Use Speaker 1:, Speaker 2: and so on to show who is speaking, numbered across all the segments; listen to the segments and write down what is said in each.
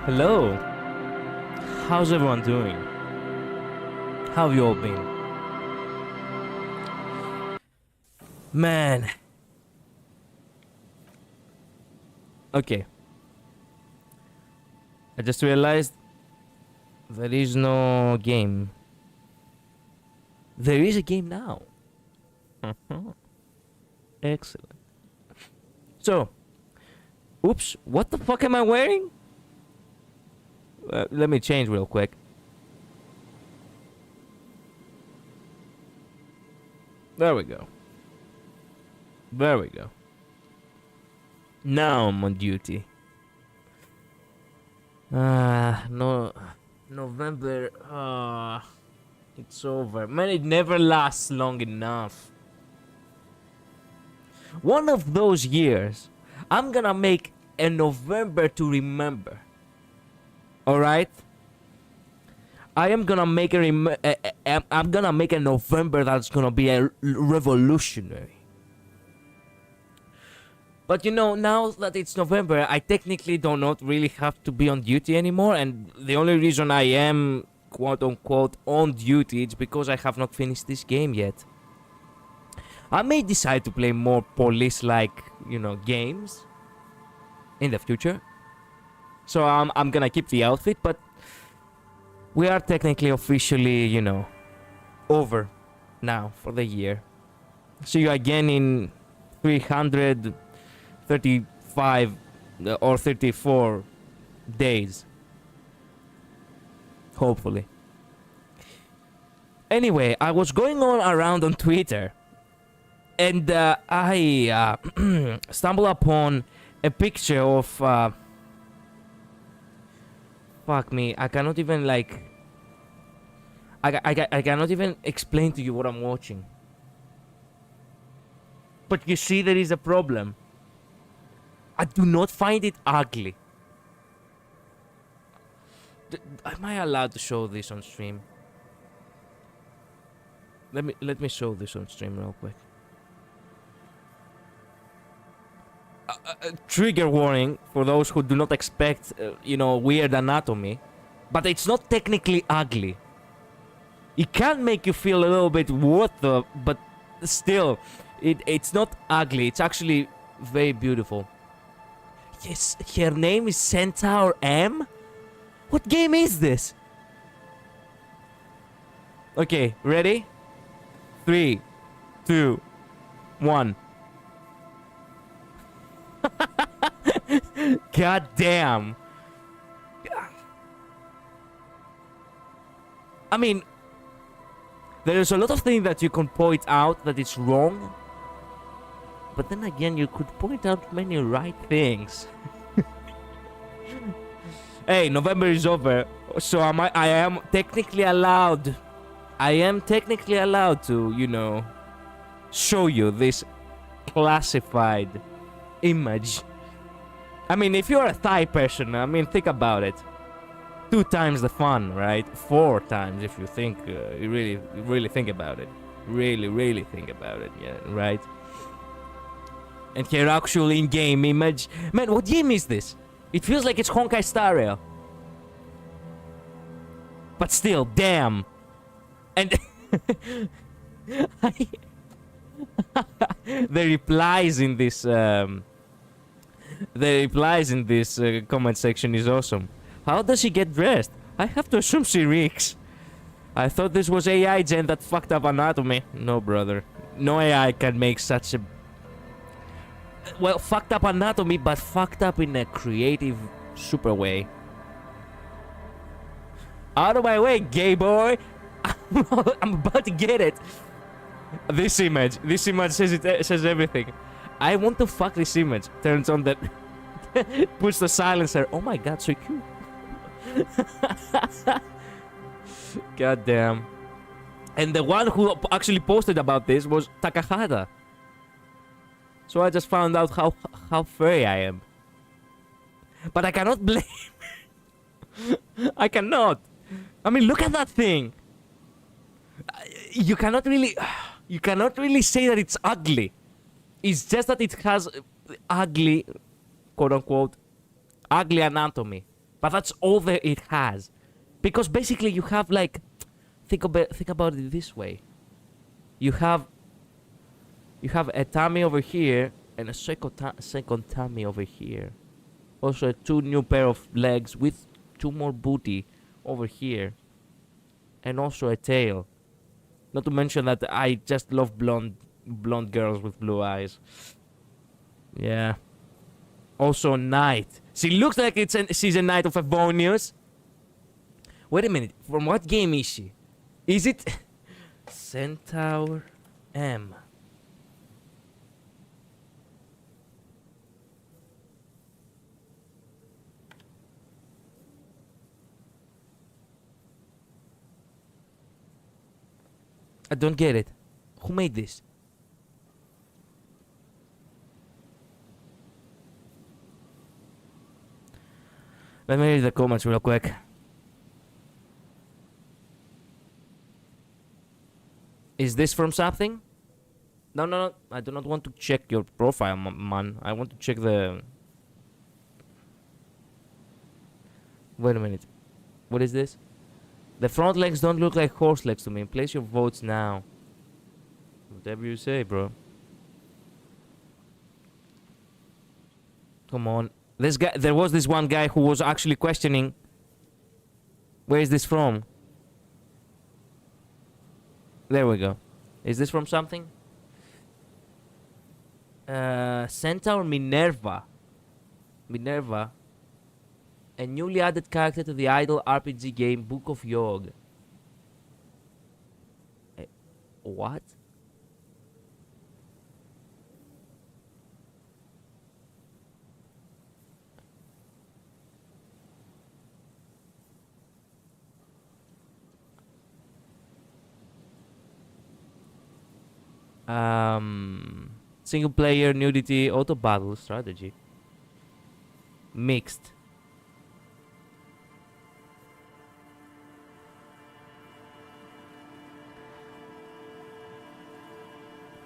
Speaker 1: Hello. How's everyone doing? How have you all been? Man. Okay. I just realized there is no game. There is a game now. Excellent. So, oops, what the fuck am I wearing? Let me change real quick. There we go. There we go. Now I'm on duty. No. November. It's over. Man, it never lasts long enough. One of those years, I'm gonna make a November to remember. Alright? I am gonna make I'm gonna make a November that's gonna be a revolutionary. But you know, now that it's November, I technically do not really have to be on duty anymore, and the only reason I am quote unquote on duty is because I have not finished this game yet. I may decide to play more police-like, you know, games in the future. So I'm gonna keep the outfit, but we are technically officially, you know, over now for the year. See you again in 335 or 34 days. Hopefully. Anyway, I was going around on Twitter, and I stumbled upon a picture of fuck me, I cannot even like I cannot even explain to you what I'm watching. But you see, there is a problem. I do not find it ugly. Am I allowed to show this on stream? Let me show this on stream real quick. Trigger warning for those who do not expect, you know, weird anatomy. But it's not technically ugly. It can make you feel a little bit what the, but still, it's not ugly. It's actually very beautiful. Yes, her name is Centaur M? What game is this? Okay, ready? 3, 2, 1. God damn. I mean, there's a lot of things that you can point out that it's wrong. But then again, you could point out many right things. Hey, November is over. So I am technically allowed. I am technically allowed to, you know, show you this classified image. I mean, if you're a Thai person, I mean, think about it. 2 times the fun, right? 4 times if you think, you really think about it. Really think about it, yeah, right? And here, actual in-game image. Man, what game is this? It feels like it's Honkai Star Rail. But still, damn. And the replies in this comment section is awesome. How does she get dressed? I have to assume she reeks. I thought this was AI gen that fucked up anatomy. No, brother. No AI can make such a... Well, fucked up anatomy, but fucked up in a creative, super way. Out of my way, gay boy! I'm about to get it. This image says everything. I want to fuck this image. Turns on that, puts the silencer. Oh my god, so cute. God damn. And the one who actually posted about this was Takahata. So I just found out how furry I am. But I cannot blame. I cannot. I mean, look at that thing. You cannot really say that it's ugly. It's just that it has ugly, quote unquote, ugly anatomy. But that's all that it has. Because basically you have like, think about it this way. You have a tummy over here and a second tummy over here. Also a 2 new pair of legs with 2 more booty over here. And also a tail. Not to mention that I just love blonde girls with blue eyes. Yeah. Also a knight. She looks like she's a knight of Favonius. Wait a minute. From what game is she? Is it Centaur M? I don't get it. Who made this? Let me read the comments real quick. Is this from something? No. I do not want to check your profile, man. I want to check the... Wait a minute. What is this? The front legs don't look like horse legs to me. Place your votes now. Whatever you say, bro. Come on. This guy, there was this one guy who was actually questioning, where is this from? There we go. Is this from something? Centaur Minerva. Minerva. A newly added character to the idle RPG game Book of Yog. What? Single player, nudity, auto battle, strategy. Mixed.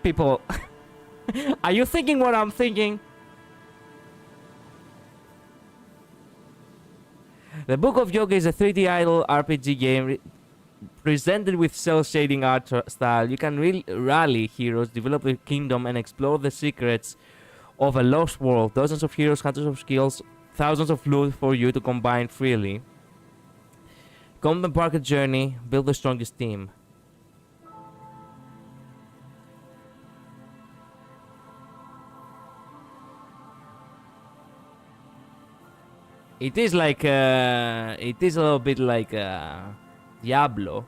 Speaker 1: People, are you thinking what I'm thinking? The Book of Yoga is a 3D idle RPG game presented with cel-shading art style. You can rally heroes, develop a kingdom, and explore the secrets of a lost world. Dozens of heroes, hundreds of skills, thousands of loot for you to combine freely. Come embark a journey, build the strongest team. It is like, it is a little bit like Diablo,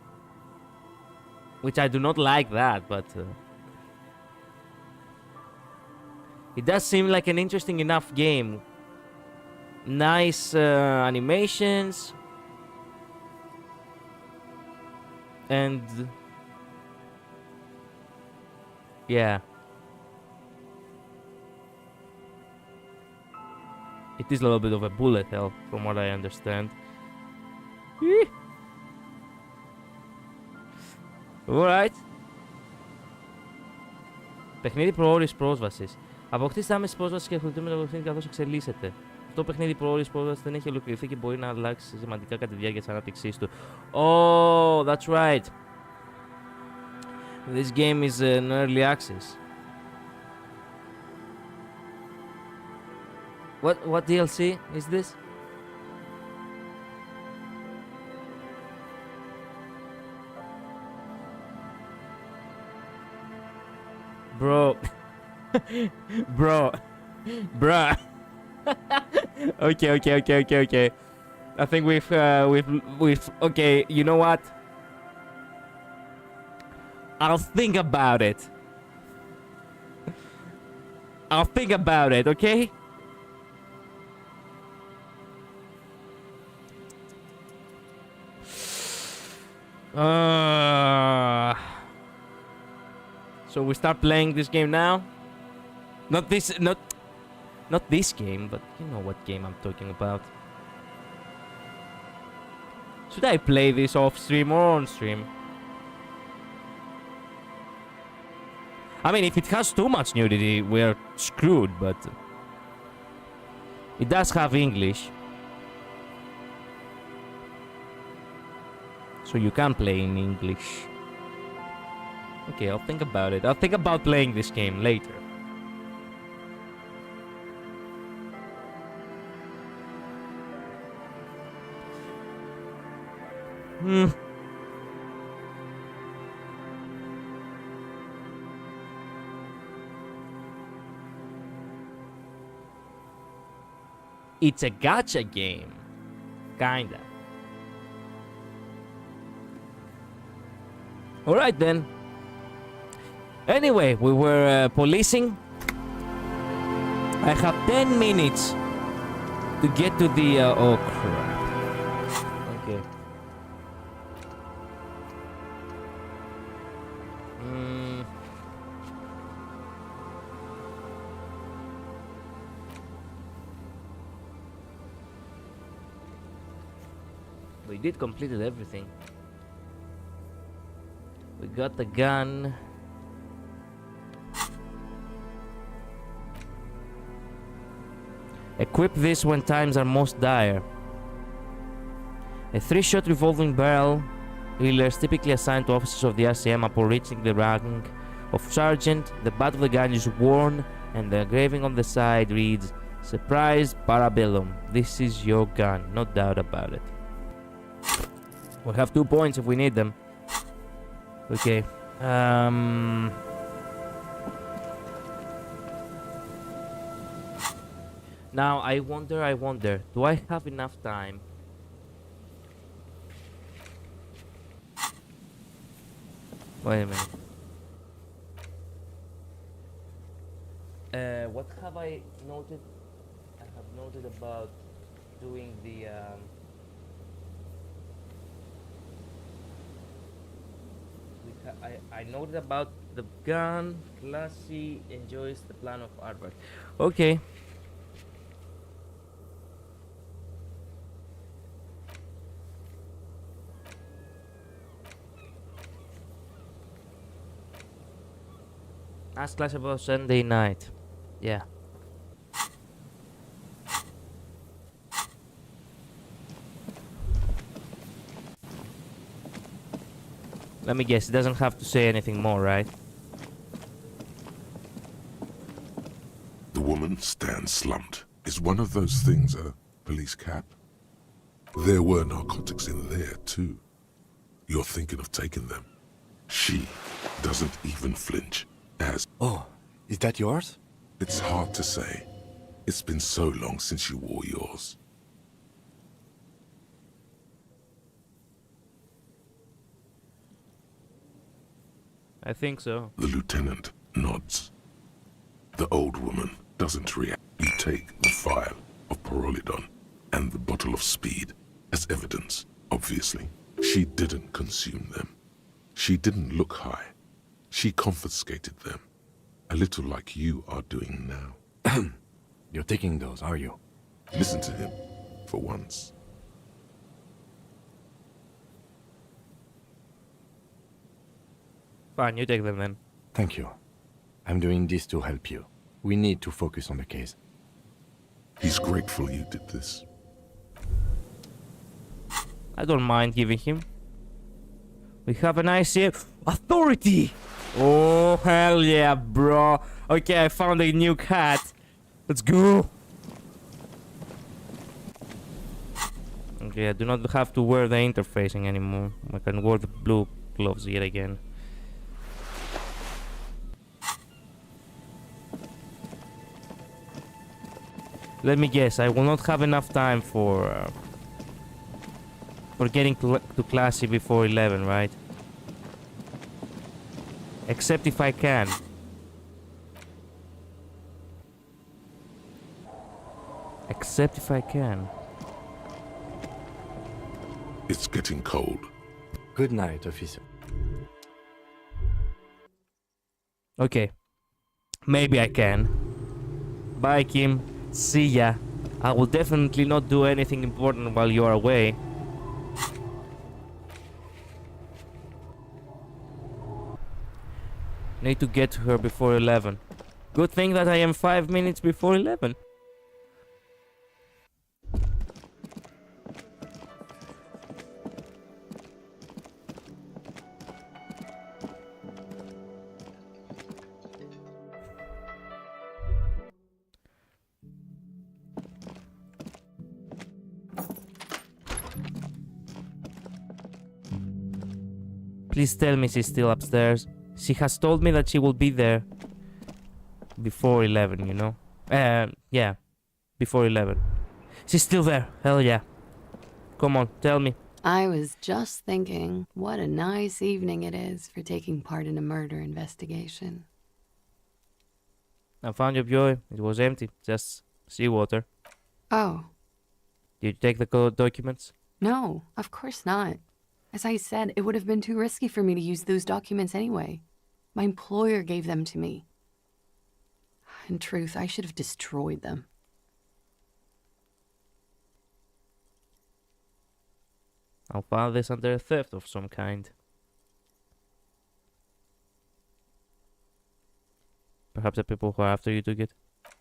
Speaker 1: which I do not like that, but it does seem like an interesting enough game. Nice animations, and yeah. It is a little bit of a bullet hell, from what I understand. Alright. Παιχνίδι προώρης πρόσβασης. Αποκτήστε άμεση πρόσβαση και ασχοληθείτε με το παιχνίδι καθώς εξελίσσεται. Αυτό το παιχνίδι προώρης πρόσβασης δεν έχει ολοκληρωθεί και μπορεί να αλλάξει σημαντικά κατά τη διάρκεια της ανάπτυξής του. Oh, that's right. This game is in early access. What DLC is this? Bro. Bro. Bruh. Okay. I think we've okay, you know what? I'll think about it. I'll think about it, okay? So we start playing this game now. Not this game, but you know what game I'm talking about. Should I play this off stream or on stream? I mean, if it has too much nudity, we're screwed, but it does have English. So you can play in English. Okay, I'll think about it. I'll think about playing this game later. It's a gacha game. Kinda. Alright then. Anyway, we were policing. I have 10 minutes to get to the... oh crap. Okay. We did completed everything. We got the gun. Equip this when times are most dire. A 3-shot revolving barrel reloader typically assigned to officers of the RCM upon reaching the rank of sergeant. The butt of the gun is worn and the engraving on the side reads "Surprise Parabellum. This is your gun, no doubt about it." We'll have 2 points if we need them. Okay. Now, I wonder, do I have enough time? Wait a minute. What have I noted? I have noted about doing the, I noted about the gun. Classy enjoys the plan of artwork. Okay. Ask class about Sunday night. Yeah. Let me guess, it doesn't have to say anything more, right?
Speaker 2: The woman stands slumped. Is one of those things a police cap? There were narcotics in there, too. You're thinking of taking them. She doesn't even flinch, as...
Speaker 3: Oh, is that yours?
Speaker 2: It's hard to say. It's been so long since you wore yours.
Speaker 1: I think so.
Speaker 2: The lieutenant nods. The old woman doesn't react. You take the vial of Pyrrolidon and the bottle of speed as evidence, obviously. She didn't consume them. She didn't look high. She confiscated them. A little like you are doing now.
Speaker 3: You're taking those, are you?
Speaker 2: Listen to him, for once.
Speaker 1: Fine, you take them then.
Speaker 3: Thank you. I'm doing this to help you. We need to focus on the case.
Speaker 2: He's grateful you did this.
Speaker 1: I don't mind giving him. We have an ICM authority! Oh, hell yeah, bro. Okay, I found a new cat. Let's go. Okay, I do not have to wear the interfacing anymore. I can wear the blue gloves yet again. Let me guess, I will not have enough time for getting to Classy before 11, right? Except if I can. Except if I can.
Speaker 2: It's getting cold.
Speaker 3: Good night, officer.
Speaker 1: Okay. Maybe I can. Bye, Kim. See ya. I will definitely not do anything important while you are away. Need to get to her before 11. Good thing that I am 5 minutes before 11. Please tell me she's still upstairs. She has told me that she will be there before 11, you know? Yeah. Before 11. She's still there. Hell yeah. Come on, tell me.
Speaker 4: I was just thinking, what a nice evening it is for taking part in a murder investigation.
Speaker 1: I found your buoy. It was empty. Just seawater.
Speaker 4: Oh,
Speaker 1: Did you take the documents?
Speaker 4: no, of course not. As I said, it would have been too risky for me to use those documents anyway. My employer gave them to me. In truth, I should have destroyed them.
Speaker 1: I'll file this under a theft of some kind. Perhaps the people who are after you took it.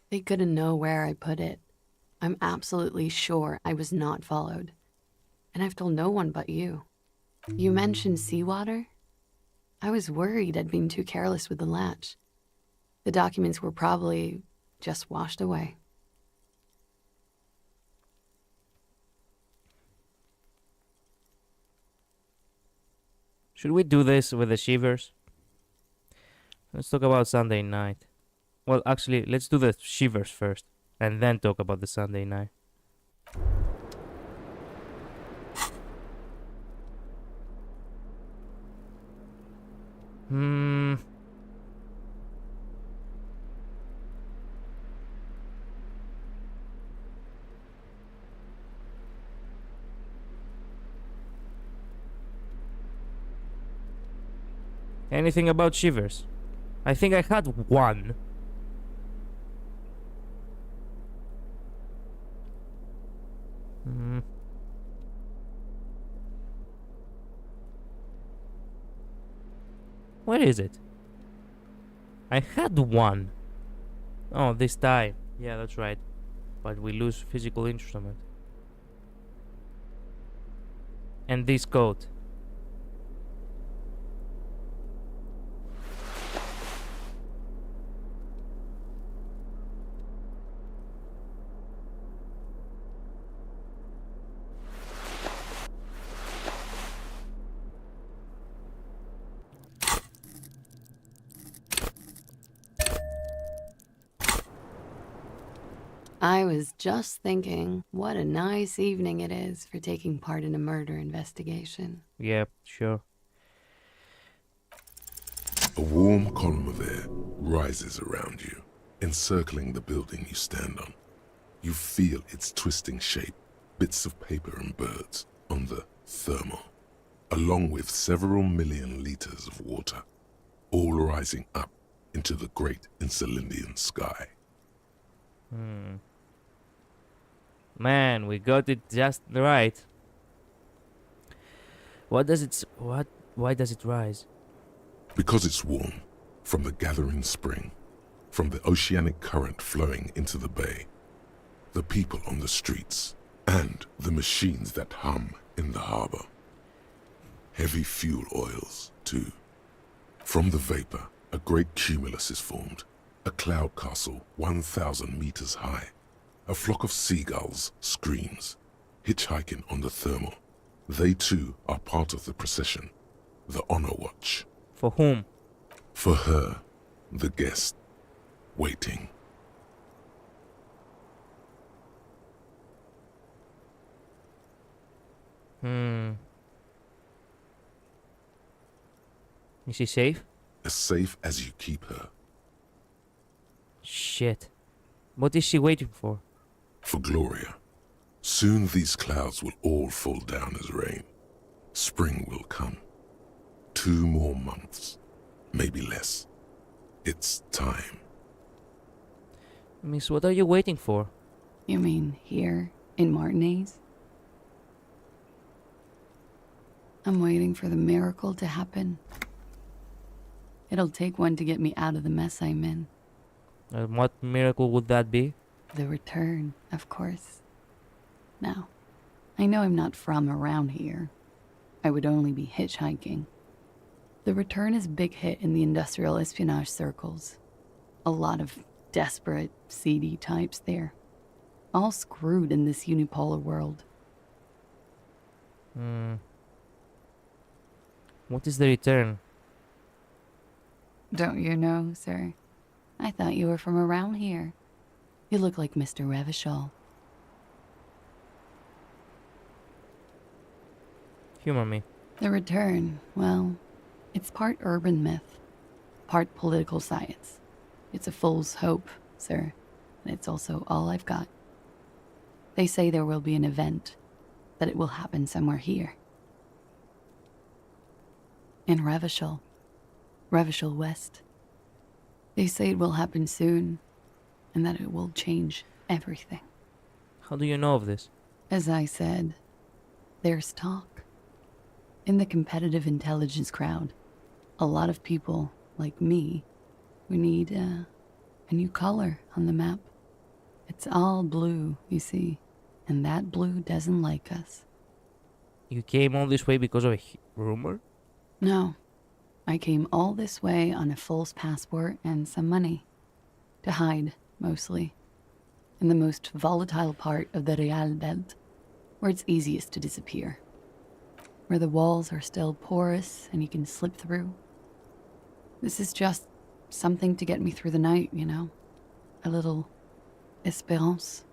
Speaker 4: They couldn't know where I put it. I'm absolutely sure I was not followed. And I've told no one but you. You mentioned seawater? I was worried I'd been too careless with the latch. The documents were probably just washed away.
Speaker 1: Should we do this with the shivers? Let's talk about Sunday night. Well, actually, let's do the shivers first, and then talk about the Sunday night. Anything about shivers? I think I had one. Where is it? I had one. Oh, this tie. Yeah, that's right. But we lose physical instrument. And this coat.
Speaker 4: I was just thinking, what a nice evening it is for taking part in a murder investigation.
Speaker 1: Yeah, sure.
Speaker 2: A warm column of air rises around you, encircling the building you stand on. You feel its twisting shape, bits of paper and birds on the thermal, along with several million liters of water, all rising up into the great Insulindian sky.
Speaker 1: Man, we got it just right. Why does it rise?
Speaker 2: Because it's warm, from the gathering spring, from the oceanic current flowing into the bay, the people on the streets, and the machines that hum in the harbor. Heavy fuel oils, too. From the vapor, a great cumulus is formed, a cloud castle 1,000 meters high. A flock of seagulls screams, hitchhiking on the thermal. They too are part of the procession, the honor watch.
Speaker 1: For whom?
Speaker 2: For her, the guest, waiting.
Speaker 1: Is she safe?
Speaker 2: As safe as you keep her.
Speaker 1: Shit. What is she waiting for?
Speaker 2: For Gloria. Soon these clouds will all fall down as rain. Spring will come. 2 more months, maybe less. It's time.
Speaker 1: Miss, what are you waiting for?
Speaker 4: You mean here in Martinez? I'm waiting for the miracle to happen. It'll take one to get me out of the mess I'm in.
Speaker 1: And what miracle would that be?
Speaker 4: The return, of course. Now, I know I'm not from around here. I would only be hitchhiking. The return is a big hit in the industrial espionage circles. A lot of desperate, seedy types there. All screwed in this unipolar world.
Speaker 1: What is the return?
Speaker 4: Don't you know, sir? I thought you were from around here. You look like Mr. Revachol.
Speaker 1: Humor me.
Speaker 4: The return, well, it's part urban myth, part political science. It's a fool's hope, sir, and it's also all I've got. They say there will be an event, that it will happen somewhere here. In Revachol West. They say it will happen soon, and that it will change everything.
Speaker 1: How do you know of this?
Speaker 4: As I said, there's talk. In the competitive intelligence crowd, a lot of people, like me, we need a new color on the map. It's all blue, you see, and that blue doesn't like us.
Speaker 1: You came all this way because of a rumor?
Speaker 4: No, I came all this way on a false passport and some money. To hide, mostly. In the most volatile part of the Real Belt, where it's easiest to disappear. Where the walls are still porous and you can slip through. This is just something to get me through the night, you know? A little espérance.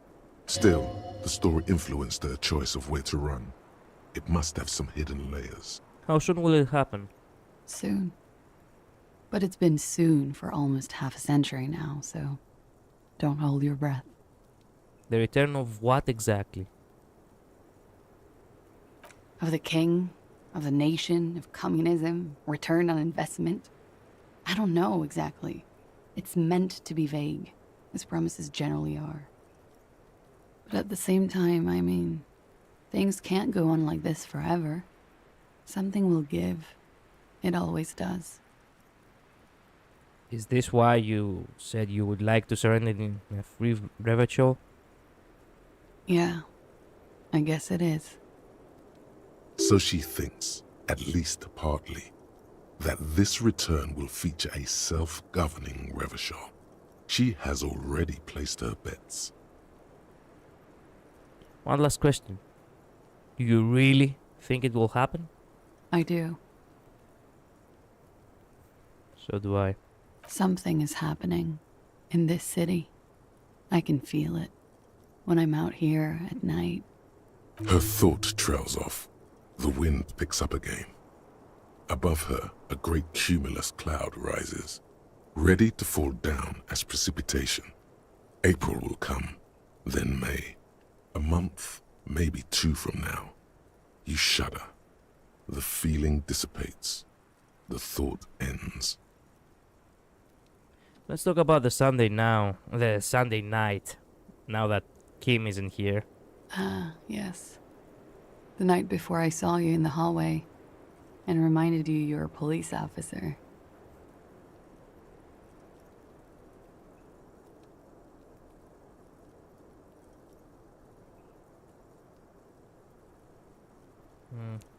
Speaker 2: Still, the story influenced their choice of where to run. It must have some hidden layers.
Speaker 1: How soon will it happen?
Speaker 4: Soon. But it's been soon for almost half a century now, so don't hold your breath.
Speaker 1: The return of what exactly?
Speaker 4: Of the king, of the nation, of communism, return on investment. I don't know exactly. It's meant to be vague, as promises generally are. But at the same time, I mean, things can't go on like this forever. Something will give. It always does.
Speaker 1: Is this why you said you would like to surrender in a free Revachol?
Speaker 4: Yeah, I guess it is.
Speaker 2: So she thinks, at least partly, that this return will feature a self-governing Revachol. She has already placed her bets.
Speaker 1: One last question. Do you really think it will happen?
Speaker 4: I do.
Speaker 1: So do I.
Speaker 4: Something is happening in this city. I can feel it when I'm out here at night.
Speaker 2: Her thought trails off. The wind picks up again. Above her, a great cumulus cloud rises, ready to fall down as precipitation. April will come, then May. A month, maybe 2 from now. You shudder. The feeling dissipates. The thought ends.
Speaker 1: Let's talk about the Sunday night, now that Kim isn't here.
Speaker 4: Ah, yes. The night before I saw you in the hallway and reminded you you're a police officer.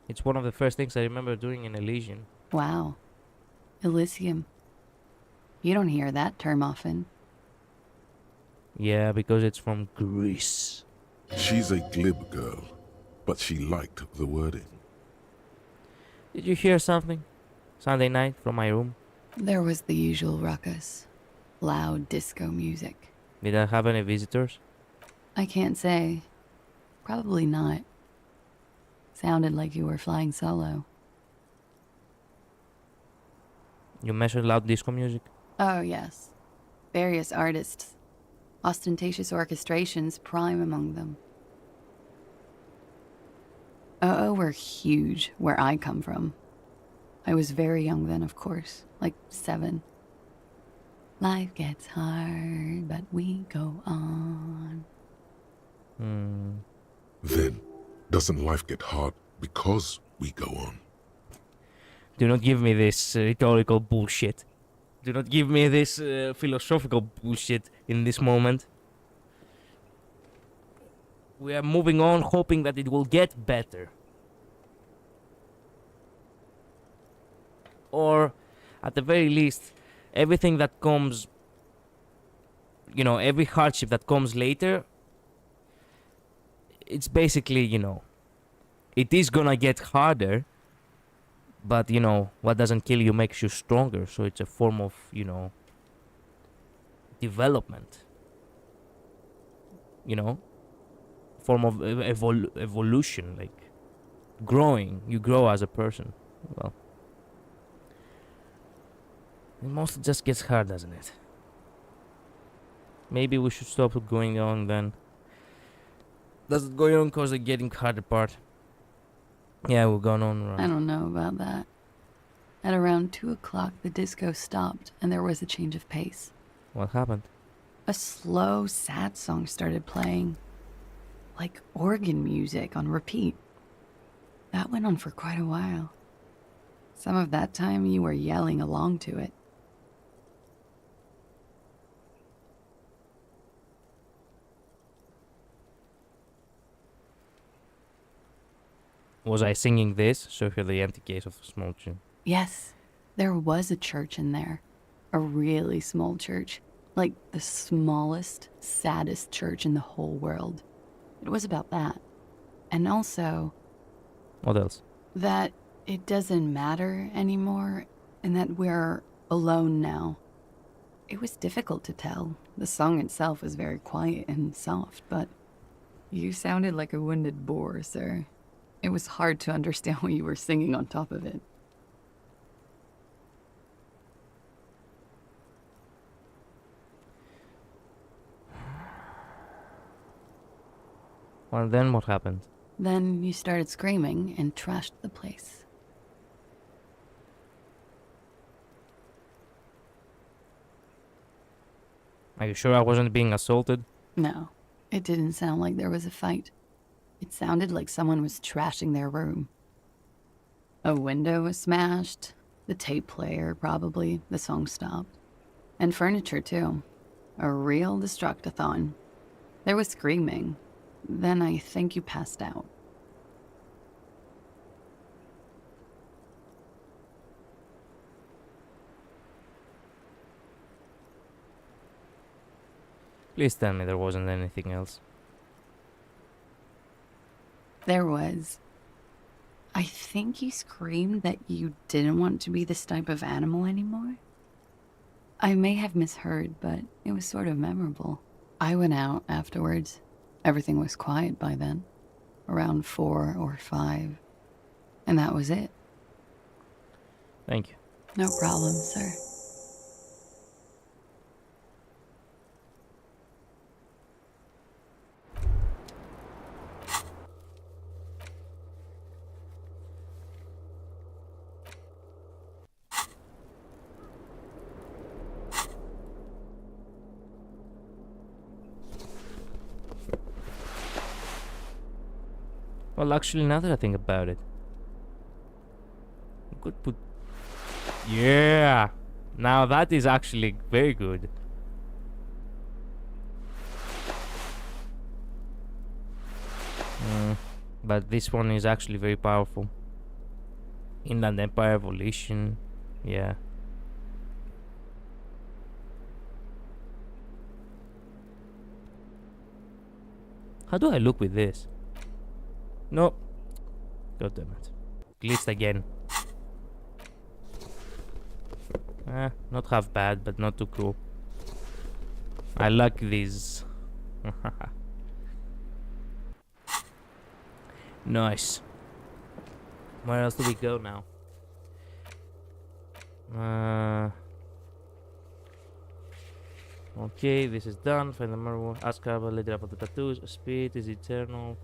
Speaker 1: It's one of the first things I remember doing in Elysium.
Speaker 4: Wow. Elysium. You don't hear that term often.
Speaker 1: Yeah, because it's from Greece.
Speaker 2: She's a glib girl, but she liked the wording.
Speaker 1: Did you hear something? Sunday night from my room?
Speaker 4: There was the usual ruckus. Loud disco music.
Speaker 1: Did I have any visitors?
Speaker 4: I can't say. Probably not. Sounded like you were flying solo.
Speaker 1: You mentioned loud disco music?
Speaker 4: Oh, yes. Various artists. Ostentatious orchestrations prime among them. Oh, we're huge where I come from. I was very young then, of course, like 7. Life gets hard, but we go on.
Speaker 2: Then, doesn't life get hard because we go on?
Speaker 1: Do not give me this rhetorical bullshit. Do not give me this philosophical bullshit in this moment. We are moving on, hoping that it will get better. Or, at the very least, everything that comes, every hardship that comes later, it's basically, it is gonna get harder, But, you know, what doesn't kill you makes you stronger. So it's a form of, you know, development. You know? Form of evolution, like growing. You grow as a person. Well, it mostly just gets hard, doesn't it? Maybe we should stop going on then. Does it go on cause they're getting harder part? Yeah, we're going on
Speaker 4: I
Speaker 1: around.
Speaker 4: don't know about that. At around 2 o'clock, the disco stopped and there was a change of pace.
Speaker 1: What happened?
Speaker 4: A slow, sad song started playing, like organ music on repeat. That went on for quite a while. Some of that time you were yelling along to it.
Speaker 1: Was I singing this? So for the empty case of small tune.
Speaker 4: Yes, there was a church in there. A really small church. Like the smallest, saddest church in the whole world. It was about that. And also
Speaker 1: What else?
Speaker 4: that it doesn't matter anymore and that we're alone now. It was difficult to tell. The song itself was very quiet and soft, but you sounded like a wounded boar, sir. It was hard to understand what you were singing on top of it.
Speaker 1: Well, then what happened?
Speaker 4: Then you started screaming and trashed the place.
Speaker 1: Are you sure I wasn't being assaulted?
Speaker 4: No, it didn't sound like there was a fight. It sounded like someone was trashing their room. A window was smashed, the tape player probably, the song stopped. And furniture too. A real destructathon. There was screaming. Then I think you passed out.
Speaker 1: Please tell me there wasn't anything else.
Speaker 4: There was. I think you screamed that you didn't want to be this type of animal anymore. I may have misheard, but it was sort of memorable. I went out afterwards. Everything was quiet by then. Around 4 or 5. And that was it.
Speaker 1: Thank you.
Speaker 4: No problem, sir.
Speaker 1: Well, actually, now that I think about it, I could put. Yeah! Now that is actually very good. But this one is actually very powerful. Inland Empire Evolution. Yeah. How do I look with this? No. God damn it. Glitched again. Not half bad, but not too cool. I like these. Nice. Where else do we go now? Okay, this is done. Find the mirror. Ask her about later about the tattoos. Speed is eternal.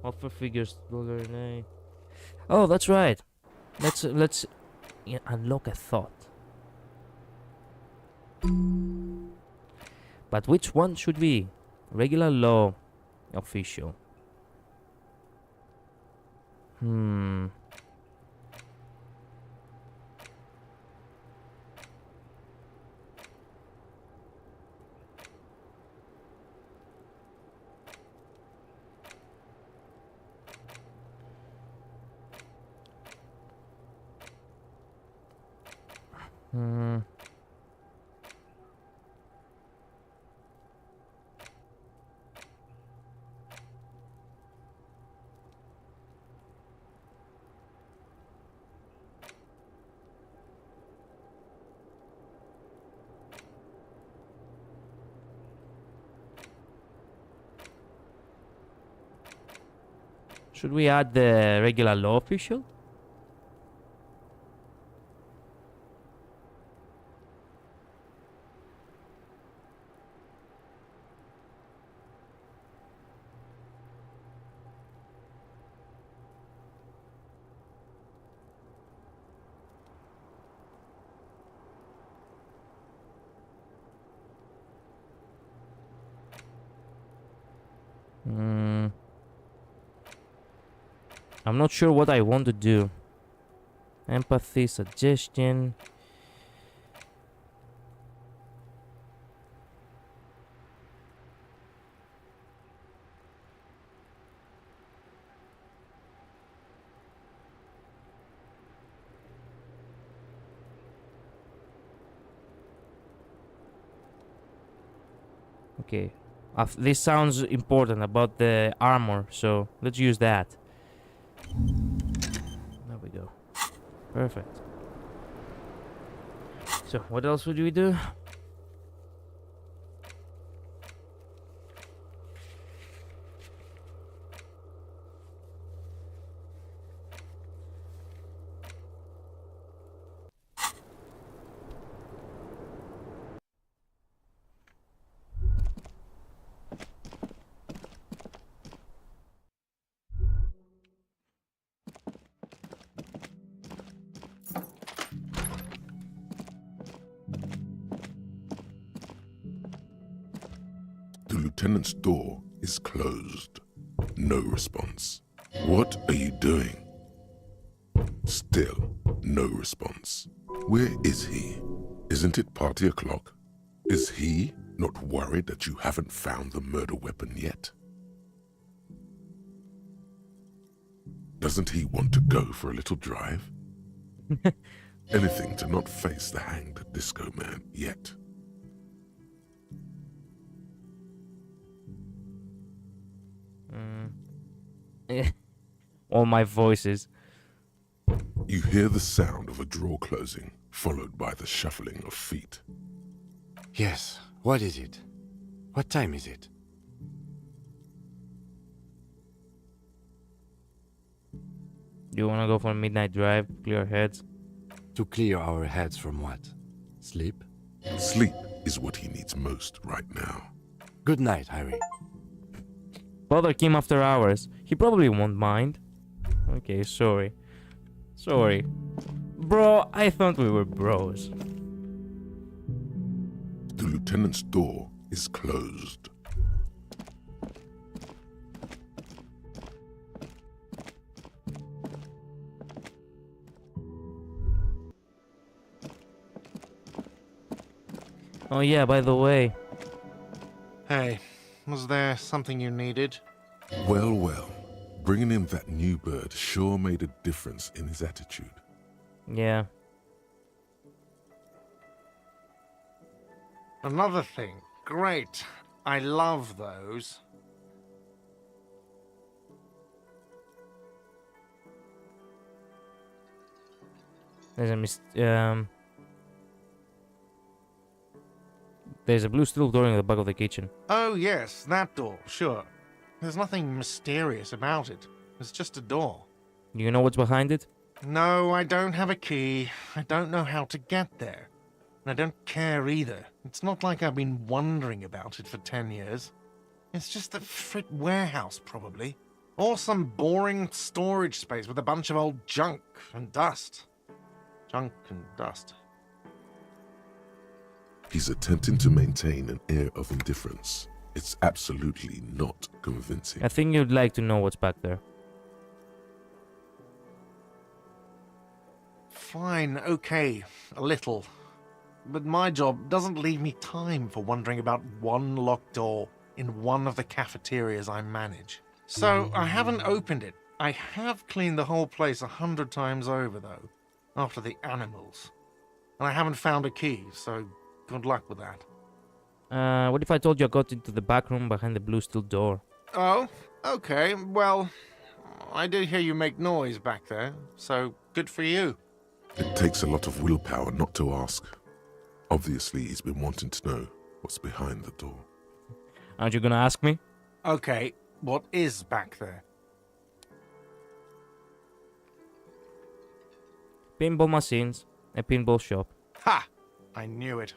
Speaker 1: Offer figures $1. Oh, that's right. Let's unlock a thought. But which one should be? Regular law, official. Should we add the regular law official? I'm not sure what I want to do. Empathy, suggestion. Okay. This sounds important about the armor, so let's use that. There we go. Perfect. So, what else would we do?
Speaker 2: The lieutenant's door is closed. No response. What are you doing? Still, no response. Where is he? Isn't it party o'clock? Is he not worried that you haven't found the murder weapon yet? Doesn't he want to go for a little drive? Anything to not face the hanged disco man yet.
Speaker 1: All my voices.
Speaker 2: You hear the sound of a drawer closing, followed by the shuffling of feet.
Speaker 3: Yes, what is it? What time is it?
Speaker 1: You wanna go for a midnight drive, clear our heads?
Speaker 3: To clear our heads from what? Sleep?
Speaker 2: Sleep is what he needs most right now.
Speaker 3: Good night, Harry.
Speaker 1: Father came after hours. He probably won't mind. Okay, sorry. Sorry. Bro, I thought we were bros.
Speaker 2: The lieutenant's door is closed.
Speaker 1: Oh yeah, by the way.
Speaker 5: Hey, was there something you needed?
Speaker 2: Well, well. Bringing him that new bird sure made a difference in his attitude.
Speaker 1: Yeah.
Speaker 5: Another thing. Great. I love those.
Speaker 1: There's a blue steel door in the back of the kitchen.
Speaker 5: Oh, yes, that door, sure. There's nothing mysterious about it. It's just a door.
Speaker 1: Do you know what's behind it?
Speaker 5: No, I don't have a key. I don't know how to get there. And I don't care either. It's not like I've been wondering about it for 10 years. It's just a frit warehouse, probably. Or some boring storage space with a bunch of old junk and dust. Junk and dust.
Speaker 2: He's attempting to maintain an air of indifference. It's absolutely not convincing.
Speaker 1: I think you'd like to know what's back there.
Speaker 5: Fine, okay, a little. But my job doesn't leave me time for wondering about one locked door in one of the cafeterias I manage. So I haven't opened it. I have cleaned the whole place 100 times over, though, after the animals. And I haven't found a key, so good luck with that.
Speaker 1: What if I told you I got into the back room behind the blue steel door?
Speaker 5: Oh, okay, well, I did hear you make noise back there, so good for you.
Speaker 2: It takes a lot of willpower not to ask. Obviously, he's been wanting to know what's behind the door.
Speaker 1: Aren't you gonna ask me?
Speaker 5: Okay, what is back there?
Speaker 1: Pinball machines, a pinball shop.
Speaker 5: Ha! I knew it.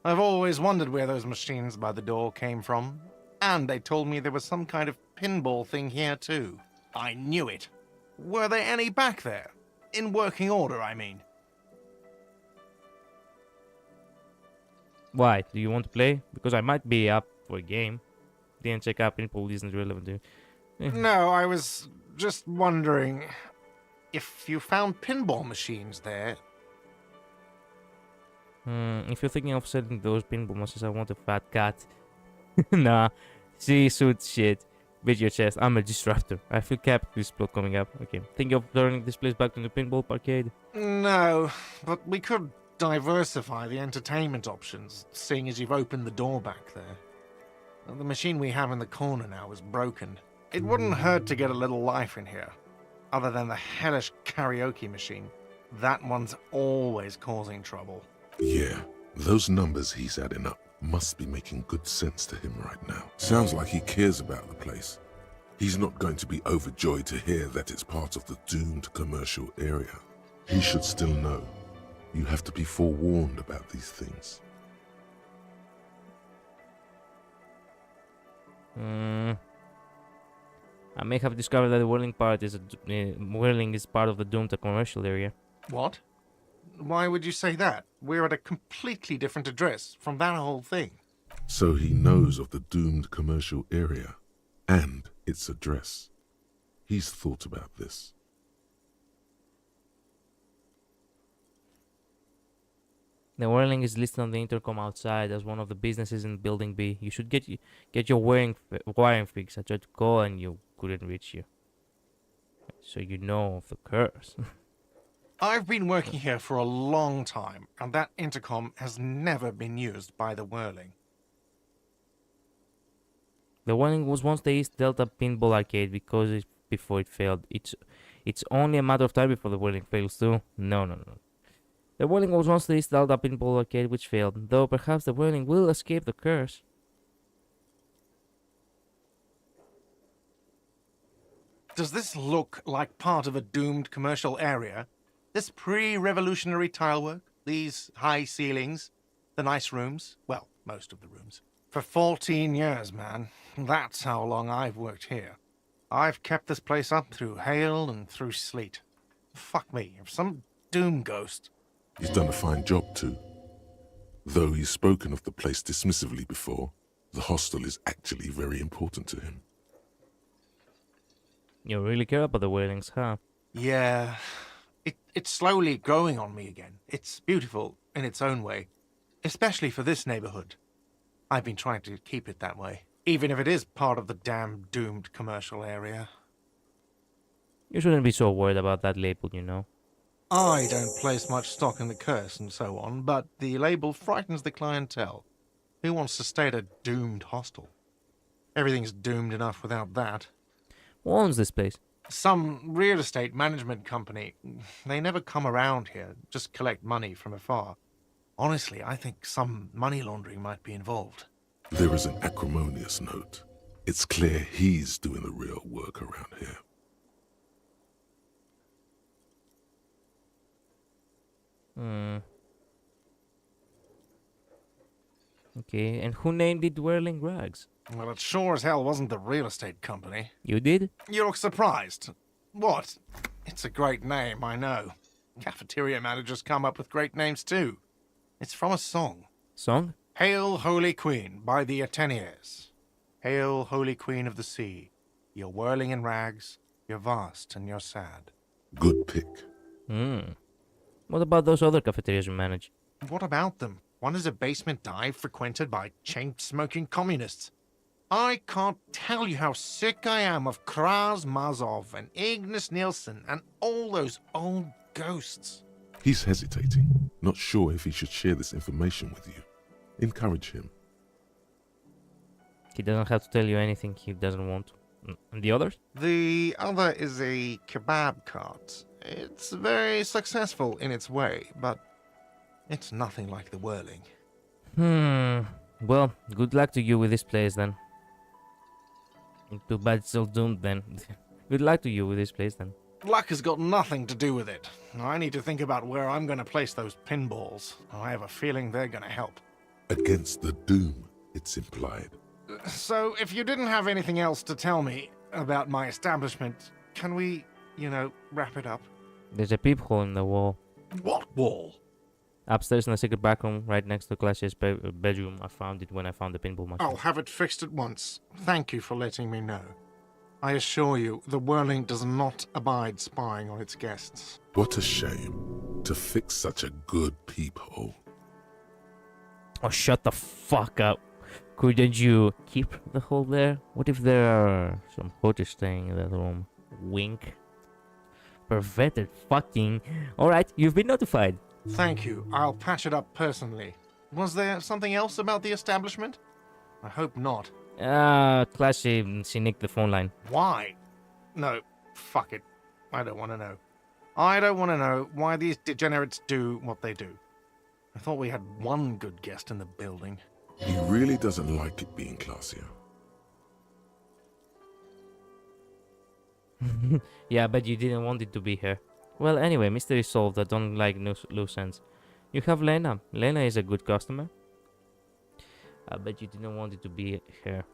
Speaker 5: I've always wondered where those machines by the door came from. And they told me there was some kind of pinball thing here too. I knew it. Were there any back there? In working order, I mean.
Speaker 1: Why? Do you want to play? Because I might be up for a game. Didn't check out pinball isn't relevant to you.
Speaker 5: No, I was just wondering if you found pinball machines there.
Speaker 1: If you're thinking of selling those pinball machines, I want a fat cat. Nah, she suits shit. Beat your chest. I'm a disruptor. I feel capitalist plot coming up. Okay, think of turning this place back to the pinball arcade?
Speaker 5: No, but we could diversify the entertainment options, seeing as you've opened the door back there. The machine we have in the corner now is broken. It wouldn't hurt to get a little life in here. Other than the hellish karaoke machine. That one's always causing trouble.
Speaker 2: Yeah, those numbers he's adding up must be making good sense to him right now. Sounds like he cares about the place. He's not going to be overjoyed to hear that it's part of the doomed commercial area. He should still know. You have to be forewarned about these things.
Speaker 1: I may have discovered that the whirling part is whirling is part of the doomed commercial area.
Speaker 5: What? Why would you say that? We're at a completely different address from that whole thing.
Speaker 2: So he knows of the doomed commercial area and its address. He's thought about this.
Speaker 1: The whirling is listed on the intercom outside as one of the businesses in Building B. You should get your wiring fixed. I tried to call and you couldn't reach you. So you know of the curse.
Speaker 5: I've been working here for a long time, and that intercom has never been used by the Whirling.
Speaker 1: The whirling was once the East Delta Pinball Arcade before it failed. It's only a matter of time before the whirling fails too. No. The whirling was once the East Delta Pinball Arcade which failed, though perhaps the whirling will escape the curse.
Speaker 5: Does this look like part of a doomed commercial area? This pre-revolutionary tilework, these high ceilings, the nice rooms, well, most of the rooms. For 14 years, man. That's how long I've worked here. I've kept this place up through hail and through sleet. Fuck me, if some doom ghost...
Speaker 2: He's done a fine job too. Though he's spoken of the place dismissively before, the hostel is actually very important to him.
Speaker 1: You really care about the whirlings, huh?
Speaker 5: Yeah... It's slowly growing on me again. It's beautiful in its own way, especially for this neighborhood. I've been trying to keep it that way, even if it is part of the damn doomed commercial area.
Speaker 1: You shouldn't be so worried about that label, you know.
Speaker 5: I don't place much stock in the curse and so on, but the label frightens the clientele. Who wants to stay at a doomed hostel? Everything's doomed enough without that.
Speaker 1: Who owns this place?
Speaker 5: Some real estate management company. They never come around here, just collect money from afar. Honestly, I think some money laundering might be involved.
Speaker 2: There is an acrimonious note. It's clear he's doing the real work around here.
Speaker 1: Okay, and who named it Whirling Rags?
Speaker 5: Well, it sure as hell wasn't the real estate company.
Speaker 1: You did?
Speaker 5: You look surprised. What? It's a great name, I know. Cafeteria managers come up with great names too. It's from a song.
Speaker 1: Song?
Speaker 5: Hail, Holy Queen, by the Ateniers. Hail, Holy Queen of the Sea. You're whirling in rags, you're vast and you're sad.
Speaker 2: Good pick.
Speaker 1: What about those other cafeterias you manage?
Speaker 5: What about them? One is a basement dive frequented by chain-smoking communists. I can't tell you how sick I am of Kraz Mazov and Ignis Nielsen and all those old ghosts.
Speaker 2: He's hesitating, not sure if he should share this information with you. Encourage him.
Speaker 1: He doesn't have to tell you anything he doesn't want. And the others?
Speaker 5: The other is a kebab cart. It's very successful in its way, but it's nothing like the whirling.
Speaker 1: Well, good luck to you with this place then. Too bad it's still doomed then. Good luck to you with this place then.
Speaker 5: luck has got nothing to do with it. I need to think about where I'm going to place those pinballs. I have a feeling they're going to help.
Speaker 2: Against the doom, it's implied.
Speaker 5: So, if you didn't have anything else to tell me about my establishment, can we, wrap it up?
Speaker 1: There's a peephole in the wall.
Speaker 5: What wall?
Speaker 1: Upstairs in the secret back room, right next to Classia's bedroom. I found it when I found the pinball machine.
Speaker 5: I'll have it fixed at once. Thank you for letting me know. I assure you, the Whirling does not abide spying on its guests.
Speaker 2: What a shame to fix such a good peephole.
Speaker 1: Oh, shut the fuck up. Couldn't you keep the hole there? What if there are some hookers staying in that room? Wink. Perverted fucking... Alright, you've been notified.
Speaker 5: Thank you. I'll patch it up personally. Was there something else about the establishment? I hope not.
Speaker 1: Classy, she nicked the phone line.
Speaker 5: Why? No, fuck it. I don't want to know. I don't want to know why these degenerates do what they do. I thought we had one good guest in the building.
Speaker 2: He really doesn't like it being classier.
Speaker 1: Yeah, but you didn't want it to be here. Well, anyway, mystery solved. I don't like loose ends. You have Lena. Lena is a good customer. I bet you didn't want it to be here.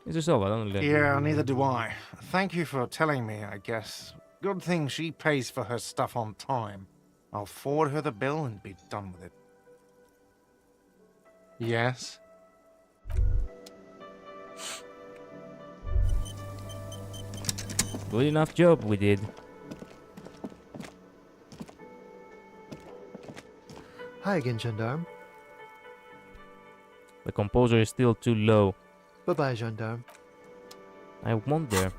Speaker 1: It's a solve. I don't know.
Speaker 5: Yeah, neither do I. Thank you for telling me, I guess. Good thing she pays for her stuff on time. I'll forward her the bill and be done with it. Yes?
Speaker 1: Good enough job we did.
Speaker 6: Hi again, Gendarme.
Speaker 1: The composer is still too low.
Speaker 6: Bye-bye, Gendarme.
Speaker 1: I wonder.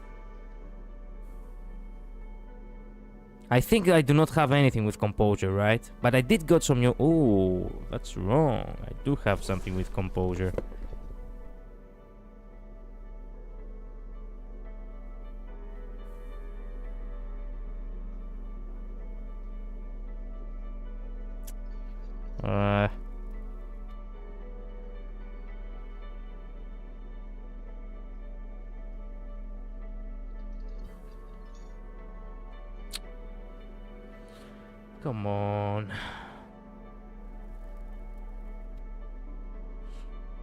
Speaker 1: I think I do not have anything with composure, right? But I did got some new... Oh, that's wrong. I do have something with composure. Come on.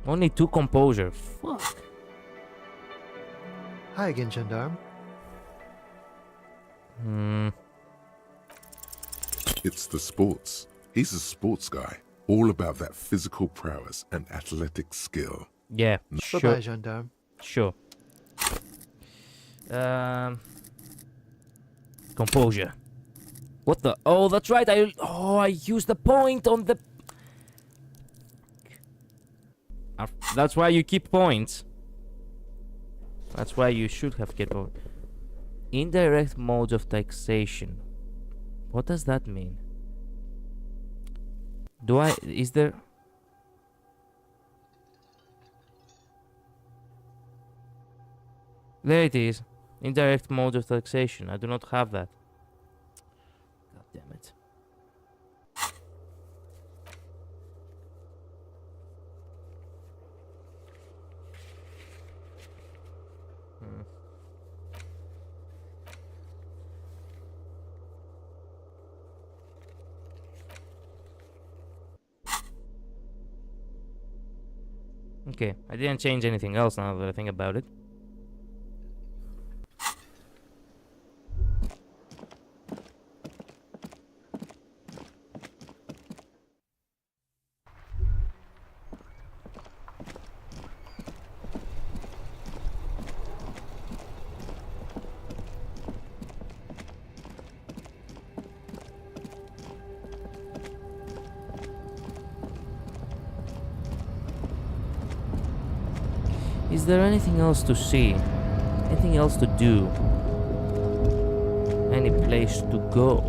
Speaker 1: Only 2 composure. Fuck.
Speaker 6: Hi again, Gendarme.
Speaker 2: It's the sports. He's a sports guy. All about that physical prowess and athletic skill.
Speaker 1: Yeah,
Speaker 6: Bye-bye,
Speaker 1: sure.
Speaker 6: Gendarme.
Speaker 1: Sure. Composure. What the? Oh, that's right. I used the point on the... That's why you keep points. That's why you should have kept points. Indirect modes of taxation. What does that mean? Is there... There it is. Indirect mode of taxation. I do not have that. God damn it. Okay, I didn't change anything else now that I think about it. Is there anything else to see? Anything else to do? Any place to go?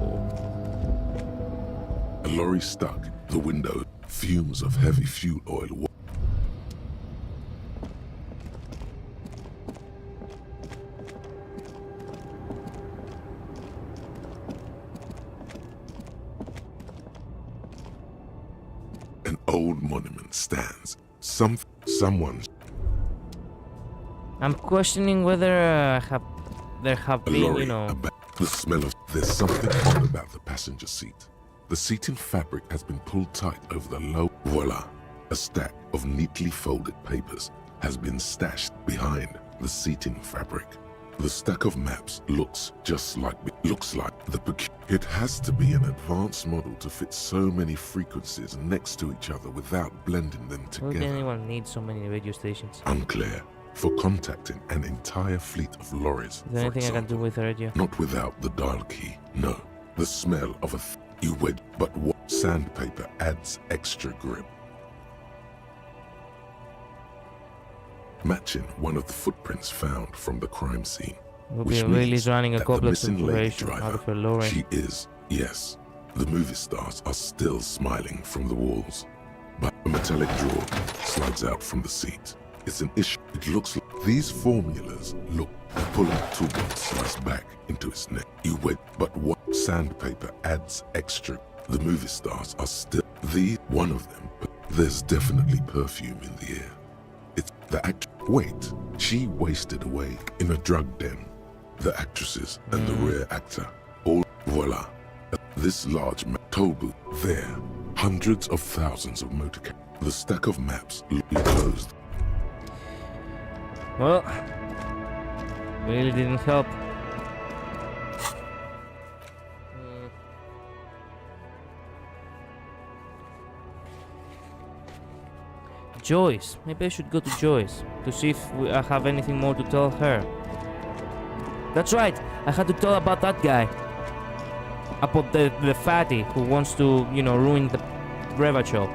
Speaker 2: A lorry stuck. The window. Fumes of heavy fuel oil. old monument stands. Someone
Speaker 1: I'm questioning whether there have
Speaker 2: a
Speaker 1: been,
Speaker 2: lorry
Speaker 1: you know.
Speaker 2: about the smell of. There's something odd about the passenger seat. The seating fabric has been pulled tight over the low. Voila! A stack of neatly folded papers has been stashed behind the seating fabric. The stack of maps looks like it has to be an advanced model to fit so many frequencies next to each other without blending them
Speaker 1: Would
Speaker 2: together.
Speaker 1: anyone need so many radio stations?
Speaker 2: Unclear. For contacting an entire fleet of lorries,
Speaker 1: Is there
Speaker 2: for
Speaker 1: anything I can do
Speaker 2: example.
Speaker 1: with the radio?
Speaker 2: Not without the dial key, no. The smell of you wedge, but what sandpaper adds extra grip. Matching one of the footprints found from the crime scene.
Speaker 1: We'll
Speaker 2: which
Speaker 1: be really
Speaker 2: means
Speaker 1: running a
Speaker 2: that the
Speaker 1: complex
Speaker 2: missing lady
Speaker 1: operation out
Speaker 2: driver,
Speaker 1: of a lorry.
Speaker 2: she is, yes. The movie stars are still smiling from the walls. But a metallic drawer slides out from the seat. It's an issue. It looks like these formulas look pulling toolbox sliced back into its neck. You wait, but what sandpaper adds extra? The movie stars are still one of them. But there's definitely perfume in the air. It's the act. Wait, she wasted away in a drug den. The actresses and the rear actor, all voila. This large toll booth there. Hundreds of thousands of motorcars. The stack of maps closed.
Speaker 1: Well, really didn't help. Joyce. Maybe I should go to Joyce to see if I have anything more to tell her. That's right. I had to tell about that guy. About the fatty who wants to, you know, ruin the brevet shop.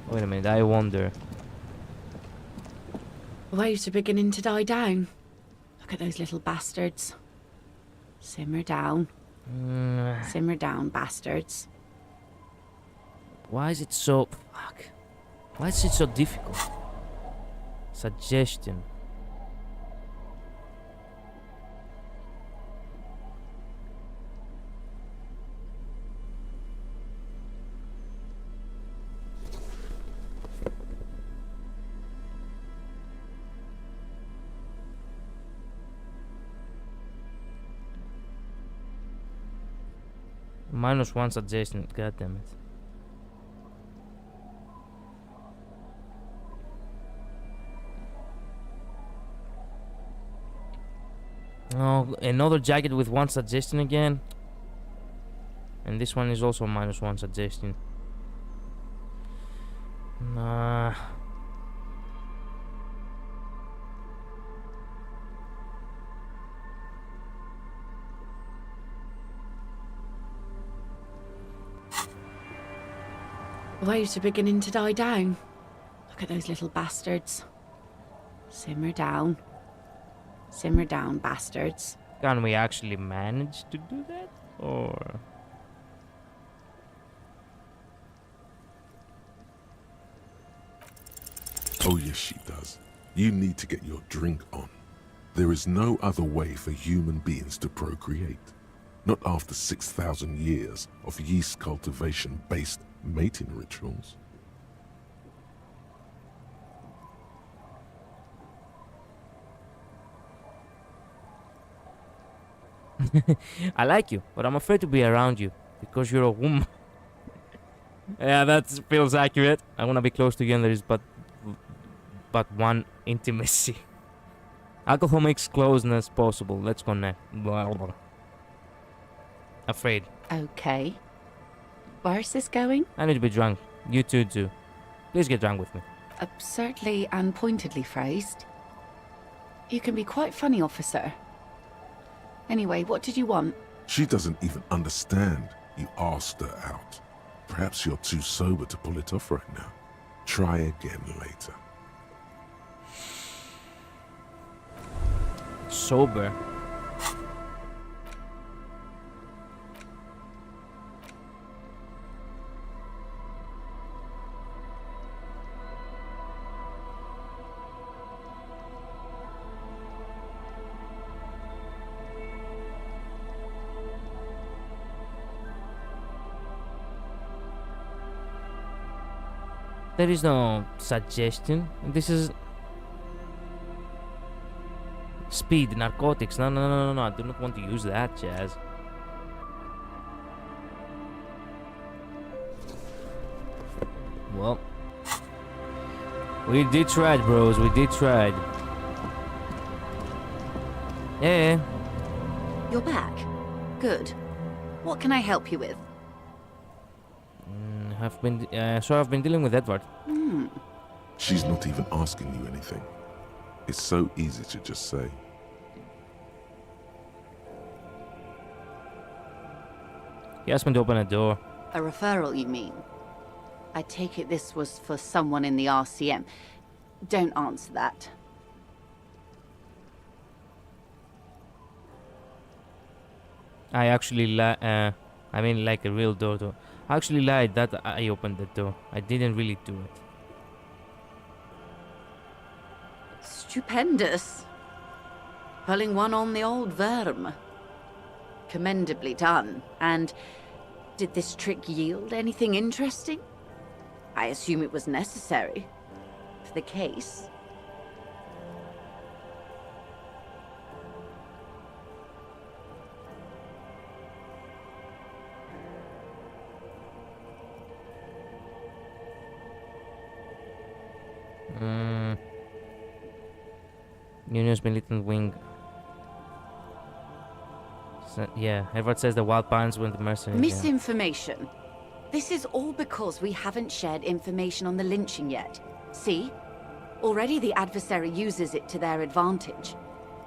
Speaker 1: Wait a minute, I wonder.
Speaker 7: Waves are beginning to die down. Look at those little bastards. Simmer down. Simmer down, bastards.
Speaker 1: Why is it so... Fuck. Why is it so difficult? Suggestion. -1 suggestion, god damn it. Oh, another jacket with 1 suggestion again. And this one is also -1 suggestion. Nah.
Speaker 7: Waves are beginning to die down. Look at those little bastards. Simmer down. Simmer down, bastards.
Speaker 1: Can we actually manage to do that? Or...
Speaker 2: Oh yes, she does. You need to get your drink on. There is no other way for human beings to procreate. Not after 6,000 years of yeast cultivation-based mating rituals.
Speaker 1: I like you, but I'm afraid to be around you because you're a woman. Yeah, that feels accurate. I wanna be close to you, and there is but one intimacy. Alcohol makes closeness possible. Let's connect. Blah, blah. Afraid.
Speaker 7: Okay. Where's this going?
Speaker 1: I need to be drunk. You too. Please get drunk with me.
Speaker 7: Absurdly and pointedly phrased. You can be quite funny, officer. Anyway, what did you want?
Speaker 2: She doesn't even understand you asked her out. Perhaps you're too sober to pull it off right now. Try again later.
Speaker 1: Sober. There is no suggestion. This is speed, narcotics. No, no, no, no, no. I do not want to use that, Jazz. Well, we did try, bros. We did try. Yeah.
Speaker 7: You're back. Good. What can I help you with?
Speaker 1: I've been dealing with Edward.
Speaker 2: She's not even asking you anything. It's so easy to just say.
Speaker 1: He asked me to open a door.
Speaker 7: A referral, you mean? I take it this was for someone in the RCM. Don't answer that.
Speaker 1: I actually like a real door. I actually lied that I opened the door. I didn't really do it.
Speaker 7: Stupendous. Pulling one on the old Worm. Commendably done. And did this trick yield anything interesting? I assume it was necessary for the case.
Speaker 1: Union's militant wing. Yeah, Edward says the Wild Pines went the mercenaries.
Speaker 7: Misinformation. This is all because we haven't shared information on the lynching yet. See? Already the adversary uses it to their advantage.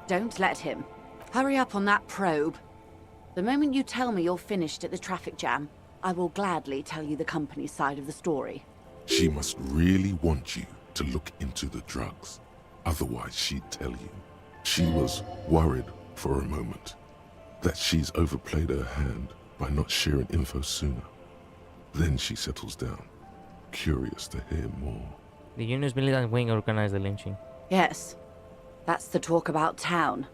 Speaker 7: Don't let him. Hurry up on that probe. The moment you tell me you're finished at the traffic jam, I will gladly tell you the company's side of the story.
Speaker 2: She must really want you to look into the drugs. Otherwise, she'd tell you. She was worried for a moment that she's overplayed her hand by not sharing info sooner. Then she settles down, curious to hear more.
Speaker 1: The Union's militant wing organized the lynching.
Speaker 7: Yes. That's the talk about town.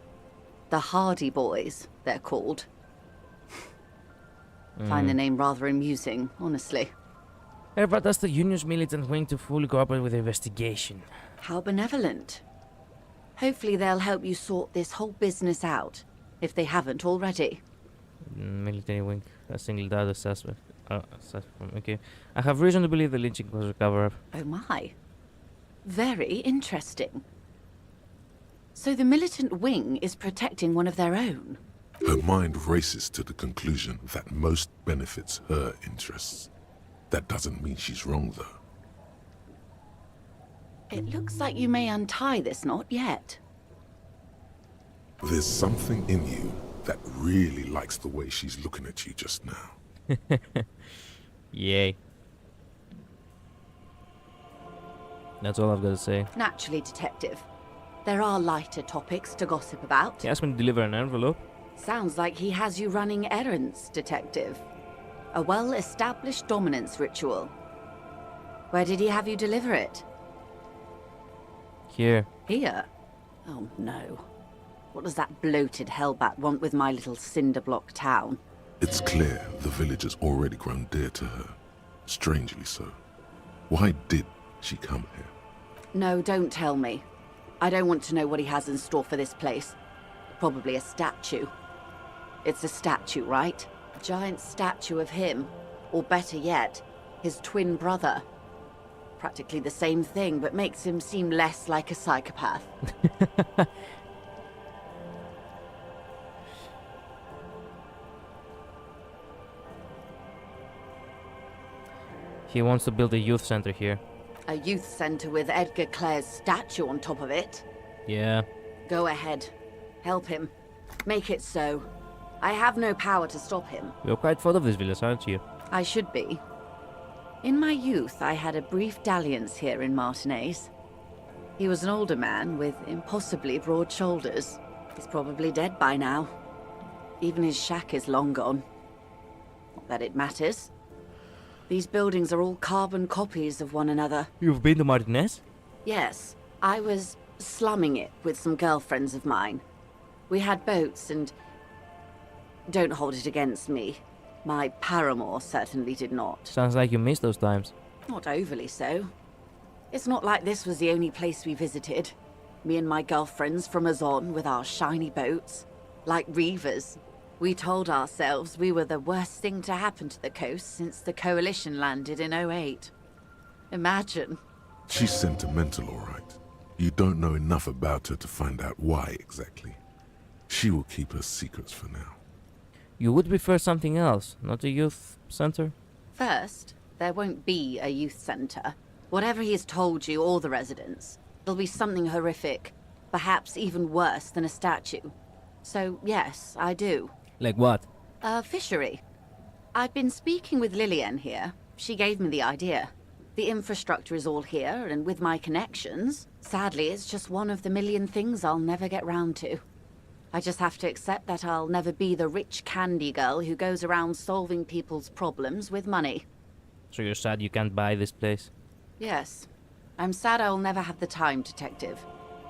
Speaker 7: The Hardy Boys, they're called. Find the name rather amusing, honestly.
Speaker 1: Edward asked the Union's militant wing to fully cooperate with the investigation.
Speaker 7: How benevolent. Hopefully they'll help you sort this whole business out, if they haven't already.
Speaker 1: Military wing has singled out a suspect. Okay. I have reason to believe the lynching was a cover-up.
Speaker 7: Oh my. Very interesting. So the militant wing is protecting one of their own?
Speaker 2: Her mind races to the conclusion that most benefits her interests. That doesn't mean she's wrong, though.
Speaker 7: It looks like you may untie this knot yet.
Speaker 2: There's something in you that really likes the way she's looking at you just now.
Speaker 1: Yay. That's all I've got to say.
Speaker 7: Naturally, Detective. There are lighter topics to gossip about.
Speaker 1: He asked me to deliver an envelope.
Speaker 7: Sounds like he has you running errands, Detective. A well-established dominance ritual. Where did he have you deliver it?
Speaker 1: Here.
Speaker 7: Here? Oh no. What does that bloated hellbat want with my little cinder block town?
Speaker 2: It's clear the village has already grown dear to her. Strangely so. Why did she come here?
Speaker 7: No, don't tell me. I don't want to know what he has in store for this place. Probably a statue. It's a statue, right? A giant statue of him. Or better yet, his twin brother. Practically the same thing, but makes him seem less like a psychopath.
Speaker 1: He wants to build a youth center here.
Speaker 7: A youth center with Edgar Clare's statue on top of it.
Speaker 1: Yeah.
Speaker 7: Go ahead. Help him. Make it so. I have no power to stop him.
Speaker 1: You're quite fond of this village, aren't you?
Speaker 7: I should be. In my youth, I had a brief dalliance here in Martinez. He was an older man with impossibly broad shoulders. He's probably dead by now. Even his shack is long gone. Not that it matters. These buildings are all carbon copies of one another.
Speaker 1: You've been to Martinez?
Speaker 7: Yes, I was slumming it with some girlfriends of mine. We had boats and... Don't hold it against me. My paramour certainly did not.
Speaker 1: Sounds like you missed those times.
Speaker 7: Not overly so. It's not like this was the only place we visited. Me and my girlfriends from Azon with our shiny boats. Like reavers. We told ourselves we were the worst thing to happen to the coast since the Coalition landed in '08. Imagine.
Speaker 2: She's sentimental, all right. You don't know enough about her to find out why exactly. She will keep her secrets for now.
Speaker 1: You would prefer something else, not a youth center?
Speaker 7: First, there won't be a youth center. Whatever he's told you or the residents, it'll be something horrific. Perhaps even worse than a statue. So, yes, I do.
Speaker 1: Like what?
Speaker 7: A fishery. I've been speaking with Lillian here. She gave me the idea. The infrastructure is all here, and with my connections, sadly, it's just one of the million things I'll never get round to. I just have to accept that I'll never be the rich candy girl who goes around solving people's problems with money.
Speaker 1: So you're sad you can't buy this place?
Speaker 7: Yes. I'm sad I'll never have the time, Detective.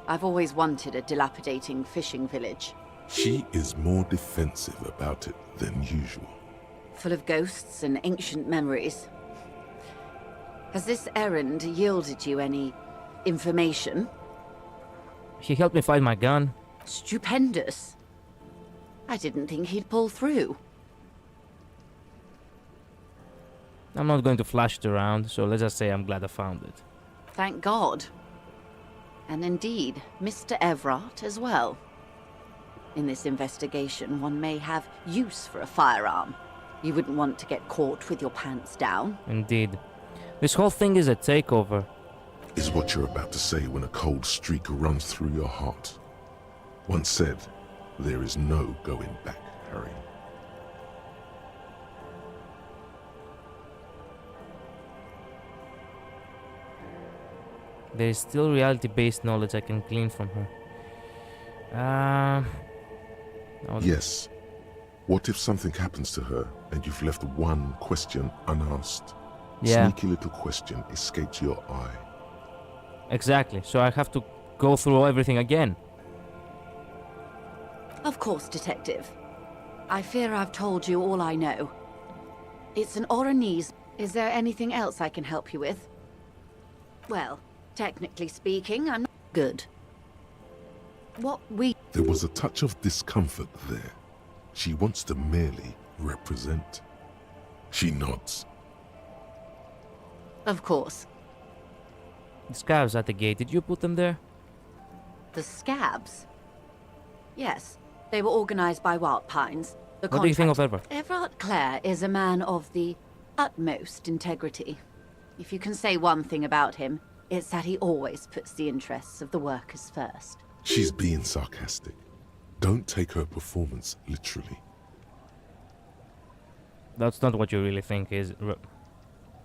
Speaker 7: I've always wanted a dilapidating fishing village.
Speaker 2: She is more defensive about it than usual.
Speaker 7: Full of ghosts and ancient memories. Has this errand yielded you any information?
Speaker 1: He helped me find my gun.
Speaker 7: Stupendous. I didn't think he'd pull through.
Speaker 1: I'm not going to flash it around, so let's just say I'm glad I found it.
Speaker 7: Thank God. And indeed, Mr. Everard as well. In this investigation, one may have use for a firearm. You wouldn't want to get caught with your pants down.
Speaker 1: Indeed. This whole thing is a takeover.
Speaker 2: Is what you're about to say when a cold streak runs through your heart. Once said, there is no going back, Harry.
Speaker 1: There is still reality-based knowledge I can glean from her.
Speaker 2: Yes. What if something happens to her and you've left one question unasked?
Speaker 1: Yeah.
Speaker 2: Sneaky little question escapes your eye.
Speaker 1: Exactly. So I have to go through everything again.
Speaker 7: Of course, Detective. I fear I've told you all I know. It's an Oranese. Is there anything else I can help you with? Well, technically speaking, I'm not good.
Speaker 2: There was a touch of discomfort there. She wants to merely represent. She nods.
Speaker 7: Of course.
Speaker 1: The scabs at the gate, did you put them there?
Speaker 7: The scabs? Yes, they were organized by Wild Pines.
Speaker 1: What do you think of Everard?
Speaker 7: Everard Clare is a man of the utmost integrity. If you can say one thing about him, it's that he always puts the interests of the workers first.
Speaker 2: She's being sarcastic. Don't take her performance literally.
Speaker 1: That's not what you really think, is it?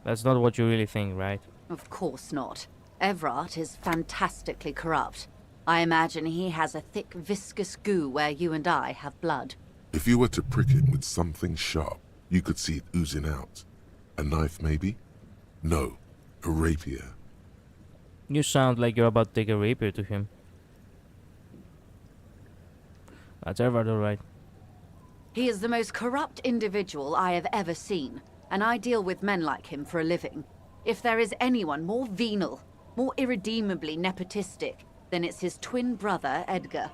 Speaker 1: That's not what you really think, right?
Speaker 7: Of course not. Everard is fantastically corrupt. I imagine he has a thick, viscous goo where you and I have blood.
Speaker 2: If you were to prick it with something sharp, you could see it oozing out. A knife, maybe? No, a rapier.
Speaker 1: You sound like you're about to take a rapier to him. That's Everard, alright.
Speaker 7: He is the most corrupt individual I have ever seen, and I deal with men like him for a living. If there is anyone more venal, more irredeemably nepotistic, then it's his twin brother, Edgar.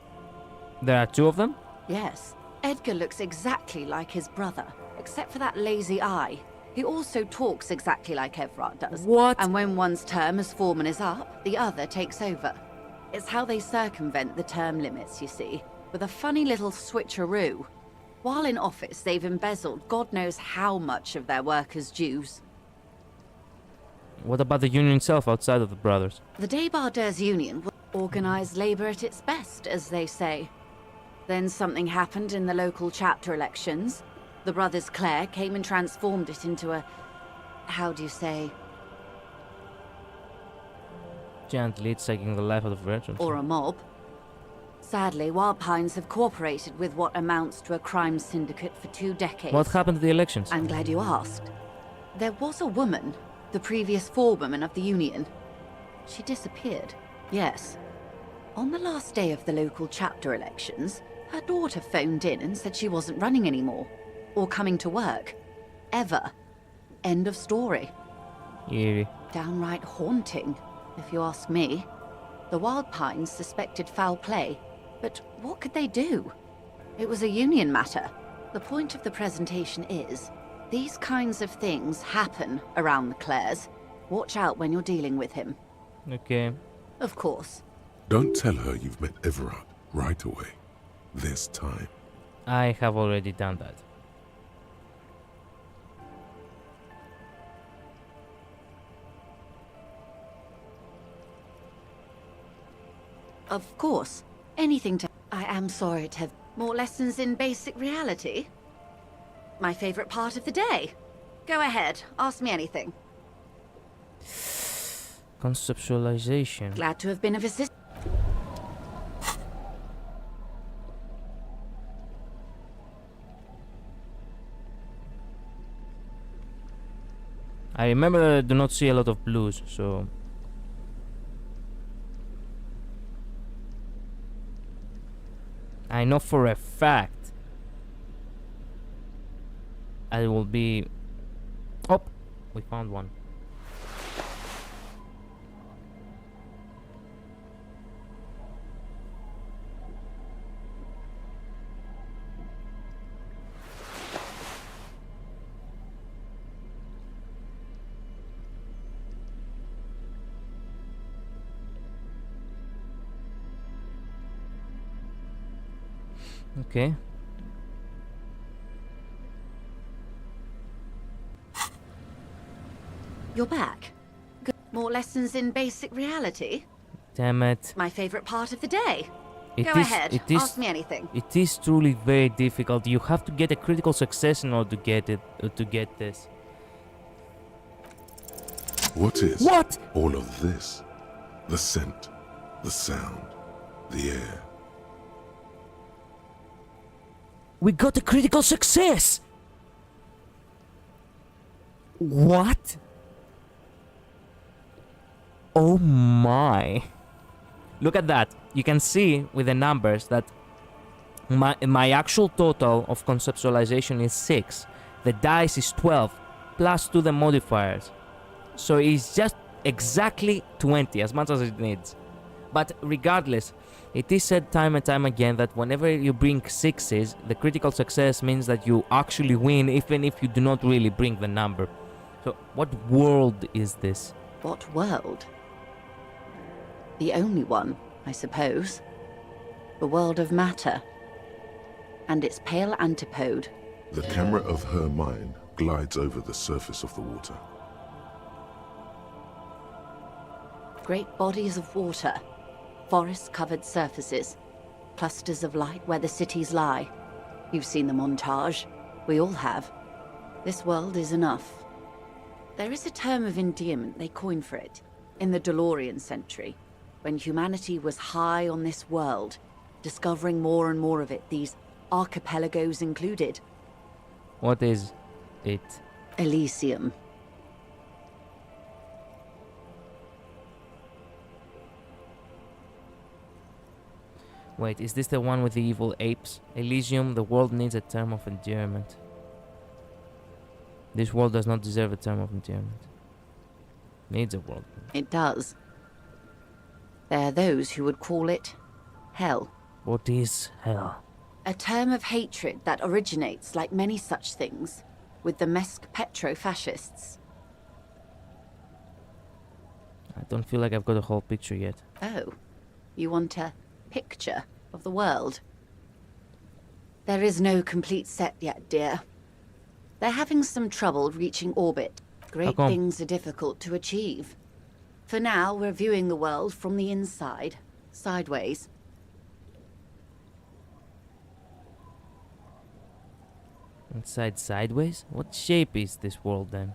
Speaker 1: There are two of them?
Speaker 7: Yes. Edgar looks exactly like his brother, except for that lazy eye. He also talks exactly like Everard does.
Speaker 1: What?
Speaker 7: And when one's term as foreman is up, the other takes over. It's how they circumvent the term limits, you see, with a funny little switcheroo. While in office, they've embezzled God knows how much of their workers' dues.
Speaker 1: What about the union itself outside of the brothers?
Speaker 7: The Debarders Union will organize labor at its best, as they say. Then something happened in the local chapter elections. The brothers Clare came and transformed it into a... how do you say?
Speaker 1: Gently, it's taking the life out of veterans.
Speaker 7: Or a mob. Sadly, Wild Pines have cooperated with what amounts to a crime syndicate for 2 decades.
Speaker 1: What happened to the elections?
Speaker 7: I'm glad you asked. There was a woman, the previous forewoman of the Union. She disappeared. Yes. On the last day of the local chapter elections, her daughter phoned in and said she wasn't running anymore. Or coming to work. Ever. End of story.
Speaker 1: Eerie.
Speaker 7: Downright haunting. if you ask me. The Wild Pines suspected foul play, but what could they do? It was a union matter. The point of the presentation is, these kinds of things happen around the Clares. Watch out when you're dealing with him.
Speaker 1: Okay.
Speaker 7: Of course.
Speaker 2: Don't tell her you've met Everard right away. There's time.
Speaker 1: I have already done that.
Speaker 7: Of course. Anything to... I am sorry to have more lessons in basic reality. My favorite part of the day. Go ahead, ask me anything.
Speaker 1: Conceptualization.
Speaker 7: Glad to have been of assistance.
Speaker 1: I remember that I do not see a lot of blues, so... I know for a fact I will be... Oh! We found one. Okay.
Speaker 7: You're back. Good. More lessons in basic reality.
Speaker 1: Damn it.
Speaker 7: My favorite part of the day.
Speaker 1: It
Speaker 7: Go
Speaker 1: is-
Speaker 7: ahead,
Speaker 1: it is-
Speaker 7: ask me anything.
Speaker 1: It is truly very difficult. You have to get a critical success in order to get it, to get this.
Speaker 2: What is
Speaker 1: What?
Speaker 2: all of this? The scent, the sound, the air.
Speaker 1: We got a critical success! What? Oh my. Look at that. You can see with the numbers that my actual total of conceptualization is 6. The dice is 12, plus 2 the modifiers. So it's just exactly 20, as much as it needs. But regardless, it is said time and time again that whenever you bring 6s, the critical success means that you actually win, even if you do not really bring the number. So what world is this?
Speaker 7: What world? The only one, I suppose. The world of matter. And its pale antipode.
Speaker 2: The camera of her mind glides over the surface of the water.
Speaker 7: Great bodies of water. Forest-covered surfaces. Clusters of light where the cities lie. You've seen the montage. We all have. This world is enough. There is a term of endearment they coined for it. In the DeLorean century. When humanity was high on this world. Discovering more and more of it. These archipelagos included.
Speaker 1: What is it?
Speaker 7: Elysium.
Speaker 1: Wait, is this the one with the evil apes? Elysium, the world needs a term of endearment. This world does not deserve a term of endearment. Needs a world.
Speaker 7: It does. There are those who would call it hell.
Speaker 1: What is hell?
Speaker 7: A term of hatred that originates, like many such things, with the Mesk petro-fascists.
Speaker 1: I don't feel like I've got a whole picture yet.
Speaker 7: Oh, you want a picture of the world? There is no complete set yet, dear. They're having some trouble reaching orbit. Great
Speaker 1: come?
Speaker 7: things are difficult to achieve. For now, we're viewing the world from the inside, sideways.
Speaker 1: Inside sideways? What shape is this world then?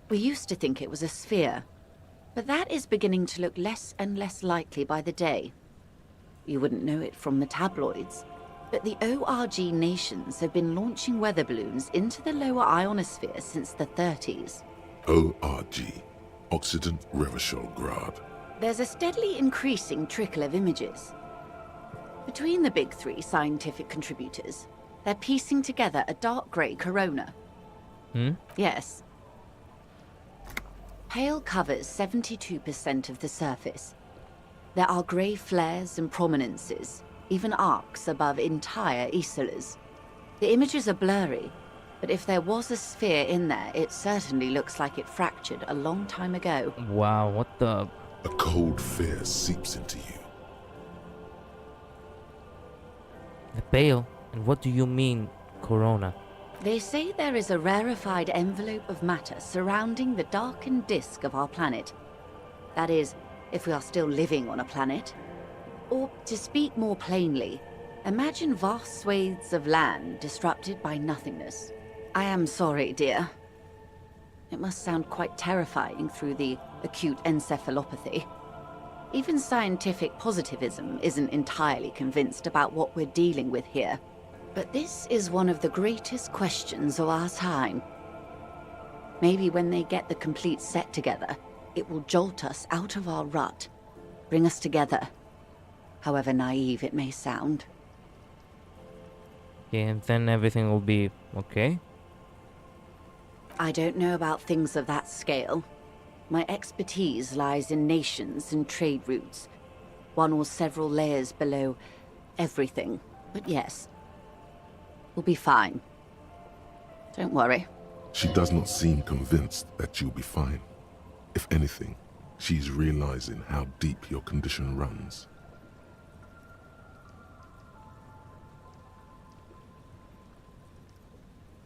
Speaker 7: We used to think it was a sphere, but that is beginning to look less and less likely by the day. You wouldn't know it from the tabloids, but the ORG nations have been launching weather balloons into the lower ionosphere since the 30s.
Speaker 2: ORG, Occident Grad.
Speaker 7: There's a steadily increasing trickle of images. Between the big three scientific contributors, they're piecing together a dark grey corona.
Speaker 1: Hmm?
Speaker 7: Yes. Pale covers 72% of the surface. There are grey flares and prominences, even arcs above entire isolas. The images are blurry, but if there was a sphere in there, it certainly looks like it fractured a long time ago.
Speaker 1: Wow, what the...
Speaker 2: A cold fear seeps into you.
Speaker 1: The Pale? And what do you mean, Corona?
Speaker 7: They say there is a rarefied envelope of matter surrounding the darkened disk of our planet. That is, if we are still living on a planet. Or, to speak more plainly, imagine vast swathes of land disrupted by nothingness. I am sorry, dear. It must sound quite terrifying through the acute encephalopathy. Even scientific positivism isn't entirely convinced about what we're dealing with here. But this is one of the greatest questions of our time. Maybe when they get the complete set together, it will jolt us out of our rut, bring us together, however naive it may sound.
Speaker 1: Okay, and then everything will be okay?
Speaker 7: I don't know about things of that scale. My expertise lies in nations and trade routes, one or several layers below everything. But yes, we'll be fine. Don't worry.
Speaker 2: She does not seem convinced that you'll be fine. If anything, she's realizing how deep your condition runs.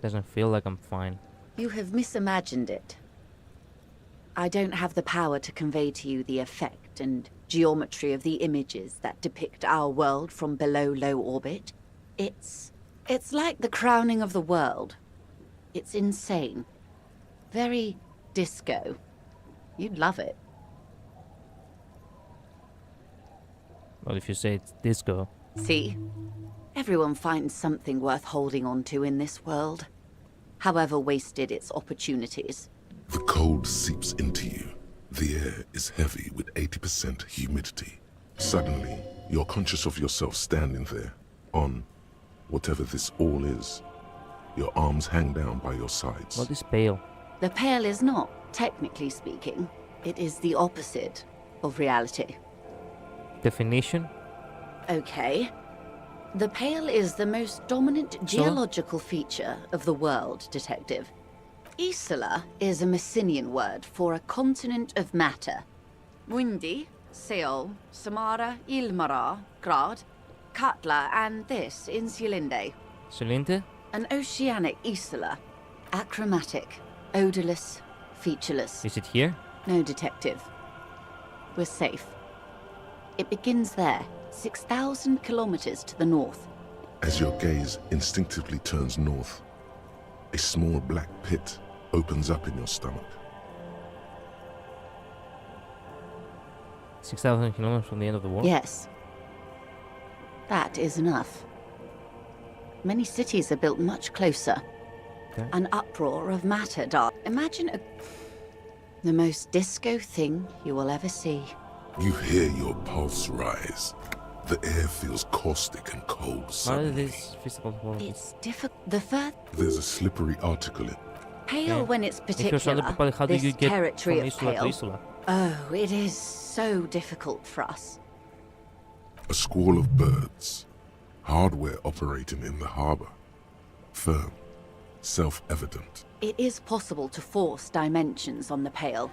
Speaker 1: Doesn't feel like I'm fine.
Speaker 7: You have misimagined it. I don't have the power to convey to you the effect and geometry of the images that depict our world from below low orbit. It's like the crowning of the world. It's insane. Very disco. You'd love it.
Speaker 1: Well, if you say it's disco.
Speaker 7: See? Everyone finds something worth holding on to in this world, however wasted its opportunities.
Speaker 2: The cold seeps into you. The air is heavy with 80% humidity. Suddenly, you're conscious of yourself standing there, on whatever this all is. Your arms hang down by your sides.
Speaker 1: What is Pale?
Speaker 7: The Pale is not, technically speaking. It is the opposite of reality.
Speaker 1: Definition?
Speaker 7: Okay. The Pale is the most dominant geological feature of the world, Detective. Isola is a Messinian word for a continent of matter. Windy, Seol, Samara, Ilmara, Grad, Katla, and this, Insulinde.
Speaker 1: Cylindre?
Speaker 7: An oceanic isola. Achromatic, odorless, featureless.
Speaker 1: Is it here?
Speaker 7: No, Detective. We're safe. It begins there, 6,000 kilometers to the north.
Speaker 2: As your gaze instinctively turns north, a small black pit opens up in your stomach.
Speaker 1: 6,000 kilometers from the end of the world?
Speaker 7: Yes. That is enough. Many cities are built much closer.
Speaker 1: Okay.
Speaker 7: An uproar of matter, Imagine the most disco thing you will ever see.
Speaker 2: You hear your pulse rise. The air feels caustic and cold
Speaker 1: What is
Speaker 2: suddenly.
Speaker 1: this physical quality?
Speaker 7: It's difficult. The first
Speaker 2: There's a slippery article in
Speaker 7: Pale when it's
Speaker 1: If you're other
Speaker 7: particular.
Speaker 1: people, how do
Speaker 7: This
Speaker 1: you get
Speaker 7: territory
Speaker 1: from
Speaker 7: of
Speaker 1: Isola to
Speaker 7: Pale.
Speaker 1: Isola?
Speaker 7: Oh, it is so difficult for us.
Speaker 2: a squall of birds, hardware operating in the harbor. Firm, self-evident.
Speaker 7: It is possible to force dimensions on the Pale.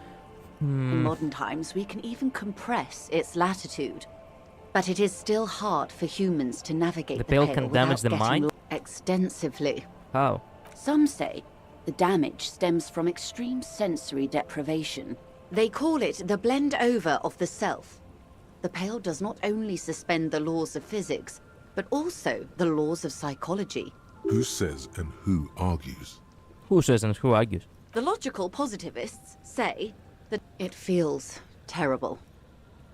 Speaker 7: In modern times, we can even compress its latitude. But it is still hard for humans to navigate
Speaker 1: The
Speaker 7: the
Speaker 1: Pale
Speaker 7: Pale
Speaker 1: can
Speaker 7: without
Speaker 1: damage the
Speaker 7: getting
Speaker 1: mind?
Speaker 7: extensively.
Speaker 1: How?
Speaker 7: Some say the damage stems from extreme sensory deprivation. They call it the blend over of the self. The Pale does not only suspend the laws of physics, but also the laws of psychology.
Speaker 2: Who says and who argues?
Speaker 1: Who says and who argues?
Speaker 7: The logical positivists say that it feels terrible.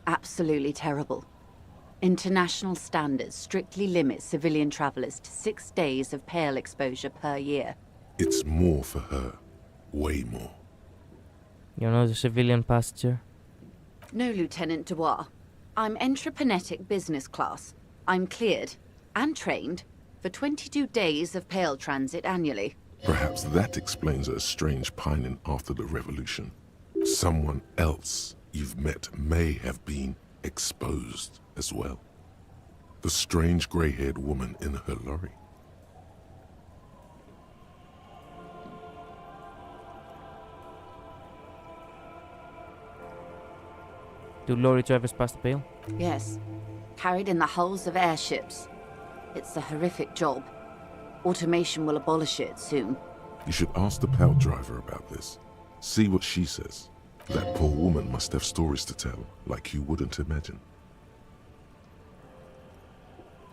Speaker 7: Absolutely terrible. International standards strictly limit civilian travelers to 6 days of Pale exposure per year.
Speaker 2: It's more for her. Way more.
Speaker 1: You're not a civilian passenger?
Speaker 7: No, Lieutenant Dubois. I'm entreprenetic business class. I'm cleared and trained for 22 days of Pale transit annually.
Speaker 2: Perhaps that explains her strange pining after the revolution. Someone else you've met may have been exposed as well. The strange grey-haired woman in her lorry.
Speaker 1: Do lorry drivers pass the Pale?
Speaker 7: Yes. Carried in the hulls of airships. It's a horrific job. Automation will abolish it soon.
Speaker 2: You should ask the Pale driver about this. See what she says. That poor woman must have stories to tell, like you wouldn't imagine.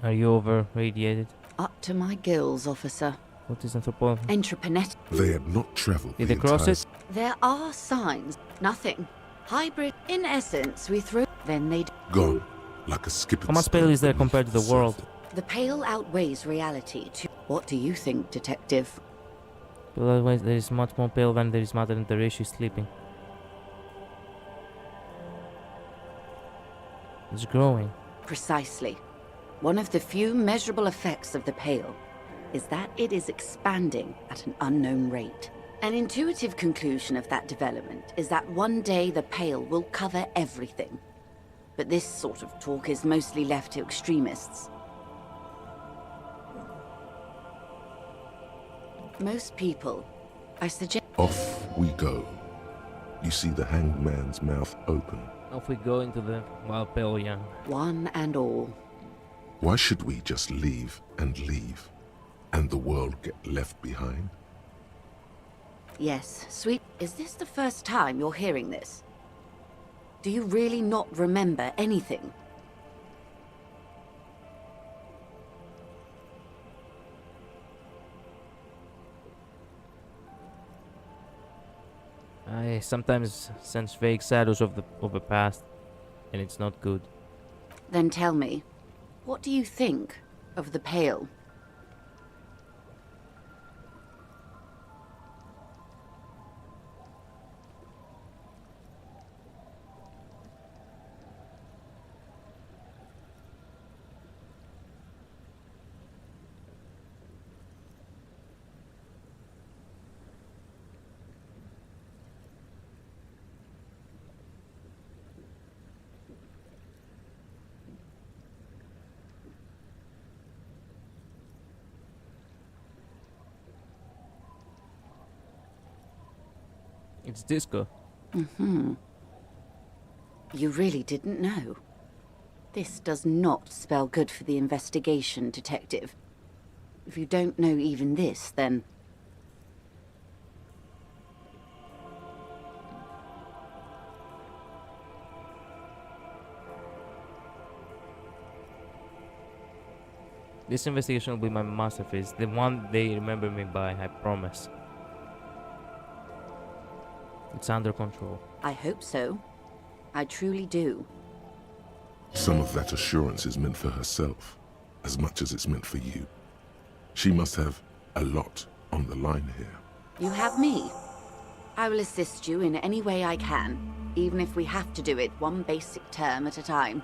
Speaker 1: Are you over radiated?
Speaker 7: Up to my gills, officer.
Speaker 1: What is anthropology?
Speaker 7: Entrepreneurial.
Speaker 2: They had not traveled
Speaker 1: Did
Speaker 2: the
Speaker 1: they cross
Speaker 2: entire
Speaker 1: it?
Speaker 7: There are signs. Nothing. Hybrid. In essence, we throw. Then they.
Speaker 2: Gone, like a skipping
Speaker 1: How much
Speaker 2: stone
Speaker 1: Pale is there
Speaker 2: beneath
Speaker 1: compared to the world?
Speaker 2: surface.
Speaker 7: The Pale outweighs reality. What do you think, Detective?
Speaker 1: But otherwise, there is much more Pale than there is matter and the ratio is sleeping. It's growing.
Speaker 7: Precisely. One of the few measurable effects of the Pale is that it is expanding at an unknown rate. An intuitive conclusion of that development is that one day the Pale will cover everything. But this sort of talk is mostly left to extremists. Most people, I suggest...
Speaker 2: Off we go. You see the hanged man's mouth open.
Speaker 1: Off we go into the wild Pale young.
Speaker 7: One and all.
Speaker 2: Why should we just leave, and the world get left behind?
Speaker 7: Yes, sweet. Is this the first time you're hearing this? Do you really not remember anything?
Speaker 1: I sometimes sense vague shadows of the past, and it's not good.
Speaker 7: Then tell me, what do you think of the Pale?
Speaker 1: It's disco.
Speaker 7: You really didn't know. This does not spell good for the investigation, Detective. If you don't know even this, then...
Speaker 1: This investigation will be my masterpiece, the one they remember me by, I promise. It's under control.
Speaker 7: I hope so. I truly do.
Speaker 2: Some of that assurance is meant for herself, as much as it's meant for you. She must have a lot on the line here.
Speaker 7: You have me. I will assist you in any way I can, even if we have to do it one basic term at a time.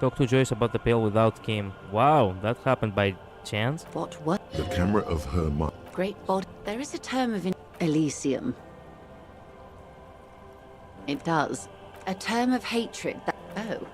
Speaker 1: Talk to Joyce about the Pale without Kim. Wow, that happened by chance?
Speaker 7: What?
Speaker 2: The camera of her mind.
Speaker 7: Great body. There is a term of Elysium. It does. A term of hatred that... Oh.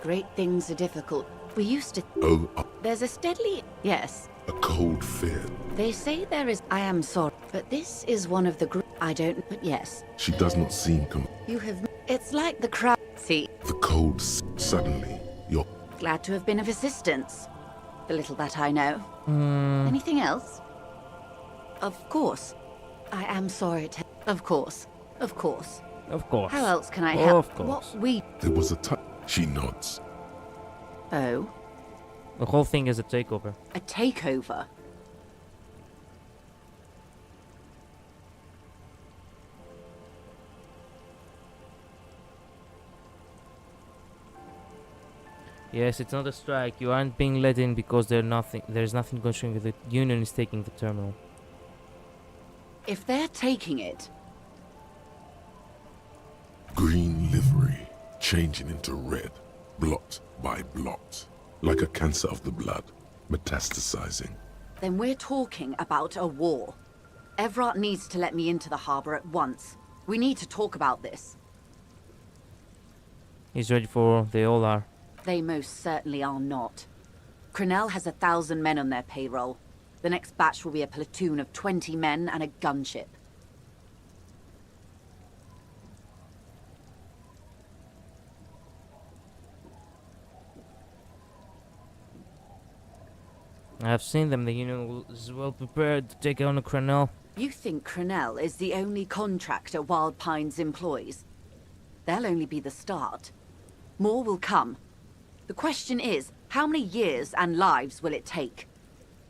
Speaker 7: Great things are difficult. We used to...
Speaker 2: Oh,
Speaker 7: There's a steadily... Yes.
Speaker 2: a cold fear.
Speaker 7: They say there is... I am sorry. But this is one of the... I don't... But yes.
Speaker 2: She does not seem
Speaker 7: You have... It's like the crowd... See.
Speaker 2: the cold suddenly. You're
Speaker 7: Glad to have been of assistance. The little that I know. Anything else? Of course. I am sorry to... Of course. Of course.
Speaker 1: Of course.
Speaker 7: How else can I help?
Speaker 1: Of course.
Speaker 7: What we...
Speaker 2: there was a touch. She nods.
Speaker 7: Oh.
Speaker 1: The whole thing is a takeover.
Speaker 7: A takeover?
Speaker 1: Yes, it's not a strike. You aren't being let in because there's nothing going with it. Union is taking the terminal.
Speaker 7: If they're taking it...
Speaker 2: Green livery, changing into red, blot by blot, like a cancer of the blood, metastasizing.
Speaker 7: Then we're talking about a war. Evrart needs to let me into the harbor at once. We need to talk about this.
Speaker 1: He's ready for they all are.
Speaker 7: They most certainly are not. Crenell has 1,000 men on their payroll. The next batch will be a platoon of 20 men and a gunship.
Speaker 1: I've seen them, they, is well prepared to take on a Crenell.
Speaker 7: You think Crenell is the only contractor Wild Pines employs? They'll only be the start. More will come. The question is, how many years and lives will it take?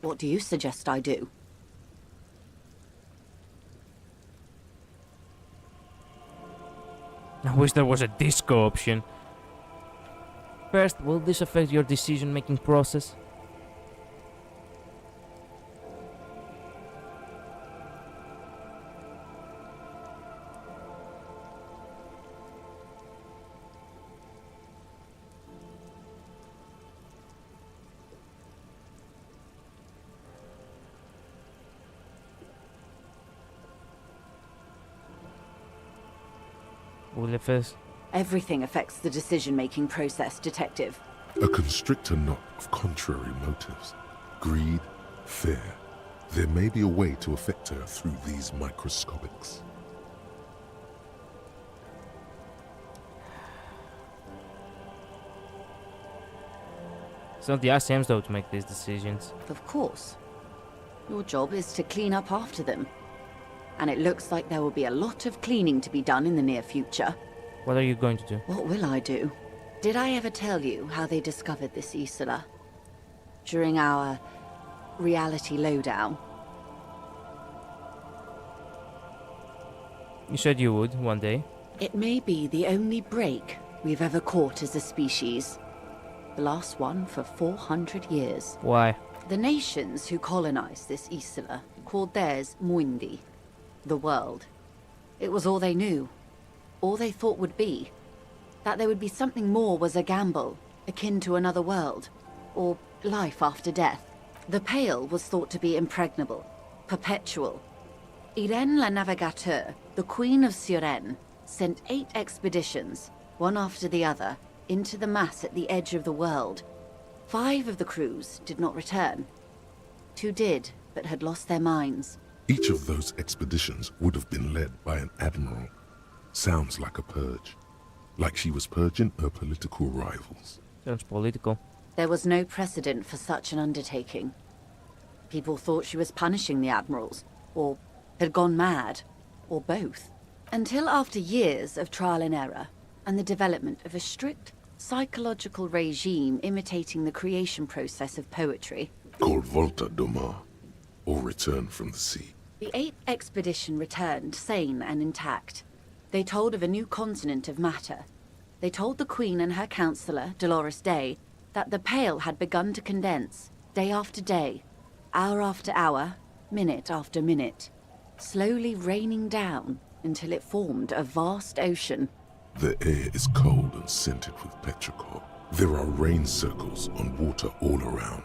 Speaker 7: What do you suggest I do?
Speaker 1: I wish there was a disco option. First, will this affect your decision-making process? Will it first?
Speaker 7: Everything affects the decision-making process, Detective.
Speaker 2: A constrictor knot of contrary motives. Greed, fear. There may be a way to affect her through these microscopics.
Speaker 1: It's not the ICMs though to make these decisions.
Speaker 7: Of course. Your job is to clean up after them. And it looks like there will be a lot of cleaning to be done in the near future.
Speaker 1: What are you going to do?
Speaker 7: What will I do? Did I ever tell you how they discovered this Isola? During our reality lowdown?
Speaker 1: You said you would, one day.
Speaker 7: It may be the only break we've ever caught as a species. The last one for 400 years.
Speaker 1: Why?
Speaker 7: The nations who colonized this Isola called theirs Muindi, the world. It was all they knew. All they thought would be. That there would be something more was a gamble, akin to another world, or life after death. The Pale was thought to be impregnable, perpetual. Irene la Navigateur, the Queen of Suren, sent 8 expeditions, one after the other, into the mass at the edge of the world. 5 of the crews did not return. 2 did, but had lost their minds.
Speaker 2: Each of those expeditions would have been led by an admiral. Sounds like a purge. Like she was purging her political rivals.
Speaker 1: Sounds political.
Speaker 7: There was no precedent for such an undertaking. People thought she was punishing the admirals, or had gone mad, or both. Until after years of trial and error, and the development of a strict psychological regime imitating the creation process of poetry.
Speaker 2: Called Volta Doma, or Return from the Sea.
Speaker 7: The 8th expedition returned sane and intact. They told of a new continent of matter. They told the Queen and her counselor, Dolores Day, that the Pale had begun to condense, day after day, hour after hour, minute after minute, slowly raining down until it formed a vast ocean.
Speaker 2: The air is cold and scented with petrichor. There are rain circles on water all around.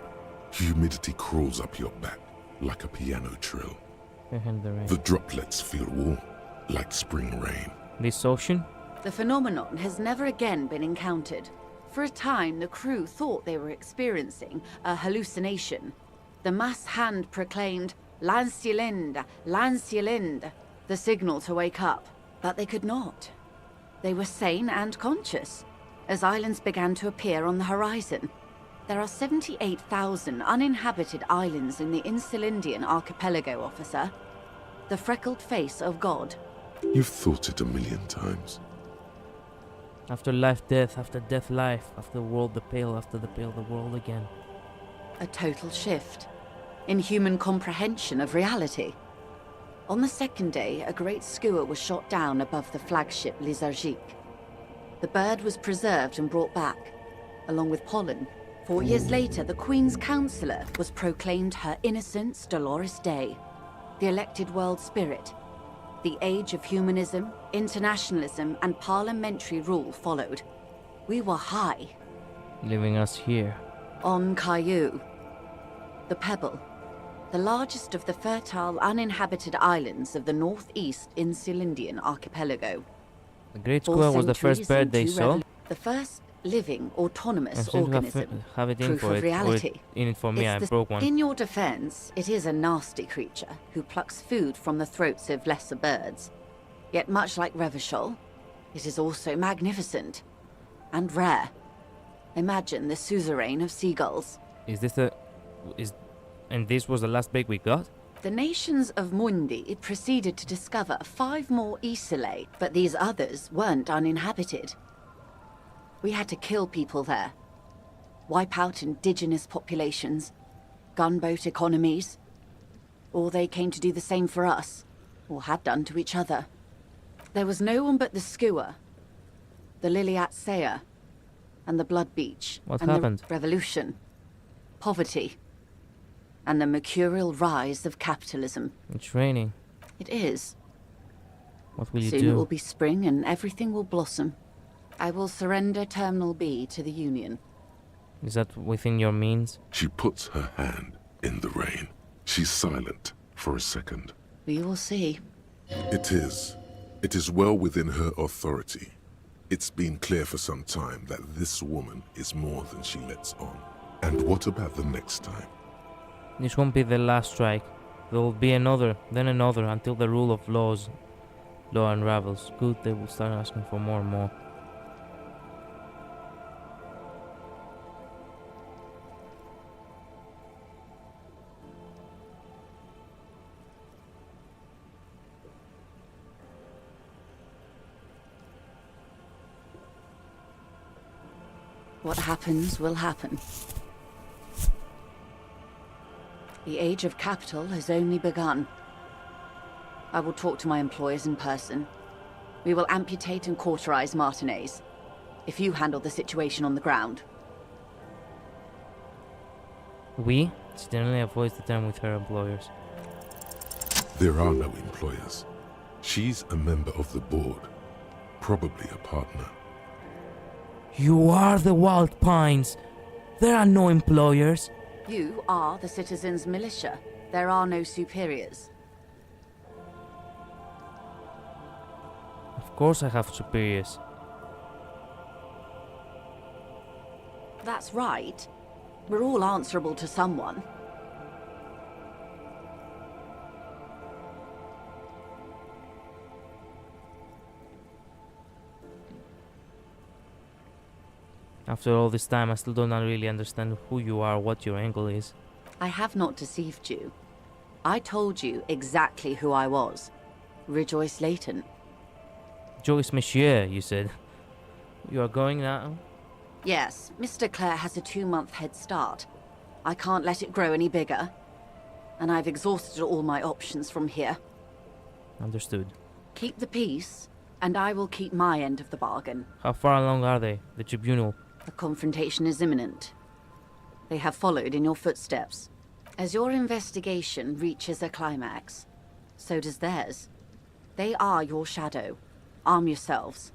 Speaker 2: Humidity crawls up your back like a piano trill. The droplets feel warm, like spring rain.
Speaker 1: This ocean?
Speaker 7: The phenomenon has never again been encountered. For a time, the crew thought they were experiencing a hallucination. The mass hand proclaimed, "Lancielinde, Lancielinde," the signal to wake up. But they could not. They were sane and conscious, as islands began to appear on the horizon. There are 78,000 uninhabited islands in the Insulindian archipelago, officer. The freckled face of God.
Speaker 2: You've thought it a million times.
Speaker 1: After life, death, after death, life, after the world, the Pale, after the Pale, the world again.
Speaker 7: A total shift in human comprehension of reality. On the second day, a great skua was shot down above the flagship Lizargique. The bird was preserved and brought back, along with pollen. 4 years later, the Queen's Counselor was proclaimed Her Innocence Dolores Day, the elected world spirit. The age of humanism, internationalism, and parliamentary rule followed. We were high.
Speaker 1: Leaving us here.
Speaker 7: On Caillou. The pebble. The largest of the fertile, uninhabited islands of the northeast Insulindian archipelago.
Speaker 1: The Great
Speaker 7: 4
Speaker 1: Squirrel was the first
Speaker 7: centuries
Speaker 1: bird
Speaker 7: and
Speaker 1: they
Speaker 7: 2
Speaker 1: saw.
Speaker 7: The first living, autonomous
Speaker 1: I seem to
Speaker 7: organism.
Speaker 1: have it in
Speaker 7: Proof
Speaker 1: for
Speaker 7: of
Speaker 1: it. Or
Speaker 7: reality.
Speaker 1: in it for me, I
Speaker 7: It's
Speaker 1: broke one.
Speaker 7: In your defense, it is a nasty creature who plucks food from the throats of lesser birds. Yet much like Revachol, it is also magnificent and rare. Imagine the suzerain of seagulls.
Speaker 1: Is this the... And this was the last big we got?
Speaker 7: The nations of Mundi proceeded to discover 5 more Isolae, but these others weren't uninhabited. We had to kill people there. Wipe out indigenous populations, gunboat economies. Or they came to do the same for us, or had done to each other. There was no one but the Skua, the Liliat Seya, and the Blood Beach.
Speaker 1: What
Speaker 7: and
Speaker 1: happened?
Speaker 7: The revolution, poverty, and the mercurial rise of capitalism.
Speaker 1: It's raining.
Speaker 7: It is.
Speaker 1: What will you
Speaker 7: Soon
Speaker 1: do?
Speaker 7: it will be spring and everything will blossom. I will surrender Terminal B to the Union.
Speaker 1: Is that within your means?
Speaker 2: She puts her hand in the rain. She's silent for a second.
Speaker 7: We will see.
Speaker 2: It is well within her authority. It's been clear for some time that this woman is more than she lets on. And what about the next time?
Speaker 1: This won't be the last strike. There will be another, then another, until the rule of law unravels. Good, they will start asking for more and more.
Speaker 7: What happens will happen. The age of capital has only begun. I will talk to my employers in person. We will amputate and cauterize Martinez, if you handle the situation on the ground.
Speaker 1: We? She generally avoids the term with her employers.
Speaker 2: There are no employers. She's a member of the board. Probably a partner.
Speaker 1: You are the Wild Pines. There are no employers.
Speaker 7: You are the citizens' militia. There are no superiors.
Speaker 1: Of course I have superiors.
Speaker 7: That's right. We're all answerable to someone.
Speaker 1: After all this time, I still don't really understand who you are, what your angle is.
Speaker 7: I have not deceived you. I told you exactly who I was. Rejoice Layton.
Speaker 1: Joyce Monsieur, you said. You are going now?
Speaker 7: Yes, Mr. Clare has a 2-month head start. I can't let it grow any bigger. And I've exhausted all my options from here.
Speaker 1: Understood.
Speaker 7: Keep the peace, and I will keep my end of the bargain.
Speaker 1: How far along are they? The tribunal?
Speaker 7: The confrontation is imminent. They have followed in your footsteps. As your investigation reaches a climax, so does theirs. They are your shadow. Arm yourselves.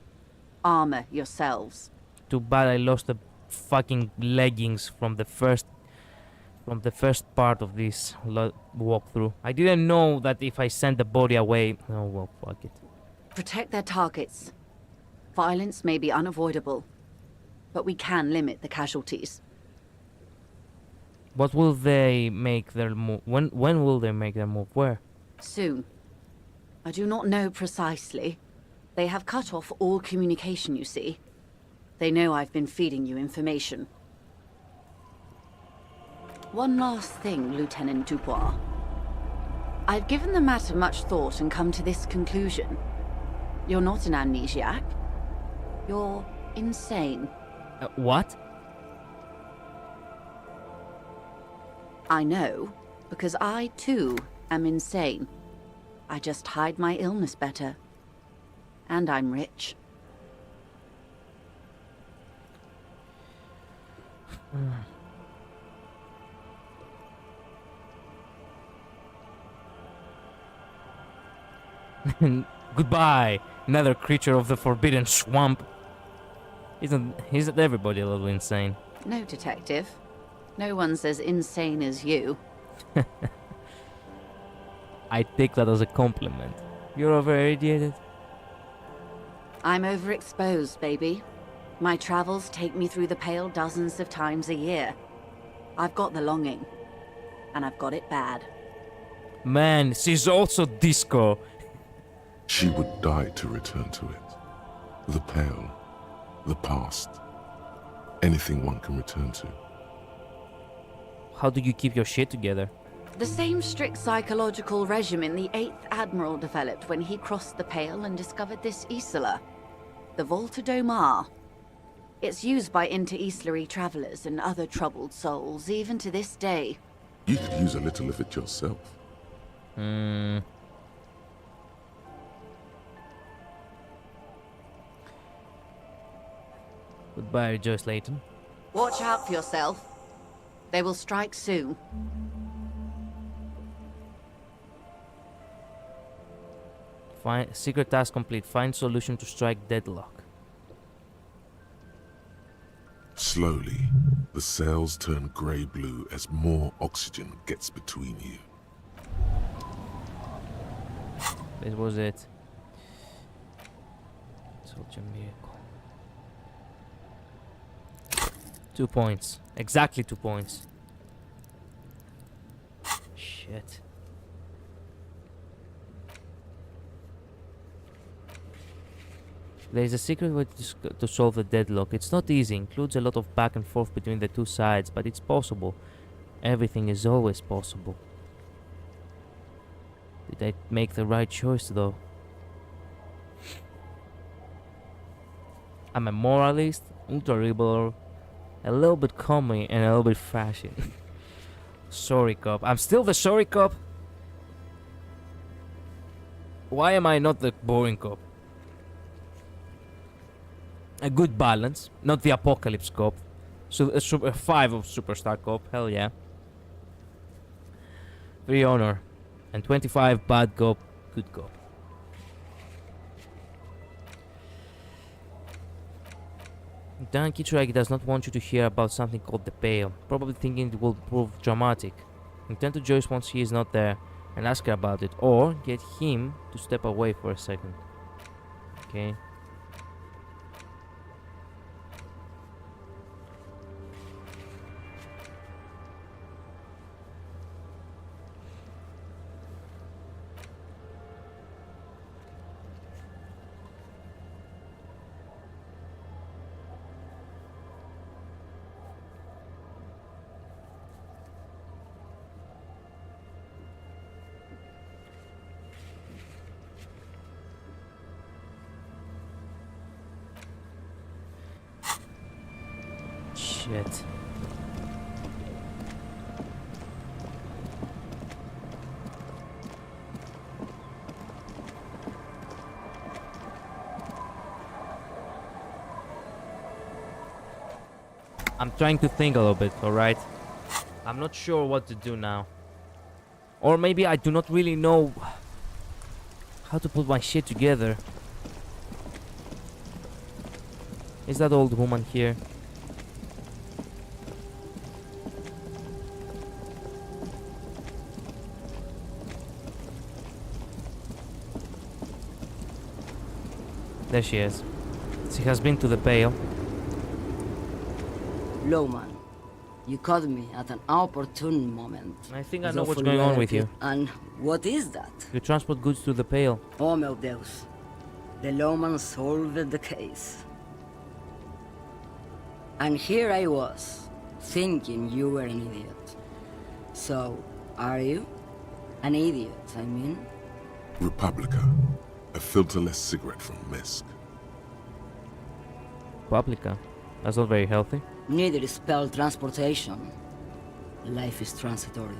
Speaker 7: Armor yourselves.
Speaker 1: Too bad I lost the fucking leggings from the first part of this walkthrough. I didn't know that if I sent the body away... Oh well, fuck it.
Speaker 7: Protect their targets. Violence may be unavoidable, but we can limit the casualties.
Speaker 1: What will they make their move? When will they make their move? Where?
Speaker 7: Soon. I do not know precisely. They have cut off all communication, you see. They know I've been feeding you information. One last thing, Lieutenant Dubois. I've given the matter much thought and come to this conclusion. You're not an amnesiac. You're insane.
Speaker 1: What?
Speaker 7: I know, because I, too, am insane. I just hide my illness better. And I'm rich.
Speaker 1: Goodbye, another creature of the forbidden swamp. Isn't everybody a little insane?
Speaker 7: No, Detective. No one's as insane as you.
Speaker 1: I take that as a compliment. You're over-irradiated?
Speaker 7: I'm overexposed, baby. My travels take me through the Pale dozens of times a year. I've got the longing. And I've got it bad.
Speaker 1: Man, she's also disco.
Speaker 2: She would die to return to it. The pale, the past, anything one can return to.
Speaker 1: How do you keep your shit together?
Speaker 7: The same strict psychological regimen the 8th Admiral developed when he crossed the Pale and discovered this Isola, the Volta do Mar. It's used by inter-Islary travelers and other troubled souls, even to this day.
Speaker 2: You could use a little of it yourself.
Speaker 1: Goodbye, Joyce Layton.
Speaker 7: Watch out for yourself. They will strike soon.
Speaker 1: Find secret task complete. Find solution to strike deadlock.
Speaker 2: Slowly, the sails turn grey-blue as more oxygen gets between you.
Speaker 1: This was it. Such a miracle. 2 points. Exactly 2 points. Shit. There is a secret way to solve the deadlock. It's not easy. Includes a lot of back and forth between the two sides, but it's possible. Everything is always possible. Did I make the right choice, though? I'm a moralist, ultra-liberal, a little bit commie, and a little bit fashion. Sorry, cop. I'm still the sorry cop. Why am I not the boring cop? A good balance, not the apocalypse cop. So a 5 of superstar cop, hell yeah. 3 honor, and 25 bad cop, good cop. Dan Kitrag does not want you to hear about something called the Pale, probably thinking it will prove dramatic. Return to Joyce once he is not there and ask her about it, or get him to step away for a second. Okay. Shit. I'm trying to think a little bit, alright? I'm not sure what to do now. Or maybe I do not really know how to put my shit together. Is that old woman here? There she is. She has been to the Pale.
Speaker 8: Lowman, you caught me at an opportune moment.
Speaker 1: I think I
Speaker 8: It's
Speaker 1: know what's
Speaker 8: awfully
Speaker 1: going on with
Speaker 8: relative.
Speaker 1: you.
Speaker 8: And what is that?
Speaker 1: You transport goods to the Pale.
Speaker 8: Oh, meu Deus. The Lowman solved the case. And here I was, thinking you were an idiot. So, are you? An idiot, I mean?
Speaker 2: Republica, a filterless cigarette from Mesk.
Speaker 1: Publica. That's not very healthy.
Speaker 8: Neither is spelled transportation. Life is transitory.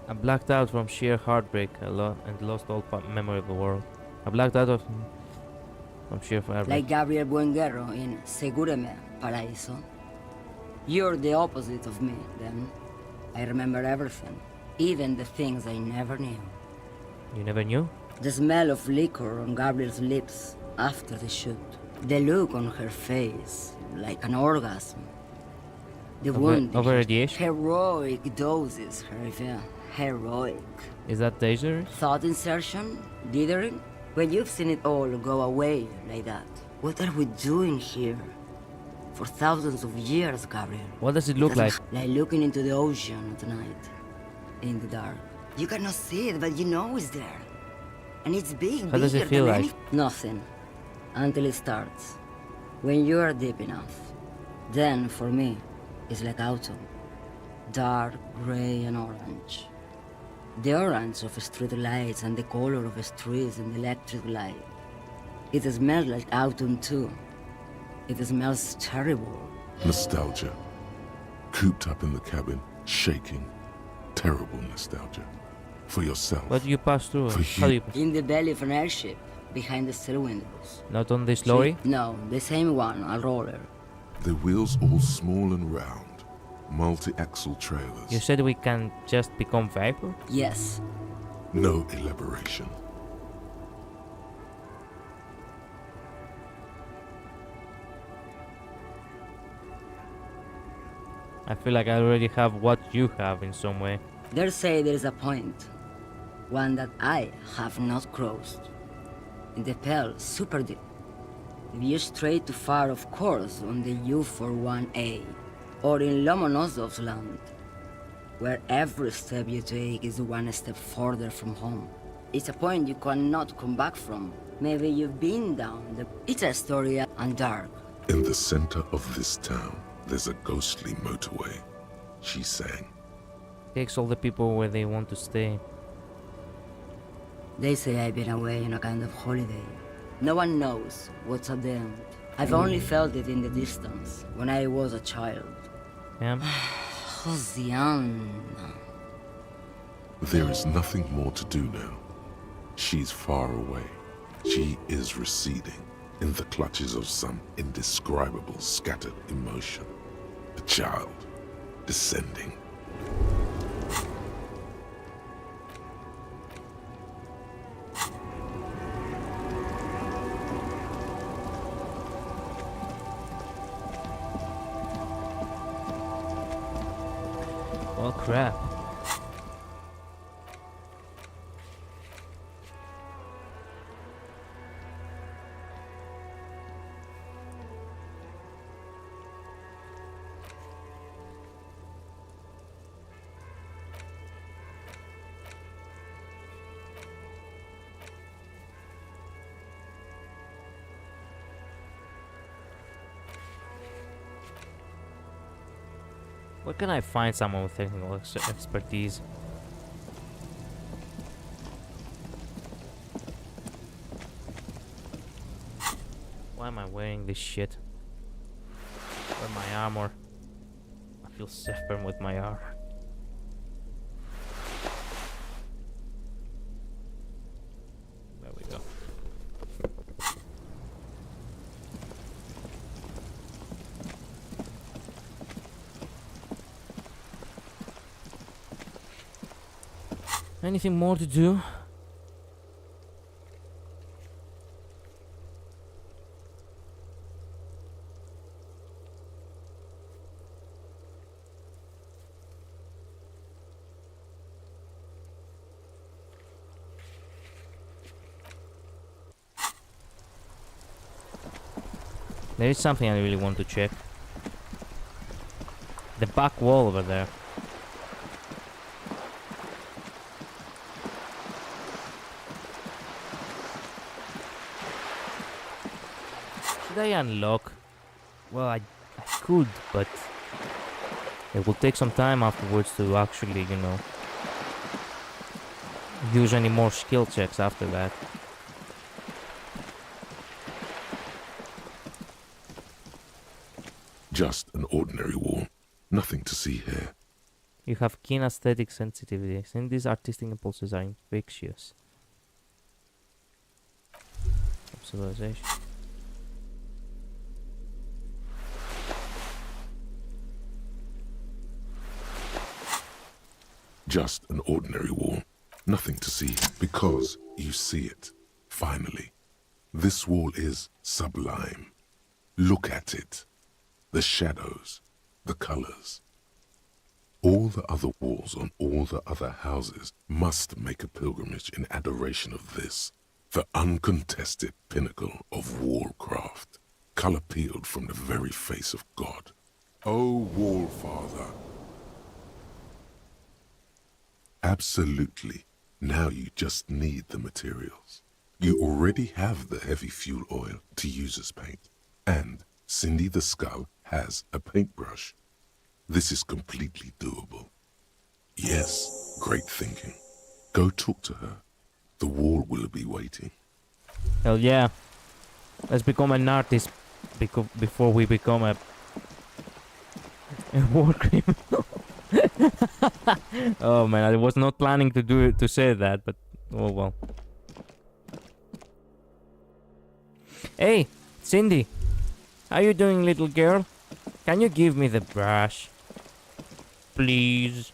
Speaker 1: I blacked out from sheer heartbreak and lost all memory of the world. I blacked out from sheer heartbreak.
Speaker 8: Like Gabriel Buenguerro in Segúreme, Paraíso. You're the opposite of me, then. I remember everything, even the things I never knew.
Speaker 1: You never knew?
Speaker 8: The smell of liquor on Gabriel's lips after the shoot. The look on her face, like an orgasm. The wound.
Speaker 1: Over radiation?
Speaker 8: Heroic doses, Herivia. Heroic.
Speaker 1: Is that dangerous?
Speaker 8: Thought insertion? Dithering? When you've seen it all go away like that, what are we doing here? For thousands of years, Gabriel.
Speaker 1: What does it look like?
Speaker 8: Like looking into the ocean at night. In the dark. You cannot see it, but you know it's there. And it's big.
Speaker 1: How does it feel like?
Speaker 8: Nothing. Until it starts. When you are deep enough. Then, for me, it's like autumn. Dark, gray, and orange. The orange of street lights and the color of streets and electric light. It smells like autumn too. It smells terrible.
Speaker 2: Nostalgia. Cooped up in the cabin, shaking. Terrible nostalgia. For yourself.
Speaker 1: What do you pass through?
Speaker 2: For
Speaker 1: How do
Speaker 2: you.
Speaker 1: you...
Speaker 8: In the belly of an airship, behind the sail windows.
Speaker 1: Not on this lorry?
Speaker 8: No, the same one, a roller.
Speaker 2: The wheels all small and round. Multi-axle trailers.
Speaker 1: You said we can just become vapor?
Speaker 8: Yes.
Speaker 2: No elaboration.
Speaker 1: I feel like I already have what you have in some way.
Speaker 8: They say there is a point. One that I have not crossed. In the Pale, super deep. If you stray too far, of course, on the U41A. Or in Lomonosov's land. Where every step you take is one step further from home. It's a point you cannot come back from. Maybe you've been down the... It's a story and dark.
Speaker 2: In the center of this town, there's a ghostly motorway. She sang.
Speaker 1: Takes all the people where they want to stay.
Speaker 8: They say I've been away on a kind of holiday. No one knows what's at the end. I've only felt it in the distance, when I was a child.
Speaker 1: Yeah?
Speaker 8: Josiana.
Speaker 2: There is nothing more to do now. She's far away. She is receding in the clutches of some indescribable scattered emotion. The child descending.
Speaker 1: Oh crap. Where can I find someone with technical expertise? Why am I wearing this shit? Where my armor? I feel safer with my armor. There we go. Anything more to do? There is something I really want to check. The back wall over there. Should I unlock? Well, I could, but it will take some time afterwards to actually, you know, use any more skill checks after that.
Speaker 2: Just an ordinary wall. Nothing to see here.
Speaker 1: You have keen aesthetic sensitivity, and these artistic impulses are infectious. Civilization.
Speaker 2: Just an ordinary wall. Nothing to see because you see it. Finally, this wall is sublime. Look at it. The shadows, the colors. All the other walls on all the other houses must make a pilgrimage in adoration of this, the uncontested pinnacle of wallcraft, color peeled from the very face of God. O Wallfather. Absolutely. Now you just need the materials. You already have the heavy fuel oil to use as paint, and Cindy the Skull has a paintbrush. This is completely doable. Yes, great thinking. Go talk to her. The wall will be waiting.
Speaker 1: Hell yeah. Let's become an artist before we become a war criminal. Oh man, I was not planning to say that, but oh well. Hey, Cindy. How you doing, little girl? Can you give me the brush? Please.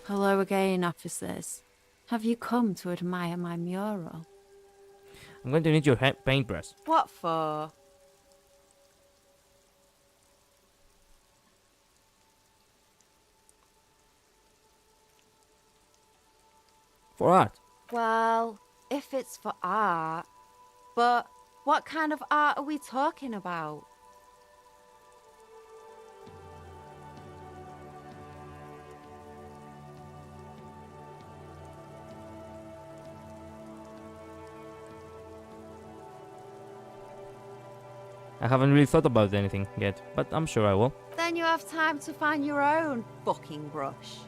Speaker 9: Hello again, officers. Have you come to admire my mural?
Speaker 1: I'm going to need your paintbrush.
Speaker 9: What for?
Speaker 1: For art.
Speaker 9: Well, if it's for art. But what kind of art are we talking about?
Speaker 1: I haven't really thought about anything yet, but I'm sure I will.
Speaker 9: Then you have time to find your own fucking brush.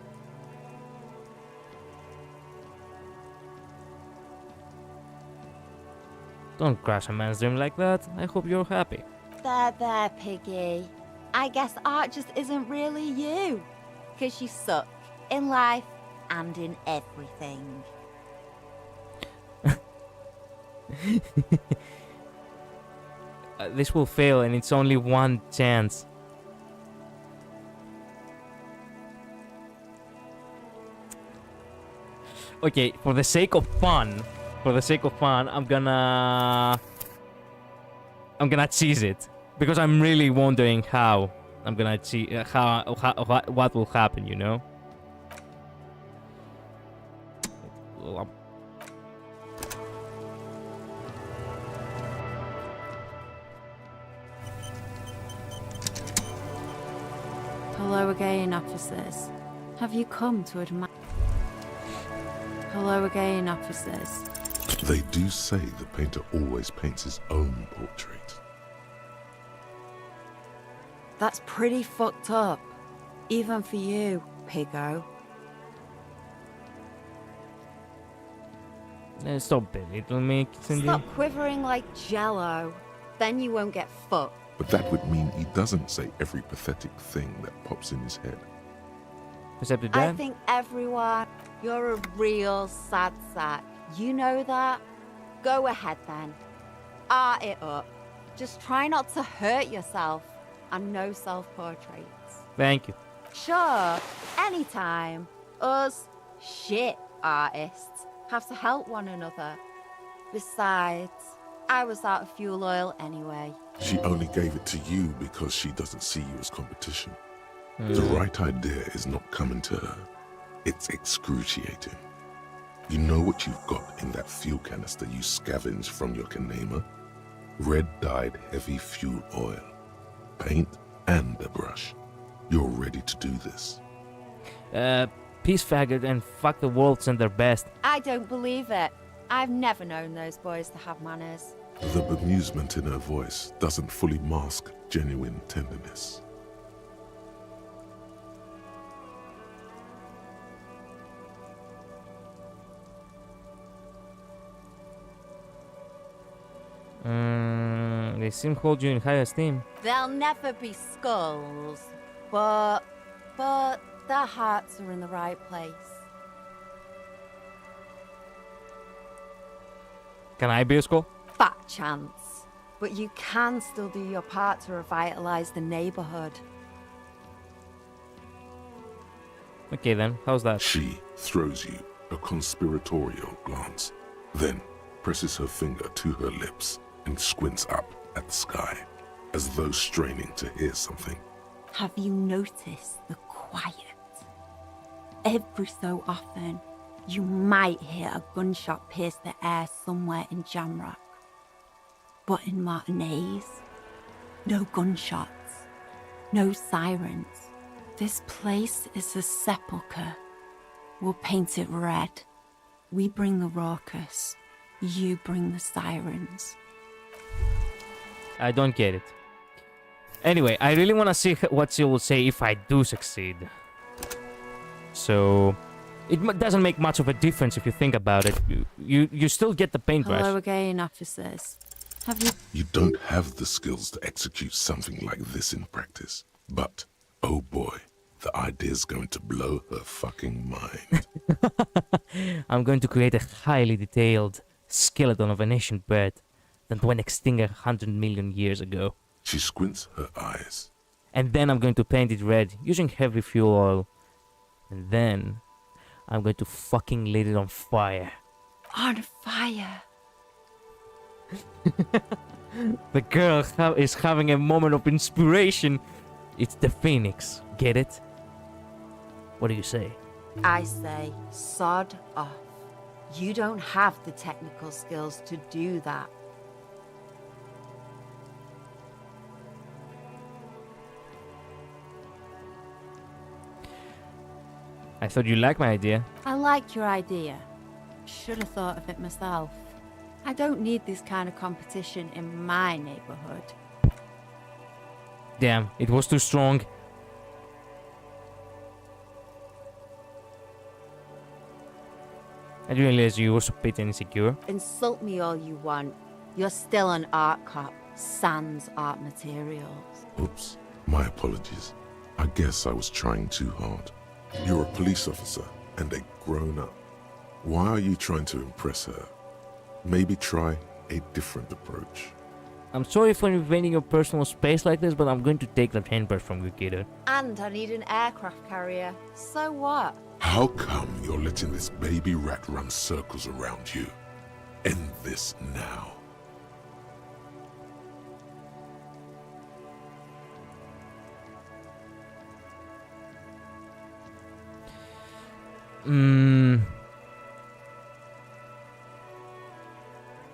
Speaker 1: Don't crash a man's dream like that. I hope you're happy.
Speaker 9: There, Piggy. I guess art just isn't really you. 'Cause you suck in life and in everything.
Speaker 1: This will fail and it's only one chance. Okay, for the sake of fun, I'm gonna cheese it because I'm really wondering how I'm gonna cheese what will happen, you know.
Speaker 9: Hello again, officers. Have you come to admire? Hello again, officers.
Speaker 2: They do say the painter always paints his own portrait.
Speaker 9: That's pretty fucked up. Even for you, Piggo.
Speaker 1: Stop belittling me, Cindy.
Speaker 9: Stop quivering like jello. Then you won't get fucked.
Speaker 2: But that would mean he doesn't say every pathetic thing that pops in his head.
Speaker 1: Except
Speaker 9: I
Speaker 1: that.
Speaker 9: think everyone, you're a real sad sack. You know that? Go ahead then. Art it up. Just try not to hurt yourself. And no self-portraits.
Speaker 1: Thank you.
Speaker 9: Sure, anytime. Us shit artists have to help one another. Besides, I was out of fuel oil anyway.
Speaker 2: She only gave it to you because she doesn't see you as competition. The right idea is not coming to her. It's excruciating. You know what you've got in that fuel canister you scavenged from your Kanema? Red-dyed heavy fuel oil. Paint and a brush. You're ready to do this.
Speaker 1: Peace faggot and fuck the world and their best.
Speaker 9: I don't believe it. I've never known those boys to have manners.
Speaker 2: The bemusement in her voice doesn't fully mask genuine tenderness.
Speaker 1: They seem to hold you in high esteem.
Speaker 9: They'll never be skulls, but their hearts are in the right place.
Speaker 1: Can I be a skull?
Speaker 9: Fat chance. But you can still do your part to revitalize the neighborhood.
Speaker 1: Okay then, how's that?
Speaker 2: She throws you a conspiratorial glance, then presses her finger to her lips and squints up at the sky, as though straining to hear something.
Speaker 9: Have you noticed the quiet? Every so often, you might hear a gunshot pierce the air somewhere in Jamrock. But in Martinez, no gunshots, no sirens. This place is a sepulchre. We'll paint it red. We bring the raucous, you bring the sirens.
Speaker 1: I don't get it. Anyway, I really want to see what she will say if I do succeed. So, it doesn't make much of a difference if you think about it. You still get the paintbrush.
Speaker 9: Hello again, officers. Have you...
Speaker 2: You don't have the skills to execute something like this in practice. But, oh boy, the idea's going to blow her fucking mind.
Speaker 1: I'm going to create a highly detailed skeleton of an ancient bird that went extinct 100 million years ago.
Speaker 2: She squints her eyes.
Speaker 1: And then I'm going to paint it red using heavy fuel oil. And then I'm going to fucking lit it on fire.
Speaker 9: On fire.
Speaker 1: The girl is having a moment of inspiration. It's the Phoenix. Get it? What do you say?
Speaker 9: I say, sod off. You don't have the technical skills to do that.
Speaker 1: I thought you liked my idea.
Speaker 9: I like your idea. Should have thought of it myself. I don't need this kind of competition in my neighborhood.
Speaker 1: Damn, it was too strong. I didn't realize you were so petty and insecure.
Speaker 9: Insult me all you want. You're still an art cop, sans art materials.
Speaker 2: Oops, my apologies. I guess I was trying too hard. You're a police officer and a grown-up. Why are you trying to impress her? Maybe try a different approach.
Speaker 1: I'm sorry for invading your personal space like this, but I'm going to take that handbrush from you, kiddo.
Speaker 9: And I need an aircraft carrier. So what?
Speaker 2: How come you're letting this baby rat run circles around you? End this now.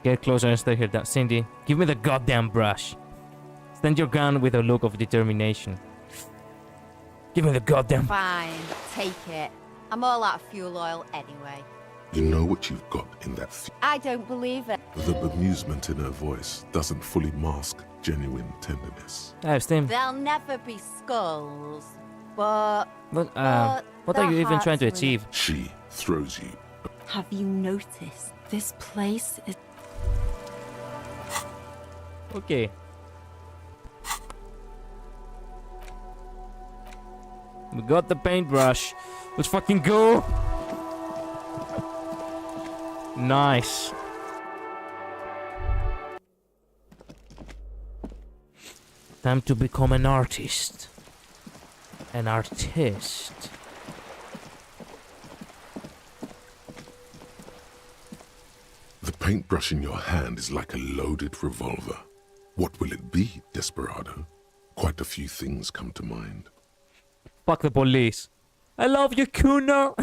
Speaker 1: Get closer and stay here down. Cindy, give me the goddamn brush. Stand your ground with a look of determination. Give me the goddamn...
Speaker 9: Fine, take it. I'm all out of fuel oil anyway.
Speaker 2: You know what you've got in that
Speaker 9: I don't believe it.
Speaker 2: The bemusement in her voice doesn't fully mask genuine tenderness.
Speaker 1: I have steam.
Speaker 9: There'll never be skulls, but...
Speaker 1: What are you even trying to achieve?
Speaker 2: She throws you.
Speaker 9: Have you noticed? This place is...
Speaker 1: Okay. We got the paintbrush. Let's fucking go. Nice. Time to become an artist. An artist.
Speaker 2: The paintbrush in your hand is like a loaded revolver. What will it be, Desperado? Quite a few things come to mind.
Speaker 1: Fuck the police. I love you, Kuno.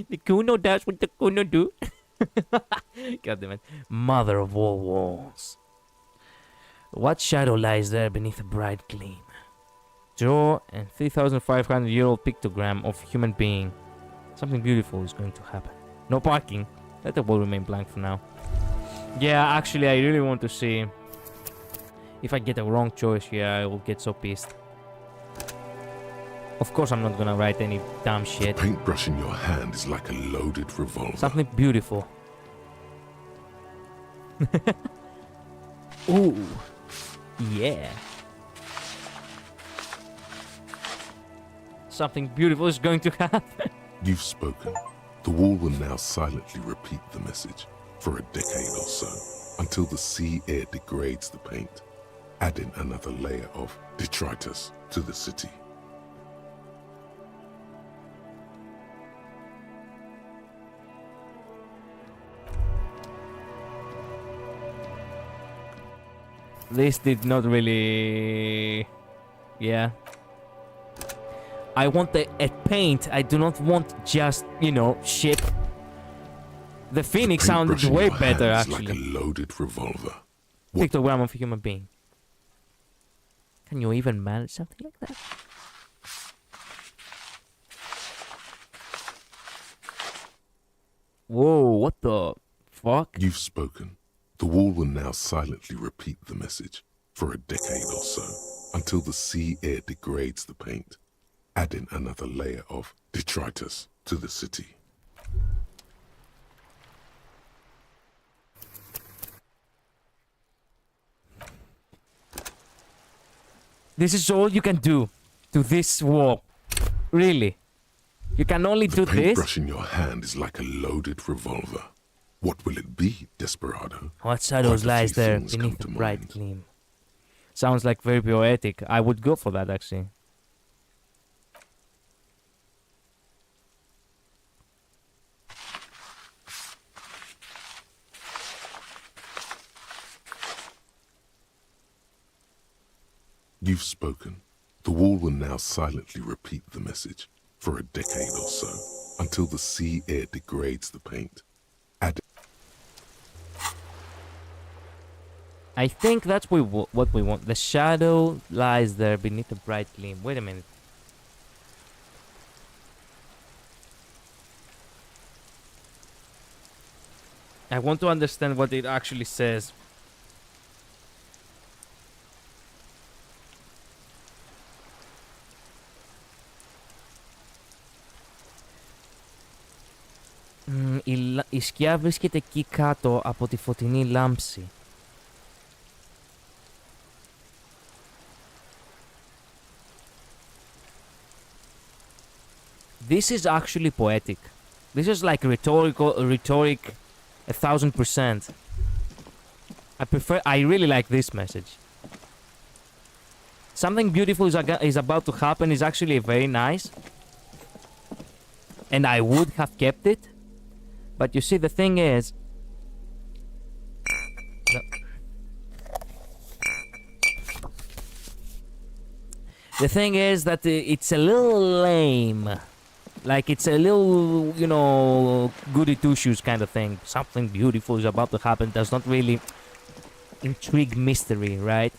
Speaker 1: The Kuno does what the Kuno do. God damn it. Mother of all walls. What shadow lies there beneath a bright gleam? Draw a 3,500-year-old pictogram of human being. Something beautiful is going to happen. No parking. Let the wall remain blank for now. Yeah, actually, I really want to see. If I get a wrong choice here, I will get so pissed. Of course, I'm not gonna write any dumb shit.
Speaker 2: The paintbrush in your hand is like a loaded revolver.
Speaker 1: Something beautiful. Ooh. Yeah. Something beautiful is going to happen.
Speaker 2: You've spoken. The wall will now silently repeat the message for a decade or so, until the sea air degrades the paint, adding another layer of detritus to the city.
Speaker 1: This did not really... Yeah. I want a paint. I do not want just, you know, ship. The Phoenix sounded
Speaker 2: Paintbrush in
Speaker 1: way
Speaker 2: your
Speaker 1: better,
Speaker 2: hand is
Speaker 1: actually.
Speaker 2: like a loaded revolver.
Speaker 1: Pictogram of a human being. Can you even manage something like that? Whoa, what the fuck?
Speaker 2: You've spoken. The wall will now silently repeat the message for a decade or so, until the sea air degrades the paint, adding another layer of detritus to the city.
Speaker 1: This is all you can do to this wall. Really. You can only do
Speaker 2: The
Speaker 1: this.
Speaker 2: paintbrush in your hand is like a loaded revolver. What will it be, Desperado?
Speaker 1: What shadows
Speaker 2: Quite a
Speaker 1: lies
Speaker 2: few
Speaker 1: there
Speaker 2: things
Speaker 1: beneath
Speaker 2: come
Speaker 1: the
Speaker 2: to
Speaker 1: bright
Speaker 2: mind.
Speaker 1: gleam? Sounds like very poetic. I would go for that, actually.
Speaker 2: You've spoken. The wall will now silently repeat the message for a decade or so, until the sea air degrades the paint.
Speaker 1: I think that's what we want. The shadow lies there beneath the bright gleam. Wait a minute. I want to understand what it actually says. Η σκιά βρίσκεται εκεί κάτω από τη φωτεινή λάμψη. This is actually poetic. This is like rhetoric 1000%. I really like this message. Something beautiful is about to happen is actually very nice. And I would have kept it. But you see, the thing is... The thing is that it's a little lame. Like, it's a little, you know, goody two-shoes kind of thing. Something beautiful is about to happen. Does not really intrigue mystery, right?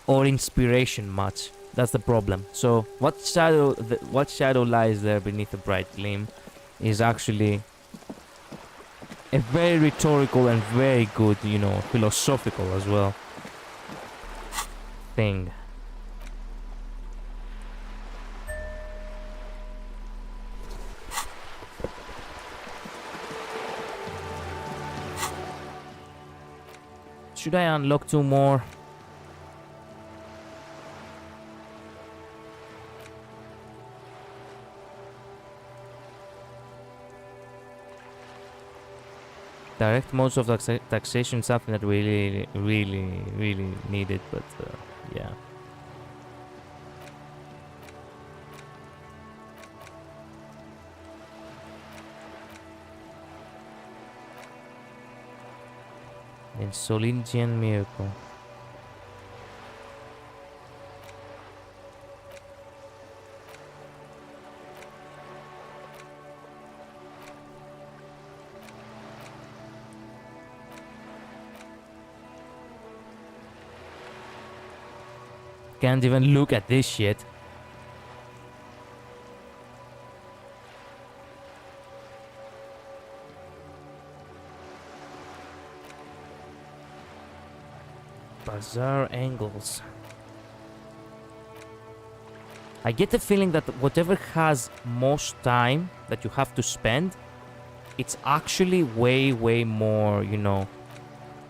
Speaker 1: Or inspiration much. That's the problem. So, what shadow lies there beneath the bright gleam is actually a very rhetorical and very good, you know, philosophical as well thing. Should I unlock 2 more? Direct modes of taxation, something that we really needed, but yeah. Insolingian miracle. Can't even look at this shit. Bizarre angles. I get the feeling that whatever has most time that you have to spend, it's actually way more, you know,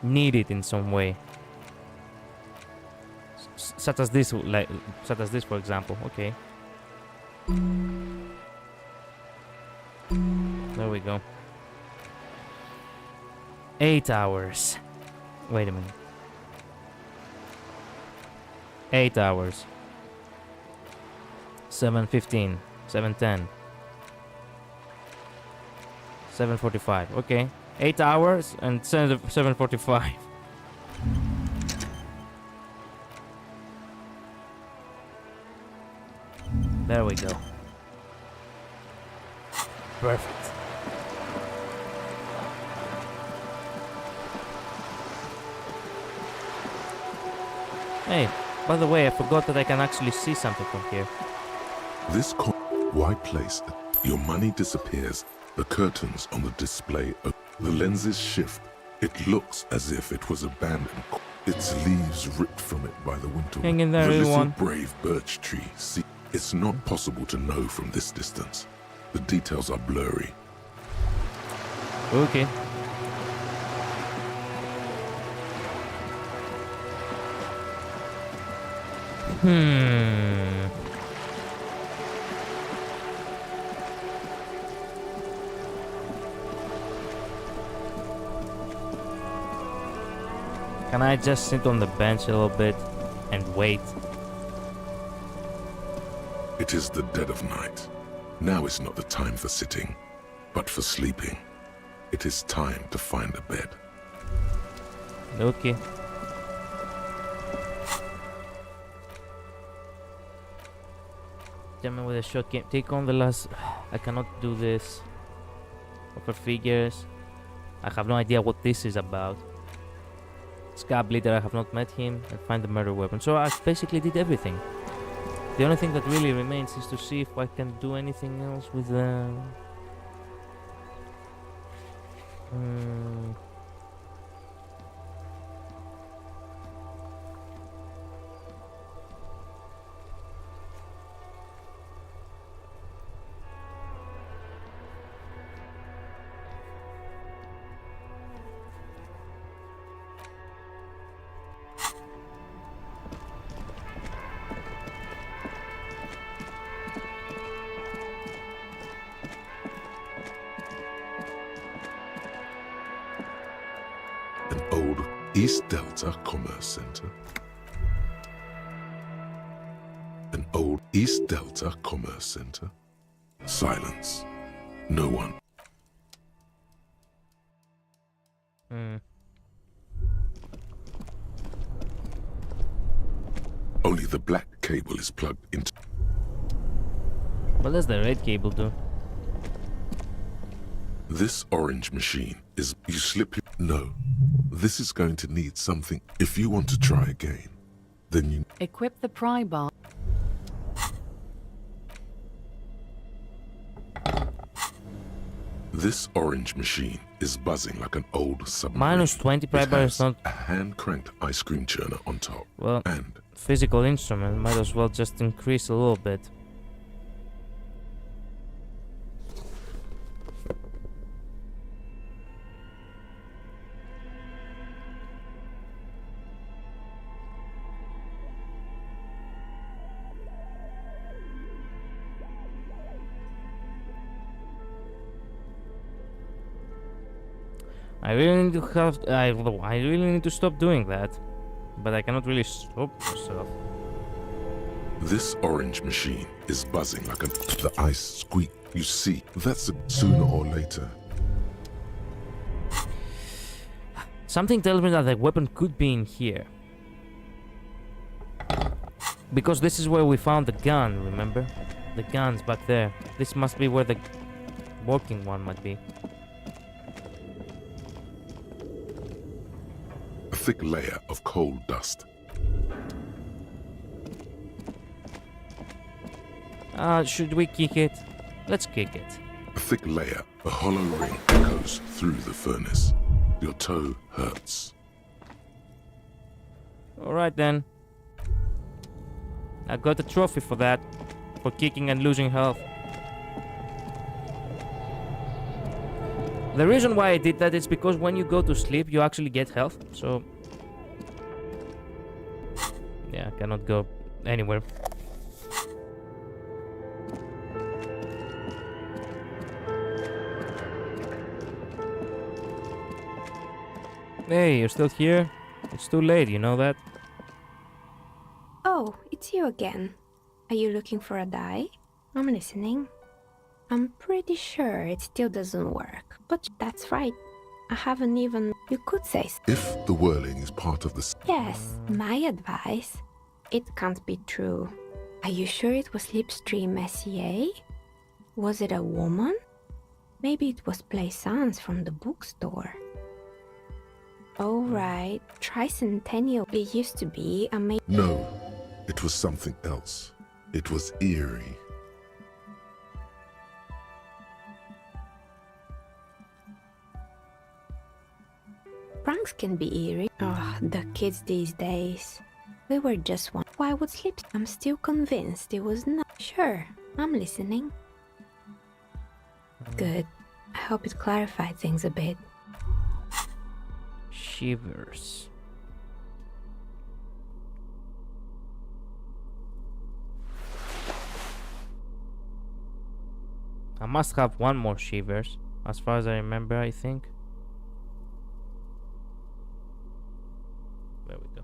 Speaker 1: needed in some way. Such as this, for example. Okay. There we go. 8 hours. Wait a minute. 8 hours. 7:15. 7:10. 7:45. Okay. 8 hours and 7:45. There we go. Perfect. Hey, by the way, I forgot that I can actually see something from here.
Speaker 2: This why place? Your money disappears. The curtains on the display, the lenses shift. It looks as if it was abandoned. Its leaves ripped from it by the winter
Speaker 1: Hang in there,
Speaker 2: the little
Speaker 1: everyone.
Speaker 2: brave birch tree. See, it's not possible to know from this distance. The details are blurry.
Speaker 1: Okay. Can I just sit on the bench a little bit and wait?
Speaker 2: It is the dead of night. Now is not the time for sitting, but for sleeping. It is time to find a bed.
Speaker 1: Okay. Gentleman with a shot game. Take on the last. I cannot do this. Upper figures. I have no idea what this is about. Scab leader, I have not met him. And find the murder weapon. So I basically did everything. The only thing that really remains is to see if I can do anything else with the...
Speaker 2: An old East Delta Commerce Center. An old East Delta Commerce Center. Silence. No one. Only the black cable is plugged into...
Speaker 1: What does the red cable do?
Speaker 2: This orange machine is... You slip your... No. This is going to need something. If you want to try again, then you...
Speaker 4: Equip the pry bar.
Speaker 2: This orange machine is buzzing like an old submarine.
Speaker 1: Minus 20 pry
Speaker 2: It
Speaker 1: bar
Speaker 2: has
Speaker 1: is not...
Speaker 2: a hand-cranked ice cream churner on top.
Speaker 1: Well,
Speaker 2: And
Speaker 1: physical instrument. Might as well just increase a little bit. I really need to have... I really need to stop doing that. But I cannot really stop myself.
Speaker 2: this orange machine is buzzing like a... The ice squeak. You see, that's sooner or later.
Speaker 1: Something tells me that the weapon could be in here. Because this is where we found the gun, remember? The gun's back there. This must be where the working one might be.
Speaker 2: A thick layer of coal dust.
Speaker 1: Should we kick it? Let's kick it.
Speaker 2: A thick layer, a hollow ring echoes through the furnace. Your toe hurts.
Speaker 1: Alright then. I got a trophy for that. For kicking and losing health. The reason why I did that is because when you go to sleep, you actually get health. So... yeah, I cannot go anywhere. Hey, you're still here? It's too late, you know that?
Speaker 10: Oh, it's you again. Are you looking for a die? I'm listening. I'm pretty sure it still doesn't work, but that's right. I haven't even... You could say...
Speaker 2: If the whirling is part of the...
Speaker 10: Yes, my advice. It can't be true. Are you sure it was Slipstream SEA? Was it a woman? Maybe it was Plaisance from the bookstore. Oh right, Tricentennial. It used to be a
Speaker 2: No, it was something else. It was eerie.
Speaker 10: Pranks can be eerie. Oh, the kids these days. We were just one. Why would sleep? I'm still convinced it was not. Sure, I'm listening. Good. I hope it clarified things a bit.
Speaker 1: Shivers. I must have one more shivers, as far as I remember, I think. There we go.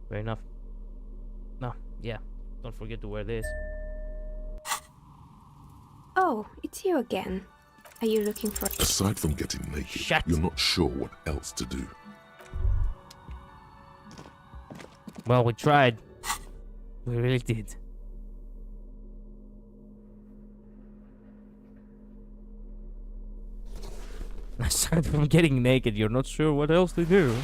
Speaker 1: Fair enough. No, yeah. Don't forget to wear this.
Speaker 10: Oh, it's you again. Are you looking for...
Speaker 2: Aside from getting naked, you're not sure what else to do.
Speaker 1: Well, we tried. We really did. Aside from getting naked, you're not sure what else to do.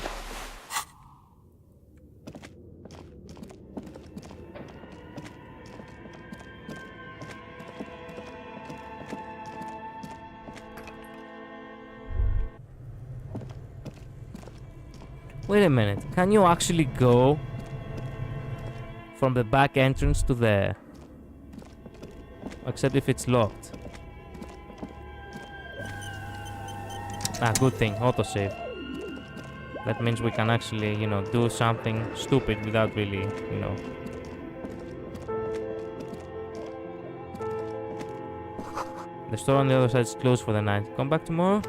Speaker 1: Wait a minute, can you actually go from the back entrance to there? Except if it's locked. Ah, good thing, autosave. That means we can actually, you know, do something stupid without really, you know. The store on the other side is closed for the night. Come back tomorrow?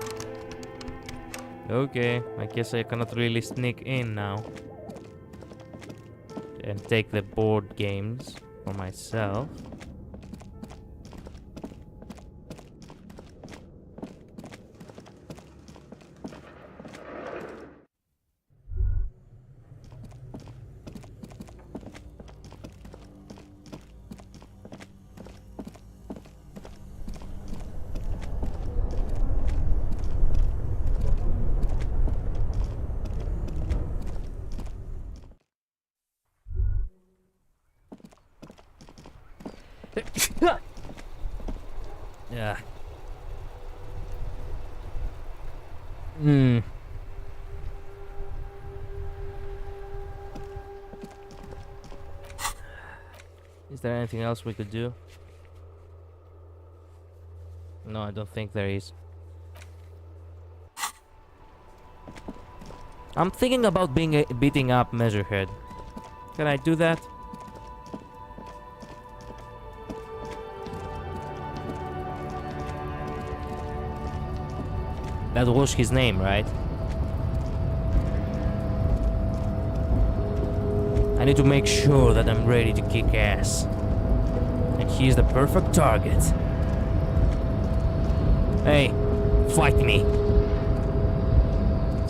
Speaker 1: Okay, I guess I cannot really sneak in now. And take the board games for myself. Yeah. Is there anything else we could do? No, I don't think there is. I'm thinking about beating up Measurehead. Can I do that? That was his name, right? I need to make sure that I'm ready to kick ass. And he's the perfect target. Hey, fight me.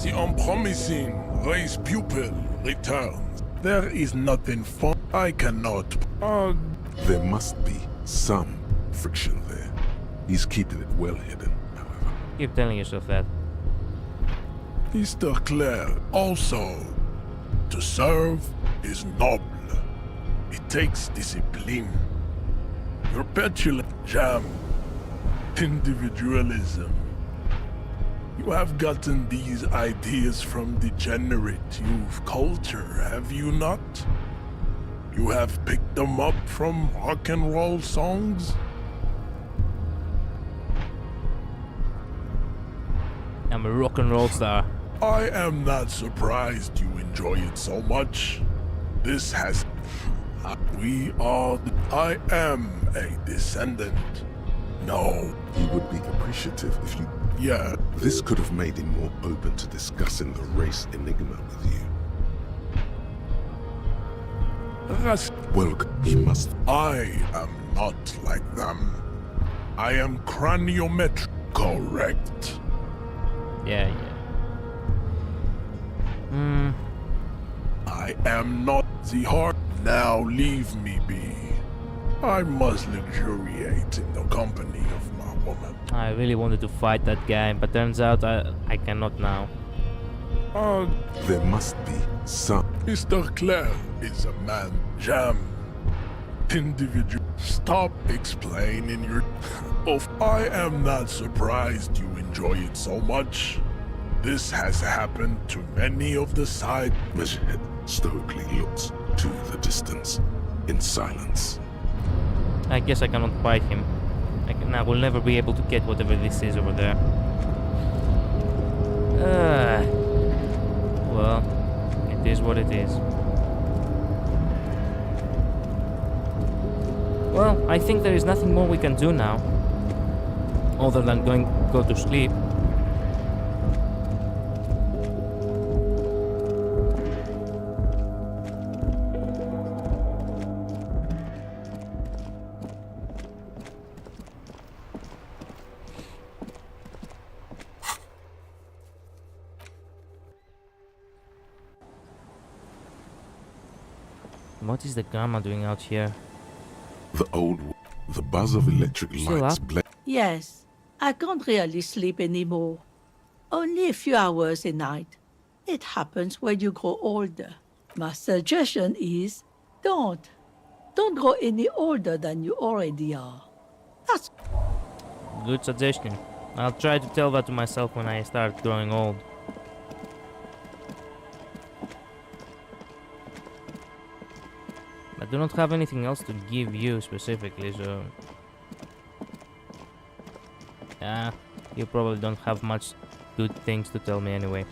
Speaker 11: The unpromising race pupil returns. There is nothing fun. I cannot.
Speaker 2: There must be some friction there. He's keeping it well hidden, however.
Speaker 1: Keep telling yourself that.
Speaker 11: Mr. Claire, also, to serve is noble. It takes discipline. Your petulant jam. Individualism. You have gotten these ideas from degenerate youth culture, have you not? You have picked them up from rock and roll songs?
Speaker 1: I'm a rock and roll star.
Speaker 11: I am not surprised you enjoy it so much. This has... We are... I am a descendant. No.
Speaker 2: He would be appreciative if you...
Speaker 11: Yeah.
Speaker 2: This could have made him more open to discussing the race enigma with you. Welcome. He must.
Speaker 11: I am not like them. I am craniometric. Correct.
Speaker 1: Yeah.
Speaker 11: I am not the heart. Now leave me be. I must luxuriate in the company of my woman.
Speaker 1: I really wanted to fight that guy, but turns out I cannot now.
Speaker 2: There must be some.
Speaker 11: Mr. Clare is a man jam. Individual. Stop explaining your. I am not surprised you enjoy it so much. This has happened to many of the side.
Speaker 2: Measurehead stoically looks to the distance in silence.
Speaker 1: I guess I cannot fight him. I will never be able to get whatever this is over there. Well, it is what it is. Well, I think there is nothing more we can do now, other than go to sleep. What is the grandma doing out here?
Speaker 2: The buzz of electric
Speaker 1: Still
Speaker 2: lights
Speaker 1: up?
Speaker 12: Yes, I can't really sleep anymore. Only a few hours a night. It happens when you grow older. My suggestion is, don't. Don't grow any older than you already are. That's
Speaker 1: Good suggestion. I'll try to tell that to myself when I start growing old. I do not have anything else to give you specifically, so... Yeah, you probably don't have much good things to tell me anyway.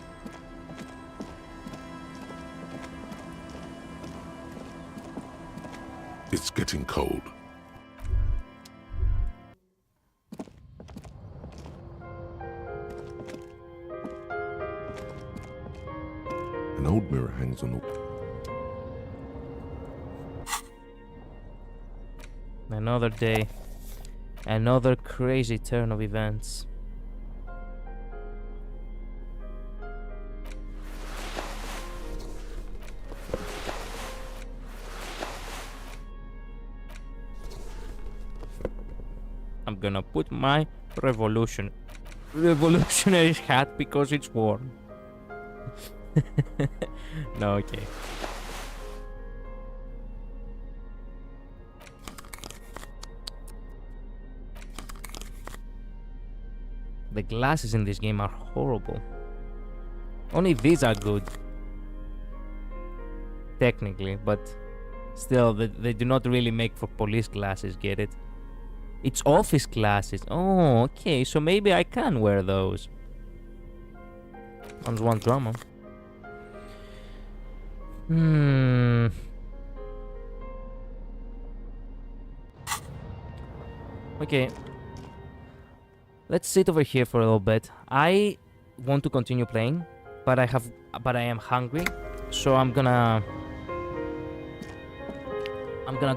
Speaker 2: It's getting cold. An old mirror hangs on the...
Speaker 1: Another day. Another crazy turn of events. I'm gonna put my revolutionary hat because it's warm. No, okay. The glasses in this game are horrible. Only these are good. Technically, but still, they do not really make for police glasses, get it? It's office glasses. Oh, okay, so maybe I can wear those. On one drama. Okay. Let's sit over here for a little bit. I want to continue playing, but I am hungry, so I'm gonna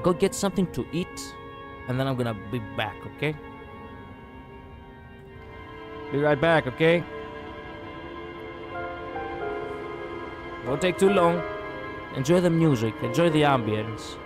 Speaker 1: go get something to eat, and then I'm gonna be back, okay? Be right back, okay? Won't take too long. Enjoy the music, enjoy the ambience.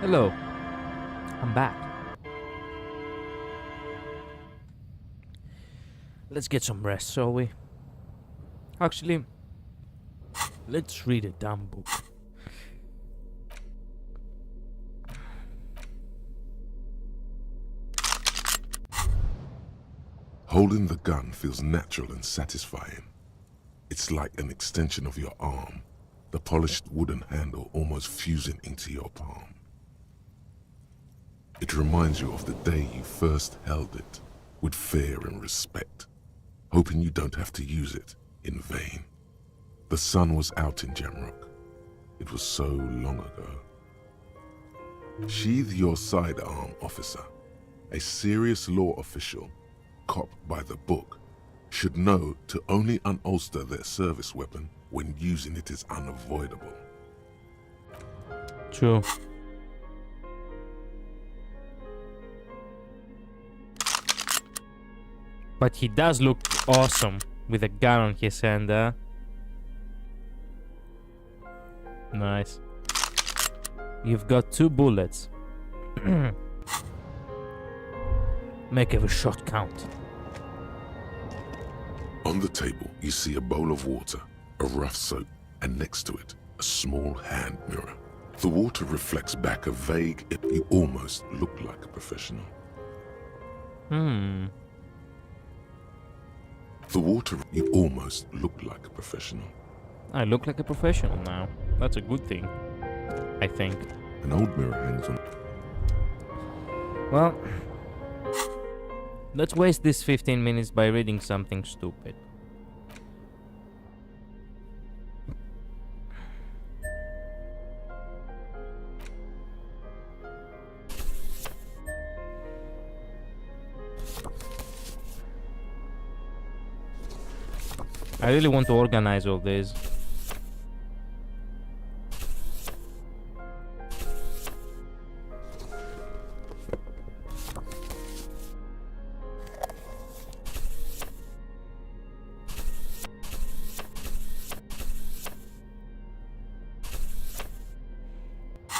Speaker 1: Hello. I'm back. Let's get some rest, shall we? Actually, let's read a damn book.
Speaker 2: Holding the gun feels natural and satisfying. It's like an extension of your arm, the polished wooden handle almost fusing into your palm. It reminds you of the day you first held it, with fear and respect, hoping you don't have to use it in vain. The sun was out in Jamrock. It was so long ago. Sheathe your sidearm, officer. A serious law official, cop by the book, should know to only unholster their service weapon when using it is unavoidable.
Speaker 1: True. But he does look awesome with a gun on his hand, huh? Nice. You've got 2 bullets. Make every shot count.
Speaker 2: On the table, you see a bowl of water, a rough soap, and next to it, a small hand mirror. The water reflects back a vague, you almost look like a professional. The water, you almost look like a professional.
Speaker 1: I look like a professional now. That's a good thing, I think.
Speaker 2: An old mirror hangs on.
Speaker 1: Well, let's waste this 15 minutes by reading something stupid. I really want to organize all this.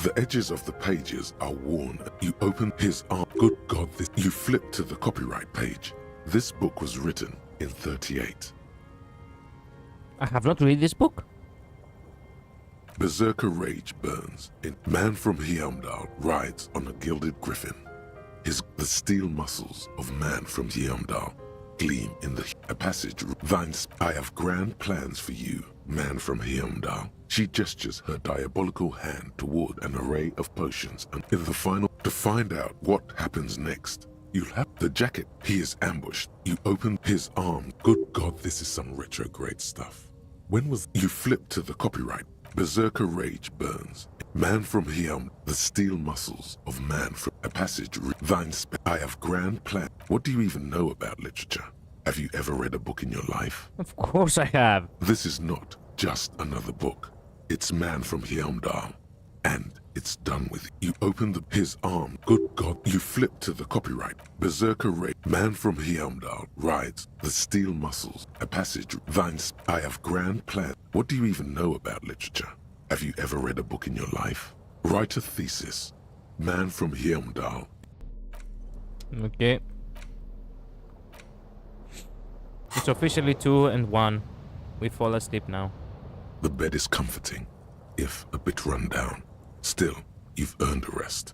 Speaker 2: The edges of the pages are worn. You open his arm. Good God, this. You flip to the copyright page. This book was written in 38.
Speaker 1: I have not read this book.
Speaker 2: Berserker rage burns. Man from Heimdall rides on a gilded griffin. The steel muscles of man from Heimdall gleam in a passage. I have grand plans for you, man from Heimdall. She gestures her diabolical hand toward an array of potions, and in the final, to find out what happens next, you'll have the jacket. He is ambushed. You open his arm. Good God, this is some retrograde stuff. When was you flip to the copyright? Berserker rage burns. Man from Heim, the steel muscles of man from a passage. I have grand plan. What do you even know about literature? Have you ever read a book in your life?
Speaker 1: Of course I have.
Speaker 2: This is not just another book. It's Man from Heimdall. And it's done with. You open his arm. Good God, you flip to the copyright. Berserker rage. Man from Heimdall rides the steel muscles. A passage. I have grand plan. What do you even know about literature? Have you ever read a book in your life? Write a thesis. Man from Heimdall.
Speaker 1: Okay. It's officially 2 and 1. We fall asleep now.
Speaker 2: The bed is comforting, if a bit run down. Still, you've earned a rest.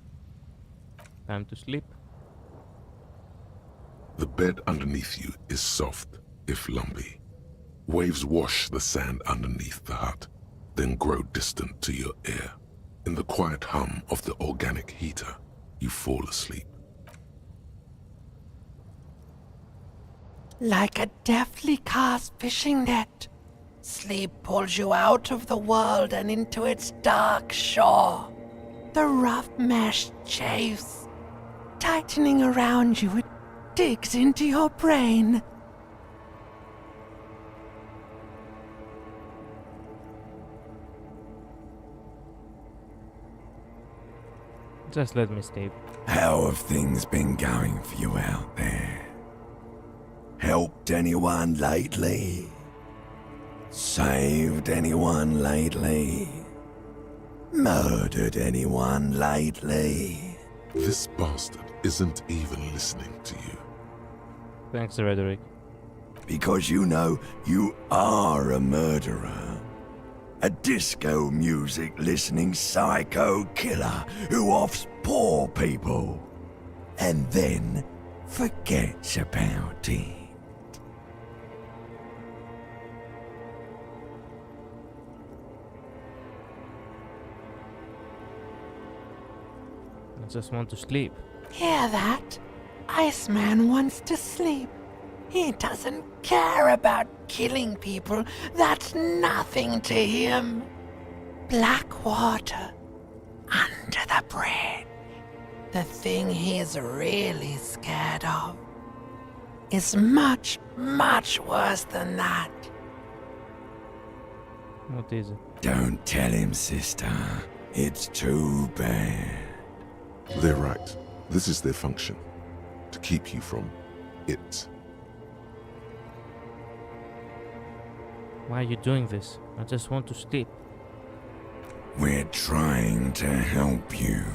Speaker 1: Time to sleep.
Speaker 2: The bed underneath you is soft, if lumpy. Waves wash the sand underneath the hut, then grow distant to your ear. In the quiet hum of the organic heater, you fall asleep.
Speaker 13: Like a deftly cast fishing net, sleep pulls you out of the world and into its dark shore. The rough mesh chafes, tightening around you, it digs into your brain.
Speaker 1: Just let me sleep.
Speaker 14: How have things been going for you out there? Helped anyone lately? Saved anyone lately? murdered anyone lately?
Speaker 2: This bastard isn't even listening to you.
Speaker 1: Thanks, Rhetoric.
Speaker 14: Because you know you are a murderer. A disco music listening psycho killer who offs poor people and then forgets about it.
Speaker 1: I just want to sleep.
Speaker 13: Hear that? Iceman wants to sleep. He doesn't care about killing people. That's nothing to him. Black water under the bridge. The thing he's really scared of is much, much worse than that.
Speaker 1: What is it?
Speaker 14: Don't tell him, sister. It's too bad.
Speaker 2: They're right. This is their function. To keep you from it.
Speaker 1: Why are you doing this? I just want to sleep.
Speaker 14: We're trying to help you.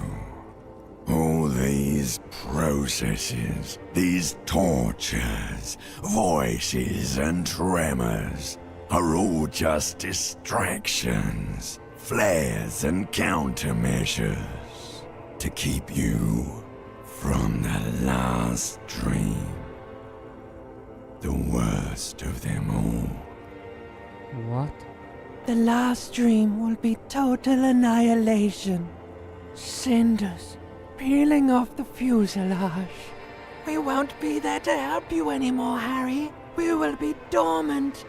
Speaker 14: All these processes, these tortures, voices and tremors are all just distractions, flares and countermeasures to keep you from the last dream. The worst of them all.
Speaker 1: What?
Speaker 13: The last dream will be total annihilation. Cinders peeling off the fuselage. We won't be there to help you anymore, Harry. We will be dormant.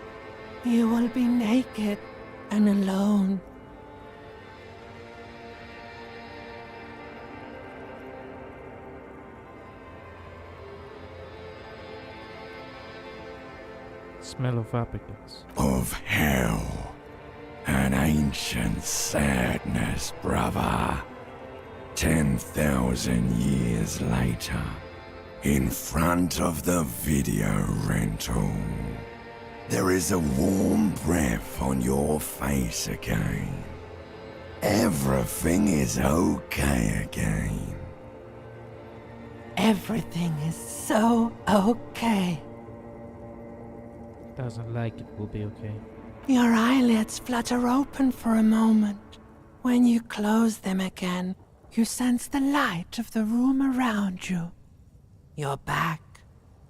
Speaker 13: You will be naked and alone.
Speaker 1: Smell of apricots.
Speaker 14: Of hell. An ancient sadness, brother. 10,000 years later, in front of the video rental, there is a warm breath on your face again. Everything is okay again.
Speaker 13: Everything is so okay.
Speaker 1: Doesn't like it will be okay.
Speaker 13: Your eyelids flutter open for a moment. When you close them again, you sense the light of the room around you. You're back.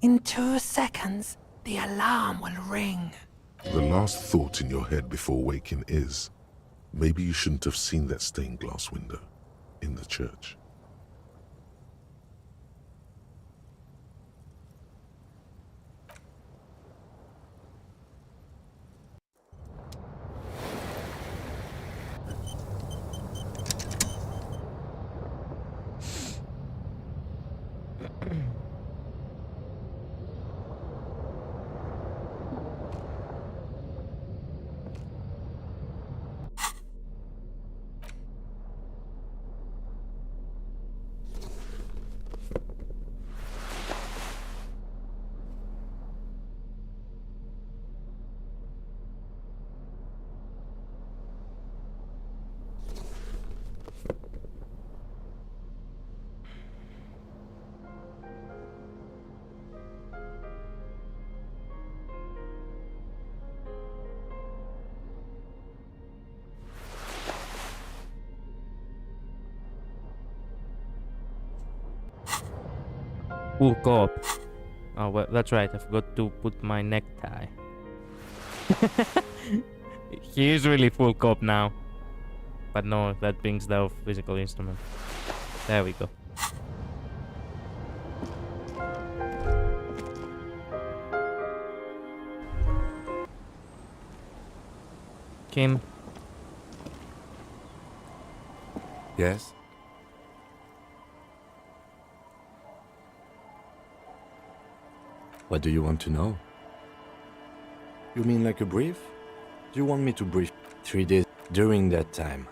Speaker 13: In 2 seconds, the alarm will ring.
Speaker 2: The last thought in your head before waking is, maybe you shouldn't have seen that stained glass window in the church.
Speaker 1: Full co-op. Oh, well, that's right. I forgot to put my necktie. He is really full co-op now. But no, that brings the physical instrument. There we go. Kim.
Speaker 3: Yes? What do you want to know? You mean like a brief? Do you want me to brief? 3 days during that time,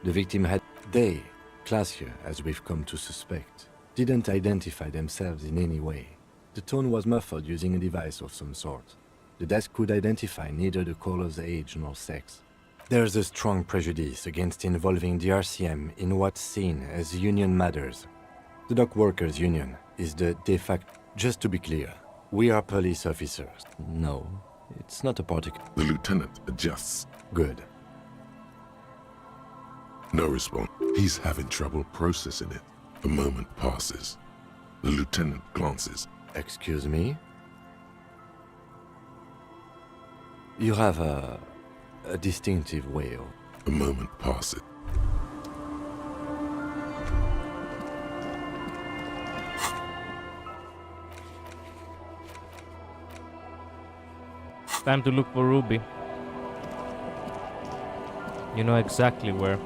Speaker 3: the victim had they, classier as we've come to suspect, didn't identify themselves in any way. The tone was muffled using a device of some sort. The desk could identify neither the caller's age nor sex. There's a strong prejudice against involving the RCM in what's seen as union matters. The dock workers' union is the de facto. Just to be clear, we are police officers. No, it's not a particular.
Speaker 2: The lieutenant adjusts.
Speaker 3: Good.
Speaker 2: No response. He's having trouble processing it. A moment passes. The lieutenant glances.
Speaker 3: Excuse me? You have a distinctive way of...
Speaker 2: A moment passes.
Speaker 1: Time to look for Ruby. You know exactly where.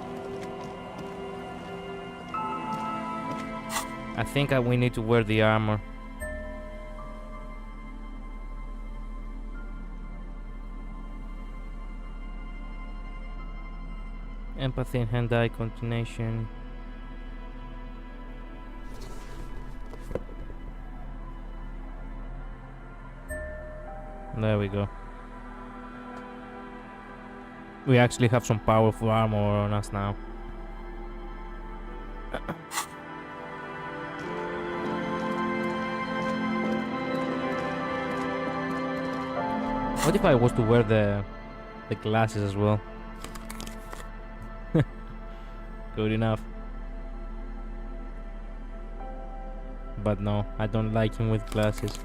Speaker 1: I think we need to wear the armor. Empathy and hand-eye coordination. There we go. We actually have some powerful armor on us now. What if I was to wear the glasses as well? Good enough. But no, I don't like him with glasses.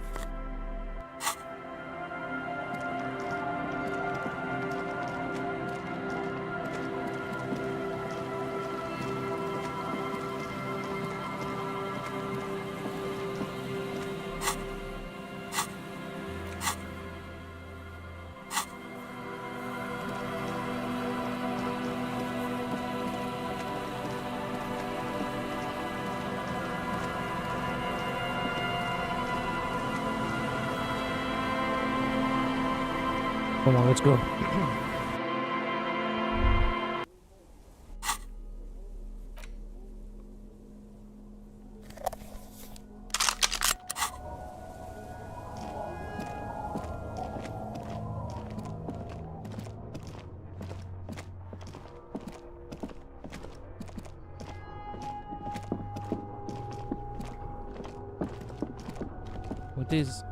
Speaker 1: Come on, let's go. What is...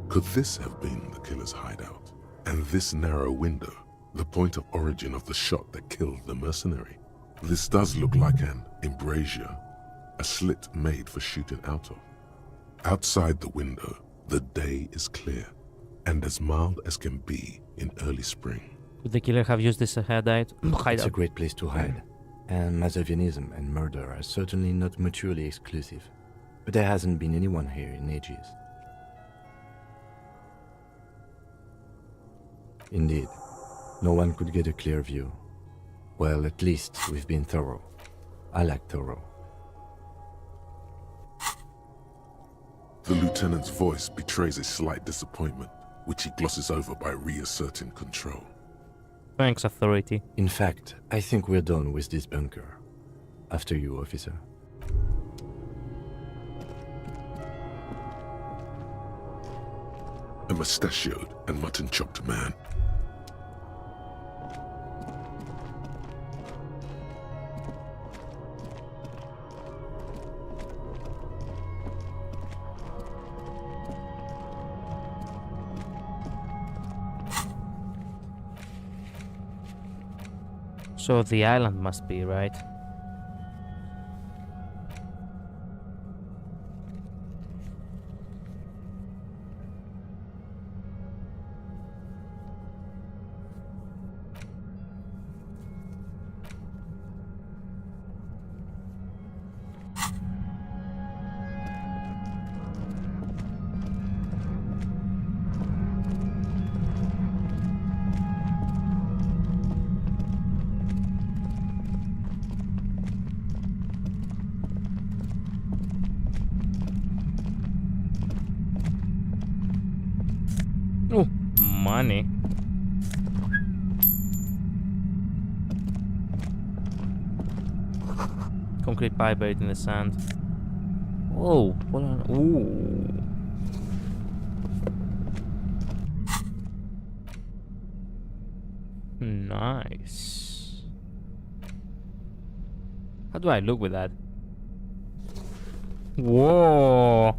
Speaker 2: Could this have been the killer's hideout? And this narrow window, the point of origin of the shot that killed the mercenary? This does look like an embrasure, a slit made for shooting out of. Outside the window, the day is clear, and as mild as can be in early spring.
Speaker 1: Could the killer have used this hideout?
Speaker 3: It's a great place to hide, and Mazovianism and murder are certainly not mutually exclusive. But there hasn't been anyone here in ages. Indeed, no one could get a clear view. Well, at least we've been thorough. I like thorough.
Speaker 2: The lieutenant's voice betrays a slight disappointment, which he glosses over by reasserting control.
Speaker 1: Thanks, authority.
Speaker 3: In fact, I think we're done with this bunker. After you, officer.
Speaker 2: A mustachioed and mutton-chopped man.
Speaker 1: So the island must be, right? Oh, money. Concrete pipe buried in the sand. Oh, hold on. Ooh. Nice. How do I look with that? Whoa.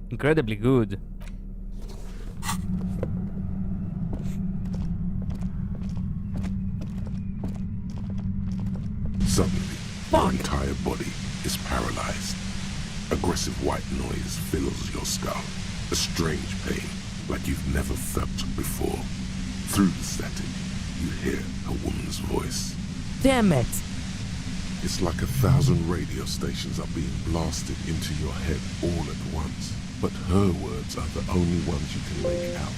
Speaker 1: Incredibly good.
Speaker 2: Suddenly, your entire body is paralyzed. Aggressive white noise fills your skull. A strange pain, like you've never felt before. Through the static, you hear a woman's voice.
Speaker 1: Damn it!
Speaker 2: It's like 1,000 radio stations are being blasted into your head all at once. But her words are the only ones you can make out.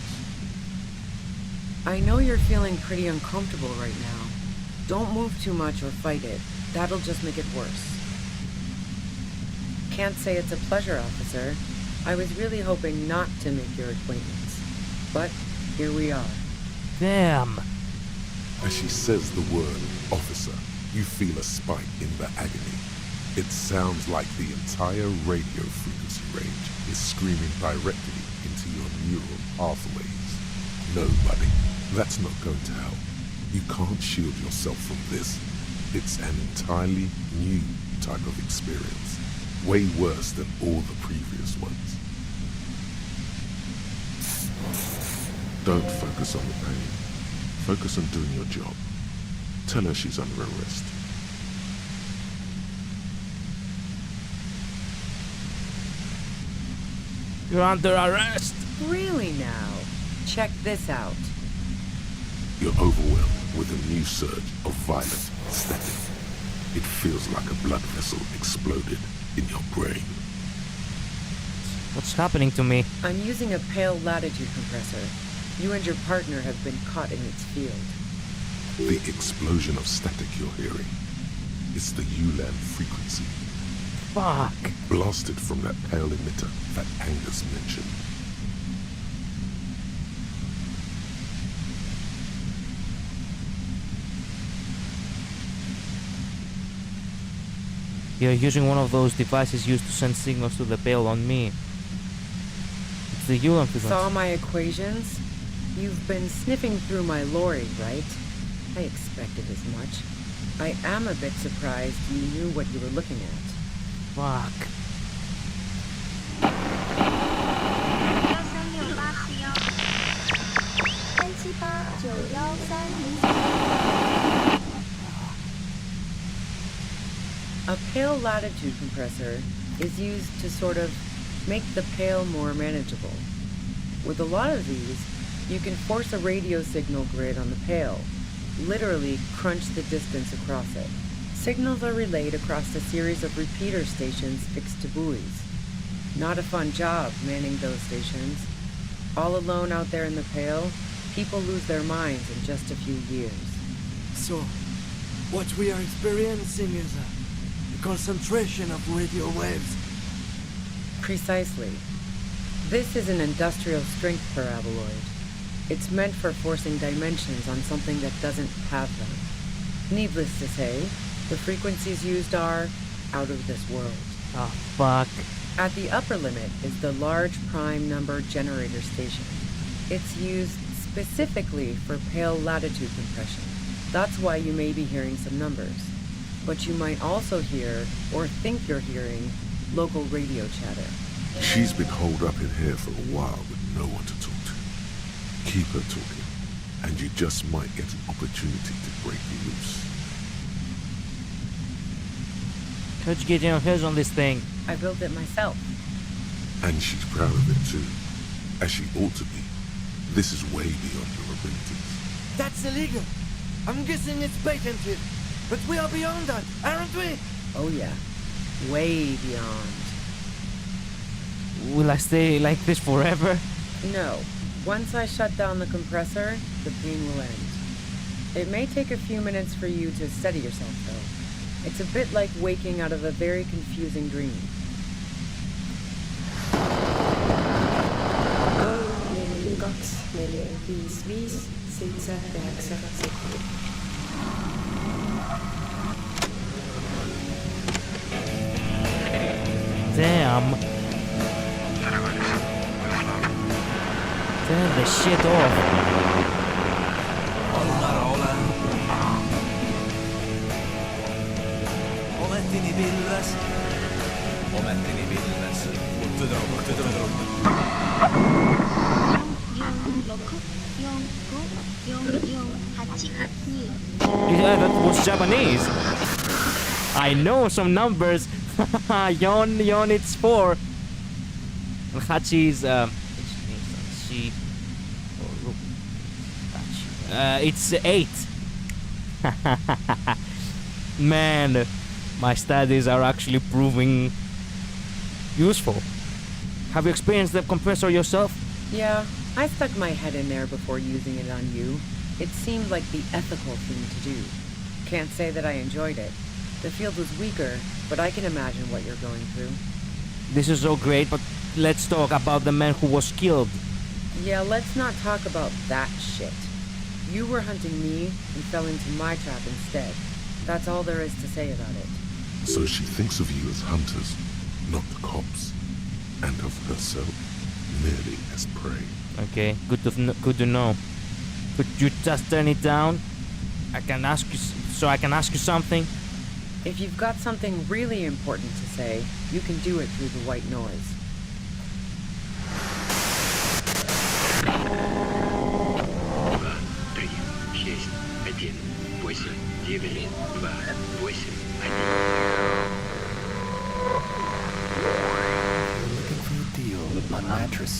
Speaker 15: I know you're feeling pretty uncomfortable right now. Don't move too much or fight it. That'll just make it worse. Can't say it's a pleasure, officer. I was really hoping not to make your acquaintance. But here we are.
Speaker 1: Damn.
Speaker 2: As she says the word officer, you feel a spike in the agony. It sounds like the entire radio frequency range is screaming directly into your neural pathways. No, buddy, that's not going to help. You can't shield yourself from this. It's an entirely new type of experience. Way worse than all the previous ones. Don't focus on the pain. Focus on doing your job. Tell her she's under arrest.
Speaker 1: You're under arrest.
Speaker 15: Really now? Check this out.
Speaker 2: You're overwhelmed with a new surge of violent static. It feels like a blood vessel exploded in your brain.
Speaker 1: What's happening to me?
Speaker 15: I'm using a pale latitude compressor. You and your partner have been caught in its field.
Speaker 2: The explosion of static you're hearing. It's the ULAN frequency.
Speaker 1: Fuck.
Speaker 2: Blasted from that pale emitter that Angus mentioned.
Speaker 1: You're using one of those devices used to send signals to the pale on me. It's the ULAN frequency.
Speaker 15: Saw my equations? You've been sniffing through my lorry, right? I expected as much. I am a bit surprised you knew what you were looking at.
Speaker 1: Fuck.
Speaker 15: A pale latitude compressor is used to sort of make the pale more manageable. With a lot of these, you can force a radio signal grid on the pale, literally crunch the distance across it. Signals are relayed across a series of repeater stations fixed to buoys. Not a fun job manning those stations. All alone out there in the pale, people lose their minds in just a few years.
Speaker 16: So, what we are experiencing is a concentration of radio waves.
Speaker 15: Precisely. This is an industrial strength paraboloid. It's meant for forcing dimensions on something that doesn't have them. Needless to say, the frequencies used are out of this world.
Speaker 1: Oh, fuck.
Speaker 15: At the upper limit is the large prime number generator station. It's used specifically for pale latitude compression. That's why you may be hearing some numbers. But you might also hear, or think you're hearing, local radio chatter.
Speaker 2: She's been holed up in here for a while with no one to talk to. Keep her talking, and you just might get an opportunity to break you loose.
Speaker 1: How'd you get your hands on this thing?
Speaker 15: I built it myself.
Speaker 2: And she's proud of it too, as she ought to be. This is way beyond your abilities.
Speaker 16: That's illegal. I'm guessing it's patented. But we are beyond that, aren't we?
Speaker 15: Oh yeah, way beyond.
Speaker 1: Will I stay like this forever?
Speaker 15: No. Once I shut down the compressor, the pain will end. It may take a few minutes for you to steady yourself, though. It's a bit like waking out of a very confusing dream.
Speaker 1: Damn. Turn the shit off.
Speaker 17: Omettini pilves. Omettini pilves.
Speaker 1: Yeah, that was Japanese. I know some numbers. Yon, it's 4. And Hachi is she. It's 8. Man, my studies are actually proving useful. Have you experienced the compressor yourself?
Speaker 15: Yeah, I stuck my head in there before using it on you. It seemed like the ethical thing to do. Can't say that I enjoyed it. The field was weaker, but I can imagine what you're going through.
Speaker 1: This is so great, but let's talk about the man who was killed.
Speaker 15: Yeah, let's not talk about that shit. You were hunting me and fell into my trap instead. That's all there is to say about it.
Speaker 2: So she thinks of you as hunters, not the cops, and of herself merely as prey.
Speaker 1: Okay, good to know. Could you just turn it down? I can ask you something.
Speaker 15: If you've got something really important to say, you can do it through the white noise.
Speaker 17: Looking for a deal on mattress.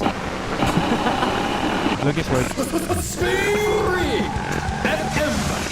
Speaker 1: Looking for it.
Speaker 17: Slavery and empire.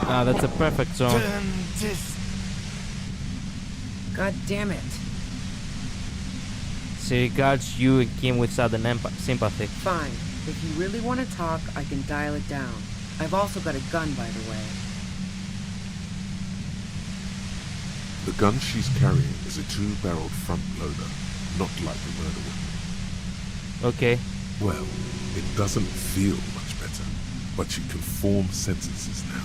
Speaker 1: Ah, that's a perfect song.
Speaker 15: God damn it.
Speaker 1: She regards you and Kim with sudden sympathy.
Speaker 15: Fine. If you really want to talk, I can dial it down. I've also got a gun, by the way.
Speaker 2: The gun she's carrying is a 2-barreled front loader, not like the murder weapon.
Speaker 1: Okay.
Speaker 2: Well, it doesn't feel much better, but she can form sentences now.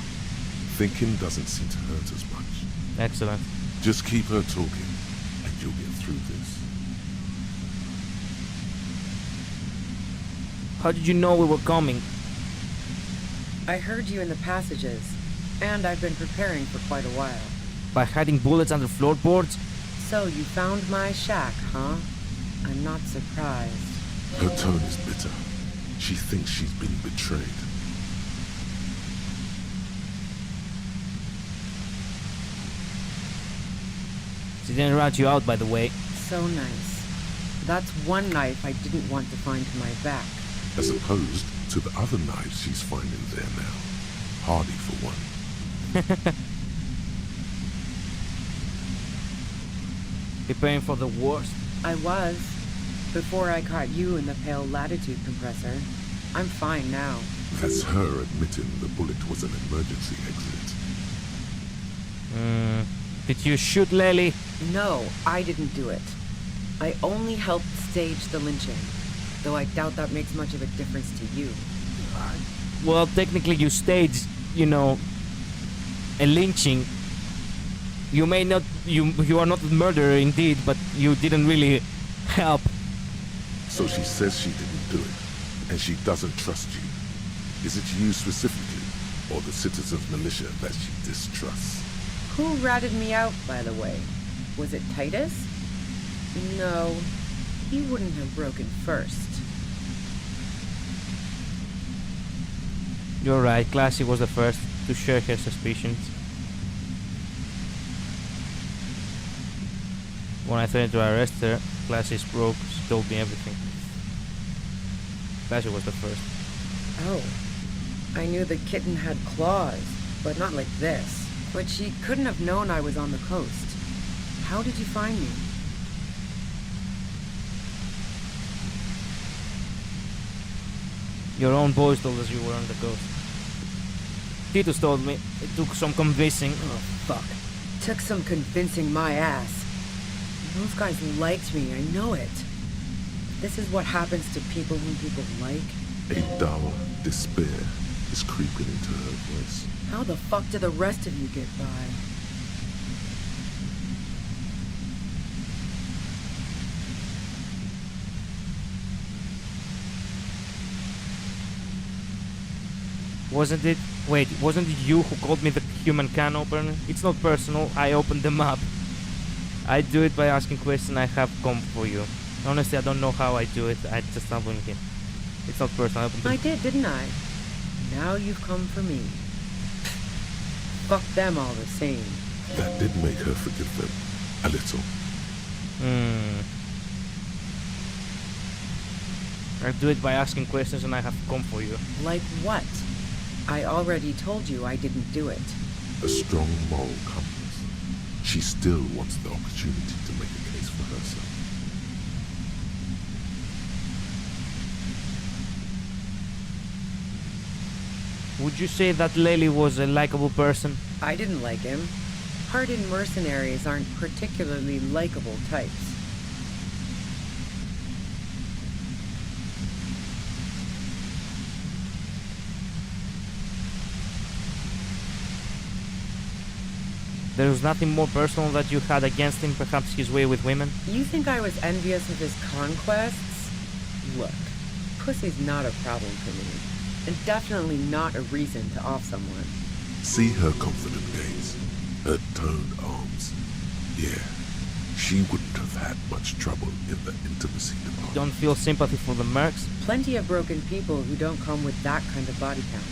Speaker 2: Thinking doesn't seem to hurt as much.
Speaker 1: Excellent.
Speaker 2: Just keep her talking, and you'll get through this.
Speaker 1: How did you know we were coming?
Speaker 15: I heard you in the passages, and I've been preparing for quite a while.
Speaker 1: By hiding bullets under floorboards?
Speaker 15: So you found my shack, huh? I'm not surprised.
Speaker 2: Her tone is bitter. She thinks she's been betrayed.
Speaker 1: She didn't rat you out, by the way.
Speaker 15: So nice. That's one knife I didn't want to find to my back.
Speaker 2: As opposed to the other knives she's finding there now. Hardy for one.
Speaker 1: Preparing for the worst?
Speaker 15: I was. Before I caught you in the pale latitude compressor. I'm fine now.
Speaker 2: That's her admitting the bullet was an emergency exit.
Speaker 1: Did you shoot Lely?
Speaker 15: No, I didn't do it. I only helped stage the lynching. Though I doubt that makes much of a difference to you.
Speaker 1: Well, technically you staged, a lynching. You may not, you are not the murderer indeed, but you didn't really help.
Speaker 2: So she says she didn't do it, and she doesn't trust you. Is it you specifically, or the citizens' militia that she distrusts?
Speaker 15: Who ratted me out, by the way? Was it Titus? No, he wouldn't have broken first.
Speaker 1: You're right, Classy was the first to share her suspicions. When I threatened to arrest her, Classy spoke, she told me everything. Classy was the first.
Speaker 15: Oh, I knew the kitten had claws, but not like this. But she couldn't have known I was on the coast. How did you find me?
Speaker 1: Your own boys told us you were on the ghost. Titus told me it took some convincing.
Speaker 15: Oh, fuck. Took some convincing my ass. Those guys liked me, I know it. This is what happens to people whom people like.
Speaker 2: A dull despair is creeping into her voice.
Speaker 15: How the fuck do the rest of you get by?
Speaker 1: Wasn't it you who called me the human can opener? It's not personal, I opened them up. I do it by asking questions. I have come for you. Honestly, I don't know how I do it. I just stumbled in here. It's not personal.
Speaker 15: I did, didn't I? Now you've come for me. Fuck them all the same.
Speaker 2: That did make her forgive them. A little.
Speaker 1: I do it by asking questions and I have come for you.
Speaker 15: Like what? I already told you I didn't do it.
Speaker 2: A strong moral compass. She still wants the opportunity to make a case for herself.
Speaker 1: Would you say that Lely was a likable person?
Speaker 15: I didn't like him. Hardened mercenaries aren't particularly likable types.
Speaker 1: There was nothing more personal that you had against him, perhaps his way with women?
Speaker 15: You think I was envious of his conquests? Look, pussy's not a problem for me. And definitely not a reason to off someone.
Speaker 2: See her confident gaze, her toned arms. Yeah, she wouldn't have had much trouble in the intimacy department.
Speaker 1: Don't feel sympathy for the mercs?
Speaker 15: Plenty of broken people who don't come with that kind of body count.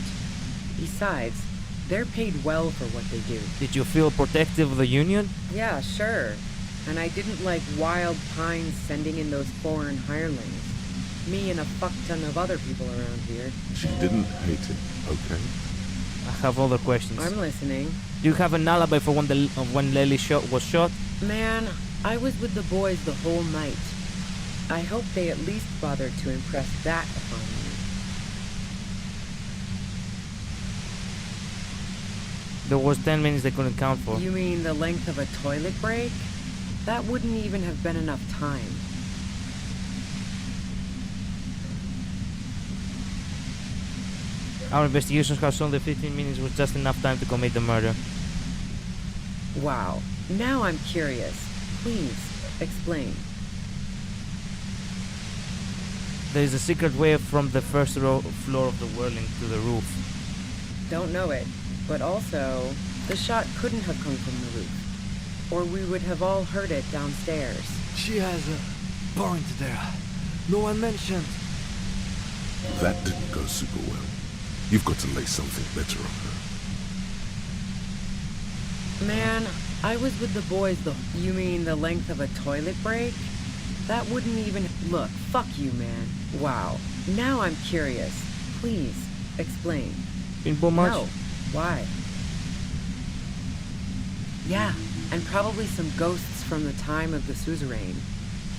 Speaker 15: Besides, they're paid well for what they do.
Speaker 1: Did you feel protective of the Union?
Speaker 15: Yeah, sure. And I didn't like Wild Pines sending in those foreign hirelings. Me and a fuck ton of other people around here.
Speaker 2: She didn't hate him, okay?
Speaker 1: I have other questions.
Speaker 15: I'm listening.
Speaker 1: Do you have an alibi for when Lely was shot?
Speaker 15: Man, I was with the boys the whole night. I hope they at least bothered to impress that upon me.
Speaker 1: There was 10 minutes they couldn't count for.
Speaker 15: You mean the length of a toilet break? That wouldn't even have been enough time.
Speaker 1: Our investigations have shown that 15 minutes was just enough time to commit the murder.
Speaker 15: Wow. Now I'm curious. Please, explain.
Speaker 1: There is a secret way from the first floor of the whirling to the roof.
Speaker 15: Don't know it, but also, the shot couldn't have come from the roof. Or we would have all heard it downstairs.
Speaker 16: She has a point there. No one mentioned.
Speaker 2: That didn't go super well. You've got to lay something better on her.
Speaker 15: Man, I was with the boys the... You mean the length of a toilet break? That wouldn't even... Look, fuck you, man. Wow. Now I'm curious. Please, explain.
Speaker 1: Pinball match?
Speaker 15: No. Why? Yeah, and probably some ghosts from the time of the suzerain.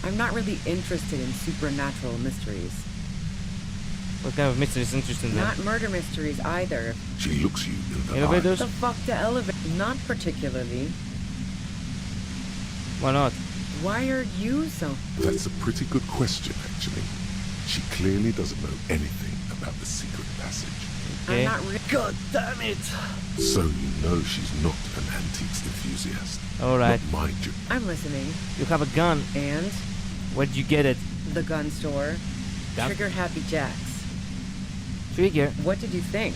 Speaker 15: I'm not really interested in supernatural mysteries.
Speaker 1: What kind of mystery is interesting then?
Speaker 15: Not murder mysteries either.
Speaker 2: She looks you in the
Speaker 1: Elevators?
Speaker 15: The fuck to elevate? Not particularly.
Speaker 1: Why not?
Speaker 15: Why are you so...
Speaker 2: That's a pretty good question, actually. She clearly doesn't know anything about the secret passage.
Speaker 1: Okay.
Speaker 15: I'm not really...
Speaker 16: God damn it!
Speaker 2: So you know she's not an antiques enthusiast.
Speaker 1: Alright.
Speaker 2: But mind you...
Speaker 15: I'm listening.
Speaker 1: You have a gun.
Speaker 15: And?
Speaker 1: Where'd you get it?
Speaker 15: The gun store.
Speaker 1: Gun?
Speaker 15: Trigger Happy Jacks.
Speaker 1: Trigger?
Speaker 15: What did you think?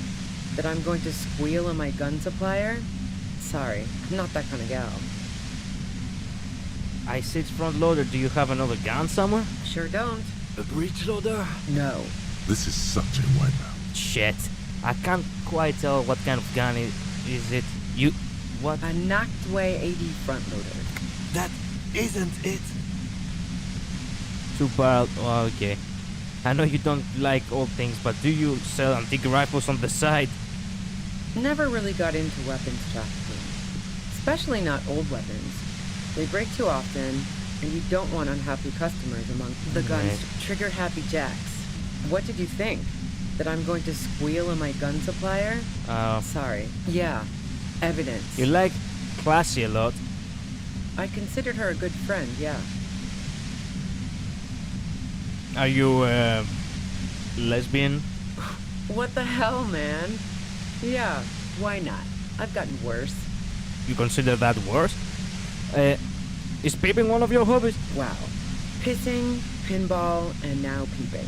Speaker 15: That I'm going to squeal on my gun supplier? Sorry, I'm not that kind of gal.
Speaker 1: I said front loader. Do you have another gun somewhere?
Speaker 15: Sure don't.
Speaker 16: A breech loader?
Speaker 15: No.
Speaker 2: This is such a wipeout.
Speaker 1: Shit. I can't quite tell what kind of gun is it. You... What?
Speaker 15: A Noctway 80 front loader.
Speaker 16: That isn't it.
Speaker 1: Two-barrel... Oh, okay. I know you don't like old things, but do you sell antique rifles on the side?
Speaker 15: Never really got into weapons trafficking. Especially not old weapons. They break too often, and you don't want unhappy customers among the guns.
Speaker 1: Right.
Speaker 15: Trigger Happy Jacks. What did you think? That I'm going to squeal on my gun supplier? Sorry. Yeah, evidence.
Speaker 1: You like classy a lot.
Speaker 15: I considered her a good friend, yeah.
Speaker 1: Are you lesbian?
Speaker 15: What the hell, man? Yeah, why not? I've gotten worse.
Speaker 1: You consider that worse? Is peeping one of your hobbies?
Speaker 15: Wow. Pissing, pinball, and now peeping.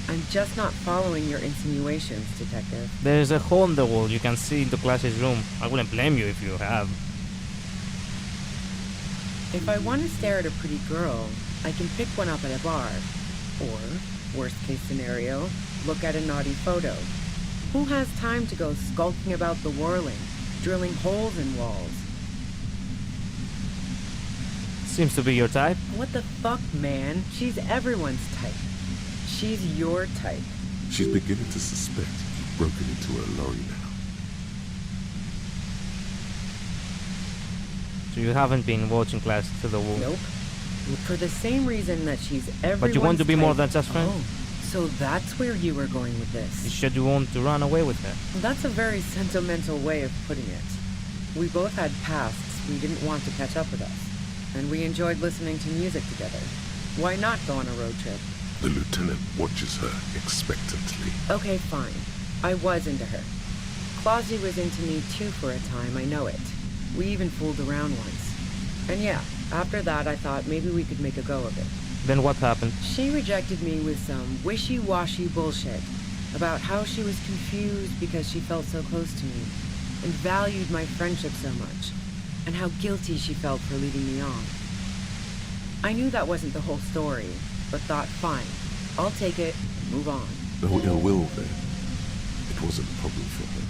Speaker 15: I'm just not following your insinuations, detective.
Speaker 1: There's a hole in the wall you can see into Class's room. I wouldn't blame you if you have.
Speaker 15: If I want to stare at a pretty girl, I can pick one up at a bar. Or, worst case scenario, look at a naughty photo. Who has time to go skulking about the whirling, drilling holes in walls?
Speaker 1: Seems to be your type.
Speaker 15: What the fuck, man? She's everyone's type. She's your type.
Speaker 2: She's beginning to suspect you've broken into her lorry now.
Speaker 1: So you haven't been watching Class to the wall?
Speaker 15: Nope. For the same reason that she's everyone's
Speaker 1: But you want to be
Speaker 15: type.
Speaker 1: more than just friends?
Speaker 15: Oh, so that's where you were going with this.
Speaker 1: You said you want to run away with her.
Speaker 15: That's a very sentimental way of putting it. We both had pasts we didn't want to catch up with us. And we enjoyed listening to music together. Why not go on a road trip?
Speaker 2: The lieutenant watches her expectantly.
Speaker 15: Okay, fine. I was into her. Clausy was into me too for a time, I know it. We even fooled around once. And yeah, after that I thought maybe we could make a go of it.
Speaker 1: Then what happened?
Speaker 15: She rejected me with some wishy-washy bullshit about how she was confused because she felt so close to me and valued my friendship so much, and how guilty she felt for leading me on. I knew that wasn't the whole story, but thought, fine, I'll take it and move on.
Speaker 2: No ill will there. It wasn't a problem for her.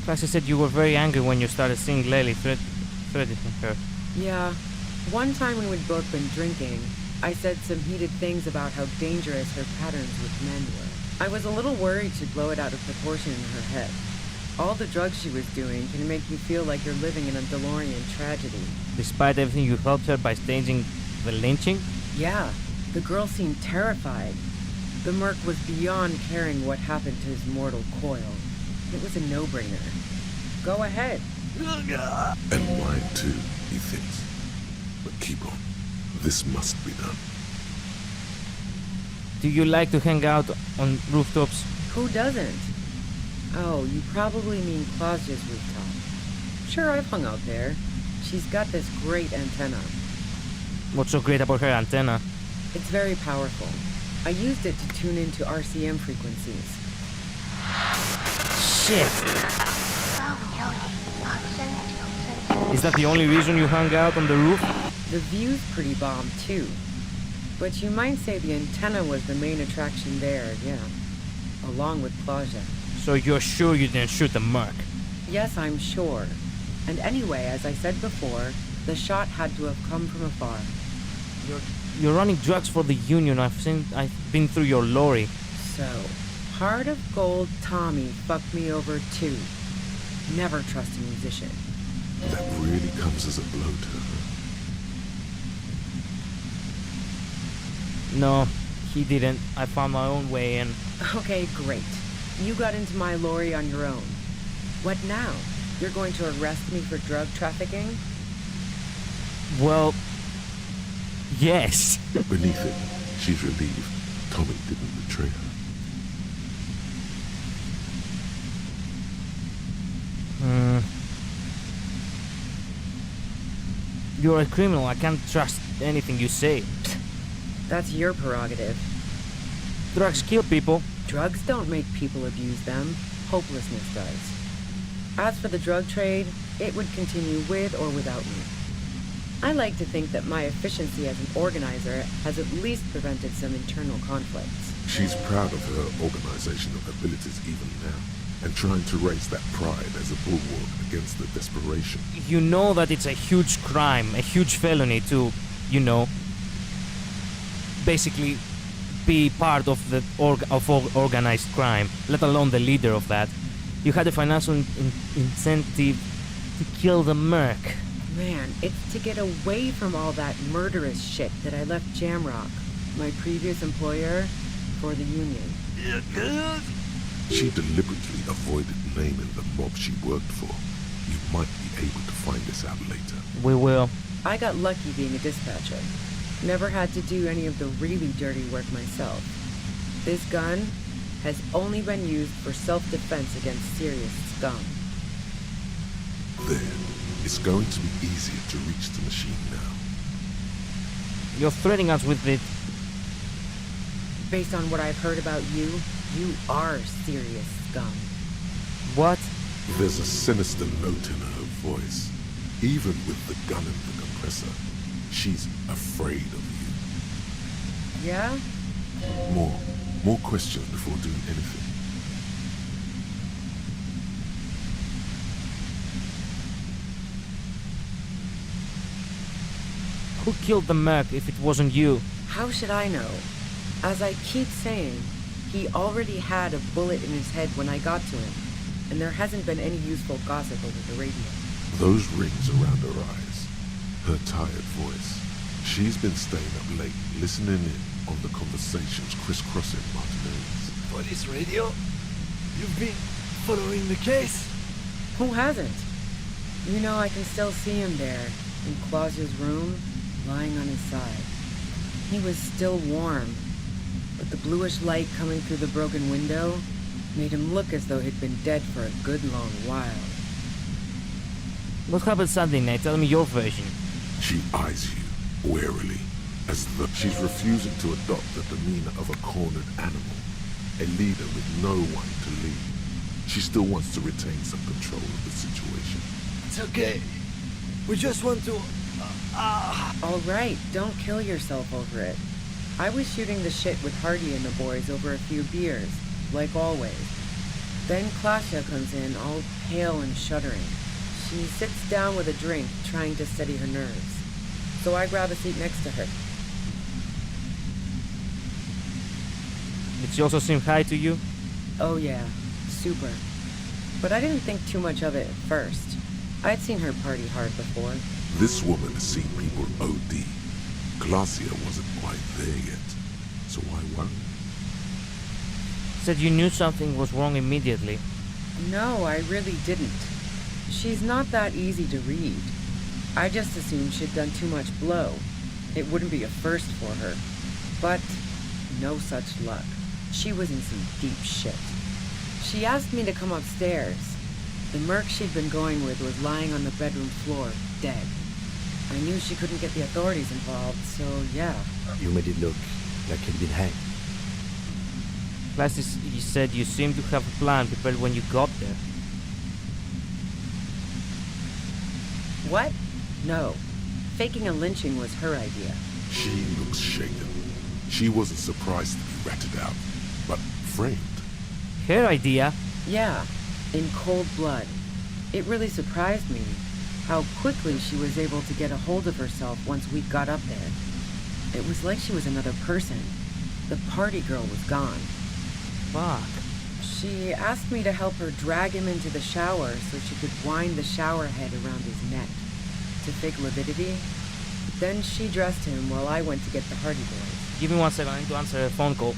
Speaker 1: Classy said you were very angry when you started seeing Lely threatening her.
Speaker 15: Yeah, one time when we'd both been drinking, I said some heated things about how dangerous her patterns with men were. I was a little worried she'd blow it out of proportion in her head. All the drugs she was doing can make you feel like you're living in a DeLorean tragedy.
Speaker 1: Despite everything, you helped her by staging the lynching?
Speaker 15: Yeah, the girl seemed terrified. The merc was beyond caring what happened to his mortal coil. It was a no-brainer. Go ahead.
Speaker 2: And mine too, he thinks. But keep on. This must be done.
Speaker 1: Do you like to hang out on rooftops?
Speaker 15: Who doesn't? Oh, you probably mean Claudia's rooftop. Sure, I've hung out there. She's got this great antenna.
Speaker 1: What's so great about her antenna?
Speaker 15: It's very powerful. I used it to tune into RCM frequencies.
Speaker 1: Shit! Is that the only reason you hung out on the roof?
Speaker 15: The view's pretty bomb, too. But you might say the antenna was the main attraction there, yeah. Along with Claudia.
Speaker 1: So you're sure you didn't shoot the merc?
Speaker 15: Yes, I'm sure. And anyway, as I said before, the shot had to have come from afar.
Speaker 1: You're running drugs for the Union. I've been through your lorry.
Speaker 15: So, Heart of Gold Tommy fucked me over too. Never trust a musician.
Speaker 2: That really comes as a blow to her.
Speaker 1: No, he didn't. I found my own way in.
Speaker 15: Okay, great. You got into my lorry on your own. What now? You're going to arrest me for drug trafficking?
Speaker 1: Well, yes.
Speaker 2: Beneath it, she's relieved Tommy didn't betray her.
Speaker 1: You're a criminal. I can't trust anything you say.
Speaker 15: That's your prerogative.
Speaker 1: Drugs kill people.
Speaker 15: Drugs don't make people abuse them. Hopelessness does. As for the drug trade, it would continue with or without me. I like to think that my efficiency as an organizer has at least prevented some internal conflicts.
Speaker 2: She's proud of her organizational abilities even now, and trying to raise that pride as a bulwark against the desperation.
Speaker 1: You know that it's a huge crime, a huge felony to, basically be part of the organized crime, let alone the leader of that. You had a financial incentive to kill the merc.
Speaker 15: Man, it's to get away from all that murderous shit that I left Jamrock, my previous employer, for the Union.
Speaker 2: She deliberately avoided naming the mob she worked for. You might be able to find this out later.
Speaker 1: We will.
Speaker 15: I got lucky being a dispatcher. Never had to do any of the really dirty work myself. This gun has only been used for self-defense against serious scum.
Speaker 2: There. It's going to be easier to reach the machine now.
Speaker 1: You're threatening us with it.
Speaker 15: Based on what I've heard about you, you are serious scum.
Speaker 1: What?
Speaker 2: There's a sinister note in her voice. Even with the gun and the compressor, she's afraid of you.
Speaker 15: Yeah?
Speaker 2: More questions before doing anything.
Speaker 1: Who killed the Merc if it wasn't you?
Speaker 15: How should I know? As I keep saying, he already had a bullet in his head when I got to him, and there hasn't been any useful gossip over the radio.
Speaker 2: Those rings around her eyes, her tired voice. She's been staying up late, listening in on the conversations crisscrossing Martinez.
Speaker 16: Police radio? You've been following the case?
Speaker 15: Who hasn't? You know, I can still see him there, in Clausia's room, lying on his side. He was still warm, but the bluish light coming through the broken window made him look as though he'd been dead for a good long while.
Speaker 1: What happened Sunday night? Tell me your version.
Speaker 2: She eyes you warily, as though she's refusing to adopt the demeanor of a cornered animal, a leader with no one to lead. She still wants to retain some control of the situation.
Speaker 16: It's okay. We just want to...
Speaker 15: All right, don't kill yourself over it. I was shooting the shit with Hardy and the boys over a few beers, like always. Then Claudia comes in, all pale and shuddering. She sits down with a drink, trying to steady her nerves. So I grab a seat next to her.
Speaker 1: Did she also seem high to you?
Speaker 15: Oh yeah, super. But I didn't think too much of it at first. I'd seen her party hard before.
Speaker 2: This woman has seen people OD. Glacia wasn't quite there yet. So why worry?
Speaker 1: Said you knew something was wrong immediately.
Speaker 15: No, I really didn't. She's not that easy to read. I just assumed she'd done too much blow. It wouldn't be a first for her. But no such luck. She was in some deep shit. She asked me to come upstairs. The merc she'd been going with was lying on the bedroom floor, dead. I knew she couldn't get the authorities involved, so yeah.
Speaker 3: You made it look like he'd been hanged.
Speaker 1: Plus, you said you seemed to have a plan prepared when you got there.
Speaker 15: What? No. Faking a lynching was her idea.
Speaker 2: She looks shaken. She wasn't surprised to be ratted out, but framed.
Speaker 1: Her idea?
Speaker 15: Yeah, in cold blood. It really surprised me how quickly she was able to get a hold of herself once we got up there. It was like she was another person. The party girl was gone.
Speaker 1: Fuck.
Speaker 15: She asked me to help her drag him into the shower so she could wind the shower head around his neck to fake lividity. Then she dressed him while I went to get the Hardy Boys.
Speaker 1: Give me 1 second, I need to answer a phone call.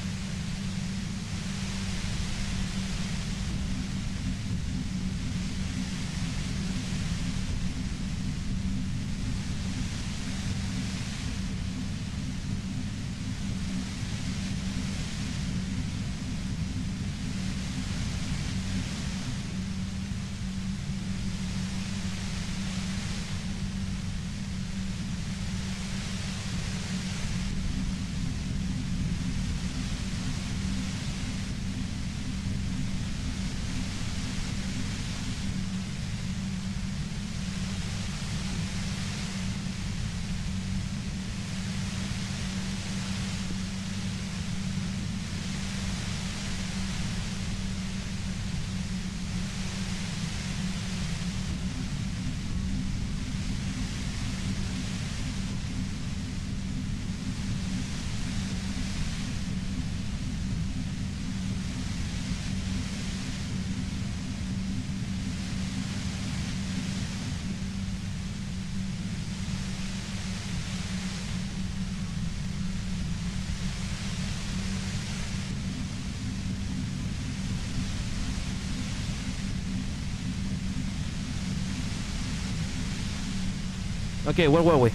Speaker 1: Okay, where were we?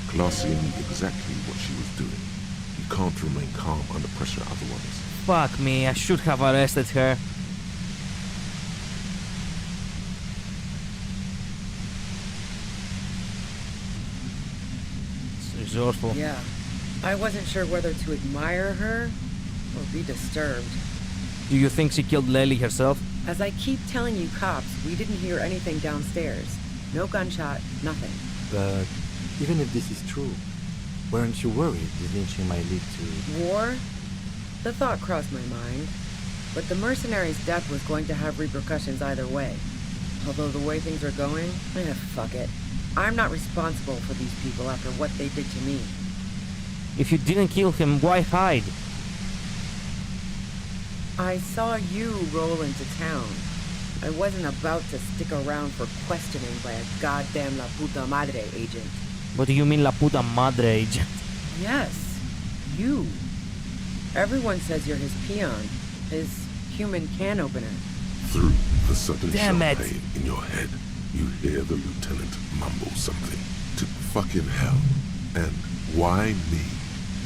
Speaker 2: Glacia knew exactly what she was doing. You can't remain calm under pressure otherwise.
Speaker 1: Fuck me, I should have arrested her. It's resourceful.
Speaker 15: Yeah. I wasn't sure whether to admire her or be disturbed.
Speaker 1: Do you think she killed Lely herself?
Speaker 15: As I keep telling you cops, we didn't hear anything downstairs. No gunshot, nothing.
Speaker 3: But even if this is true, weren't you worried the lynching might lead to...
Speaker 15: War? The thought crossed my mind. But the mercenary's death was going to have repercussions either way. Although the way things are going, fuck it. I'm not responsible for these people after what they did to me.
Speaker 1: If you didn't kill him, why hide?
Speaker 15: I saw you roll into town. I wasn't about to stick around for questioning by a goddamn La Puta Madre agent.
Speaker 1: What do you mean La Puta Madre agent?
Speaker 15: Yes, you. Everyone says you're his peon, his human can opener.
Speaker 2: Through the sudden
Speaker 1: Damn
Speaker 2: shock
Speaker 1: it.
Speaker 2: pain in your head, you hear the lieutenant mumble something. To fucking hell. And why me?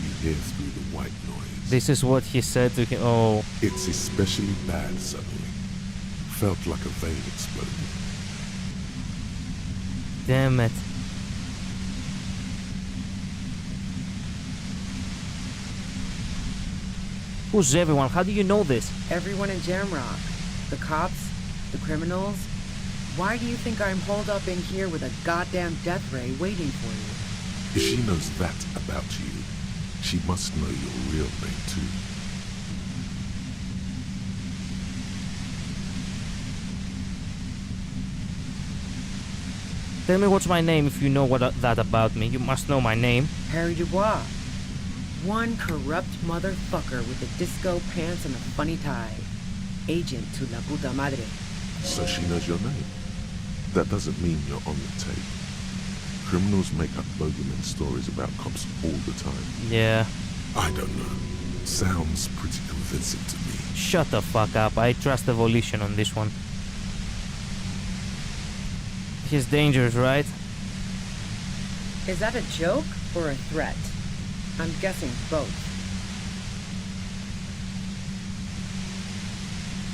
Speaker 2: You hear through the white noise.
Speaker 1: This is what he said to him. Oh.
Speaker 2: It's especially bad suddenly. Felt like a vein exploded.
Speaker 1: Damn it. Who's everyone? How do you know this?
Speaker 15: Everyone in Jamrock. The cops, the criminals. Why do you think I'm holed up in here with a goddamn death ray waiting for you?
Speaker 2: If she knows that about you, she must know your real name too.
Speaker 1: Tell me what's my name if you know that about me. You must know my name.
Speaker 15: Harry Dubois. One corrupt motherfucker with the disco pants and a funny tie. Agent to La Puta Madre.
Speaker 2: So she knows your name. That doesn't mean you're on the tape. Criminals make up bogeyman stories about cops all the time.
Speaker 1: Yeah.
Speaker 2: I don't know. Sounds pretty convincing to me.
Speaker 1: Shut the fuck up. I trust Evolution on this one. He's dangerous, right?
Speaker 15: Is that a joke or a threat? I'm guessing both.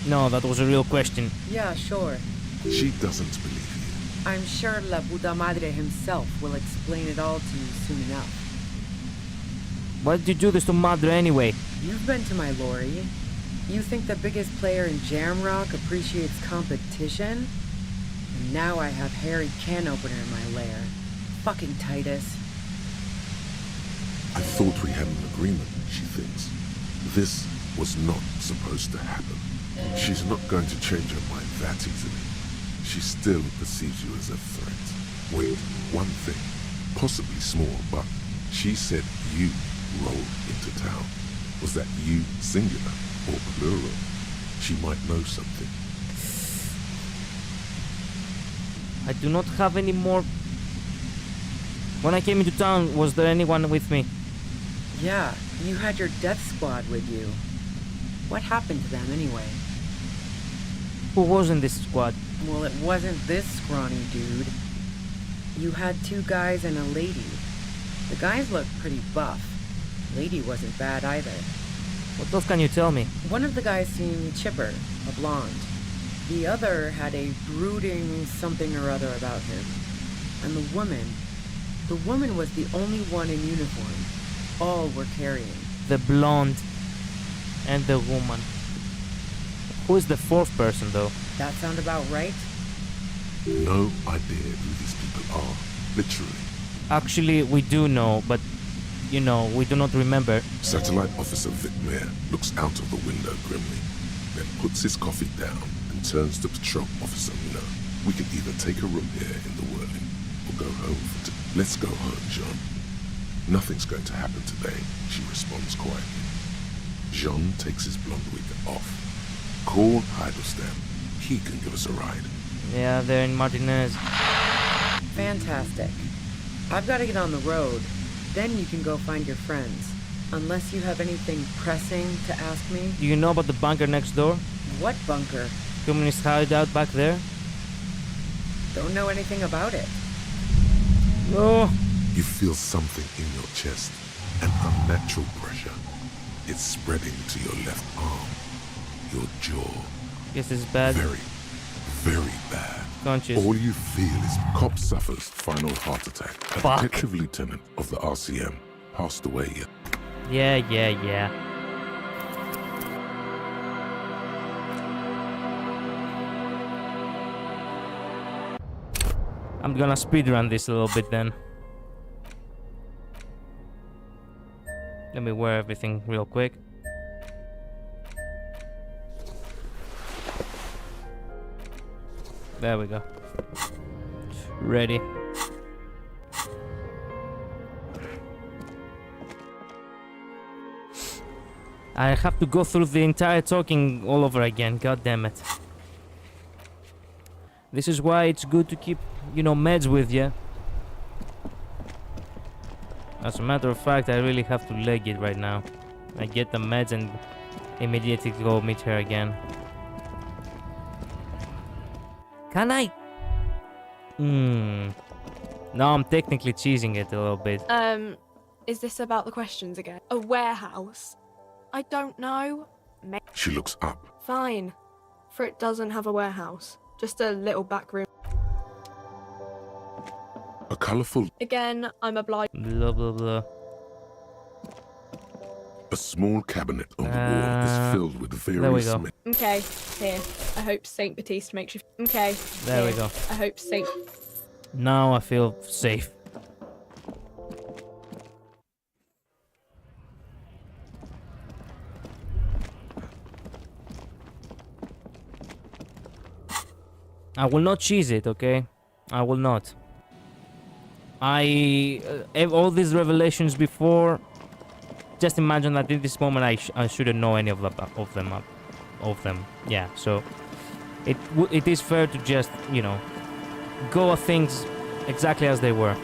Speaker 1: No, that was a real question.
Speaker 15: Yeah, sure.
Speaker 2: She doesn't believe you.
Speaker 15: I'm sure La Puta Madre himself will explain it all to you soon enough.
Speaker 1: Why did you do this to Madre anyway?
Speaker 15: You've been to my lorry. You think the biggest player in Jamrock appreciates competition? And now I have Harry Can Opener in my lair. Fucking Titus.
Speaker 2: I thought we had an agreement, she thinks. This was not supposed to happen. She's not going to change her mind that easily. She still perceives you as a threat. Wait, one thing, possibly small, but she said you rolled into town. Was that you singular or plural? She might know something.
Speaker 1: I do not have any more... When I came into town, was there anyone with me?
Speaker 15: Yeah, you had your death squad with you. What happened to them anyway?
Speaker 1: Who was in this squad?
Speaker 15: Well, it wasn't this scrawny dude. You had two guys and a lady. The guys looked pretty buff. Lady wasn't bad either.
Speaker 1: What else can you tell me?
Speaker 15: One of the guys seemed chipper, a blonde. The other had a brooding something or other about him. And the woman was the only one in uniform. All were carrying.
Speaker 1: The blonde and the woman. Who is the fourth person, though?
Speaker 15: That sound about right?
Speaker 2: No idea who these people are, literally.
Speaker 1: Actually, we do know, but, you know, we do not remember.
Speaker 2: Satellite Officer Vicmere looks out of the window grimly, then puts his coffee down and turns to Patrol Officer Mino. We can either take a room here in the whirling, or go home for Let's go home, Jean. Nothing's going to happen today, she responds quietly. Jean takes his blonde wig off. Call Heidelstein. He can give us a ride.
Speaker 1: Yeah, they're in Martinez.
Speaker 15: Fantastic. I've got to get on the road. Then you can go find your friends. Unless you have anything pressing to ask me.
Speaker 1: Do you know about the bunker next door?
Speaker 15: What bunker?
Speaker 1: Communist hideout back there?
Speaker 15: Don't know anything about it.
Speaker 1: Oh.
Speaker 2: You feel something in your chest, an unnatural pressure. It's spreading to your left arm, your jaw.
Speaker 1: Guess this is bad.
Speaker 2: Very, very bad.
Speaker 1: Conscious.
Speaker 2: All you feel is cop suffers final heart attack. A
Speaker 1: Fuck.
Speaker 2: detective lieutenant of the RCM passed away.
Speaker 1: Yeah. I'm gonna speedrun this a little bit then. Let me wear everything real quick. There we go. Ready. I have to go through the entire talking all over again, god damn it. This is why it's good to keep, meds with you. As a matter of fact, I really have to leg it right now. I get the meds and immediately go meet her again. Can I? No, I'm technically cheesing it a little bit.
Speaker 18: Is this about the questions again? A warehouse? I don't know.
Speaker 2: She looks up.
Speaker 18: Fine. For it doesn't have a warehouse. Just a little back room.
Speaker 2: A colorful...
Speaker 18: Again, I'm obliged.
Speaker 1: Blah, blah, blah.
Speaker 2: A small cabinet on the wall is filled with
Speaker 1: there we
Speaker 2: various...
Speaker 1: go.
Speaker 18: Okay, here. I hope Saint Baptiste makes you... Okay.
Speaker 1: There we
Speaker 18: here.
Speaker 1: go.
Speaker 18: I hope Saint...
Speaker 1: Now I feel safe. I will not cheese it, okay? I will not. I have all these revelations before. Just imagine that in this moment I shouldn't know any of them. Yeah, so it is fair to just go at things exactly as they were.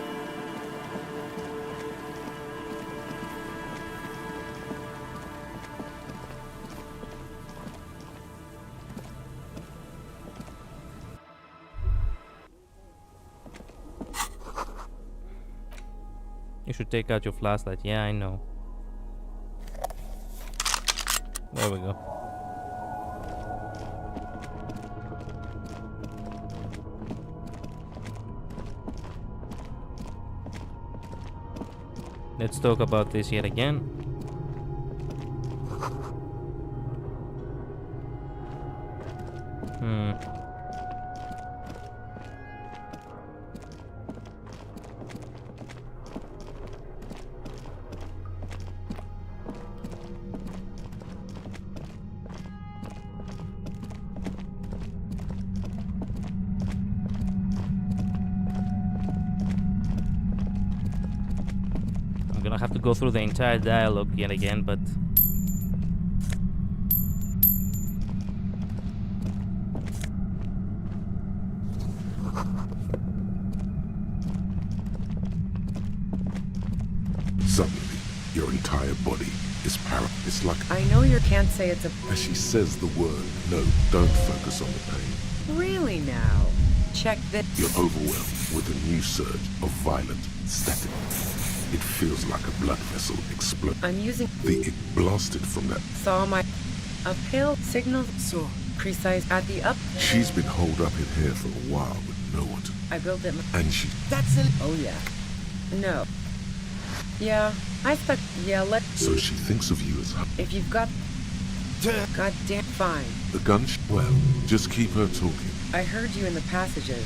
Speaker 1: You should take out your flashlight. Yeah, I know. There we go. Let's talk about this yet again. I'm gonna have to go through the entire dialogue yet again, but...
Speaker 2: Suddenly, your entire body is paralyzed. It's like...
Speaker 15: I know you can't say it's a...
Speaker 2: As she says the word, no, don't focus on the pain.
Speaker 15: Really now? Check this.
Speaker 2: You're overwhelmed with a new surge of violent static. It feels like a blood vessel explode.
Speaker 15: I'm using...
Speaker 2: It blasted from that.
Speaker 15: Saw my... A pale signal so precise at the up...
Speaker 2: She's been holed up in here for a while with no one to...
Speaker 15: I built it...
Speaker 2: And she...
Speaker 15: That's it. Oh yeah. No. Yeah, I thought... Yeah, let...
Speaker 2: So she thinks of you as her...
Speaker 15: If you've got... God damn fine.
Speaker 2: The gun... Well, just keep her talking.
Speaker 15: I heard you in the passages.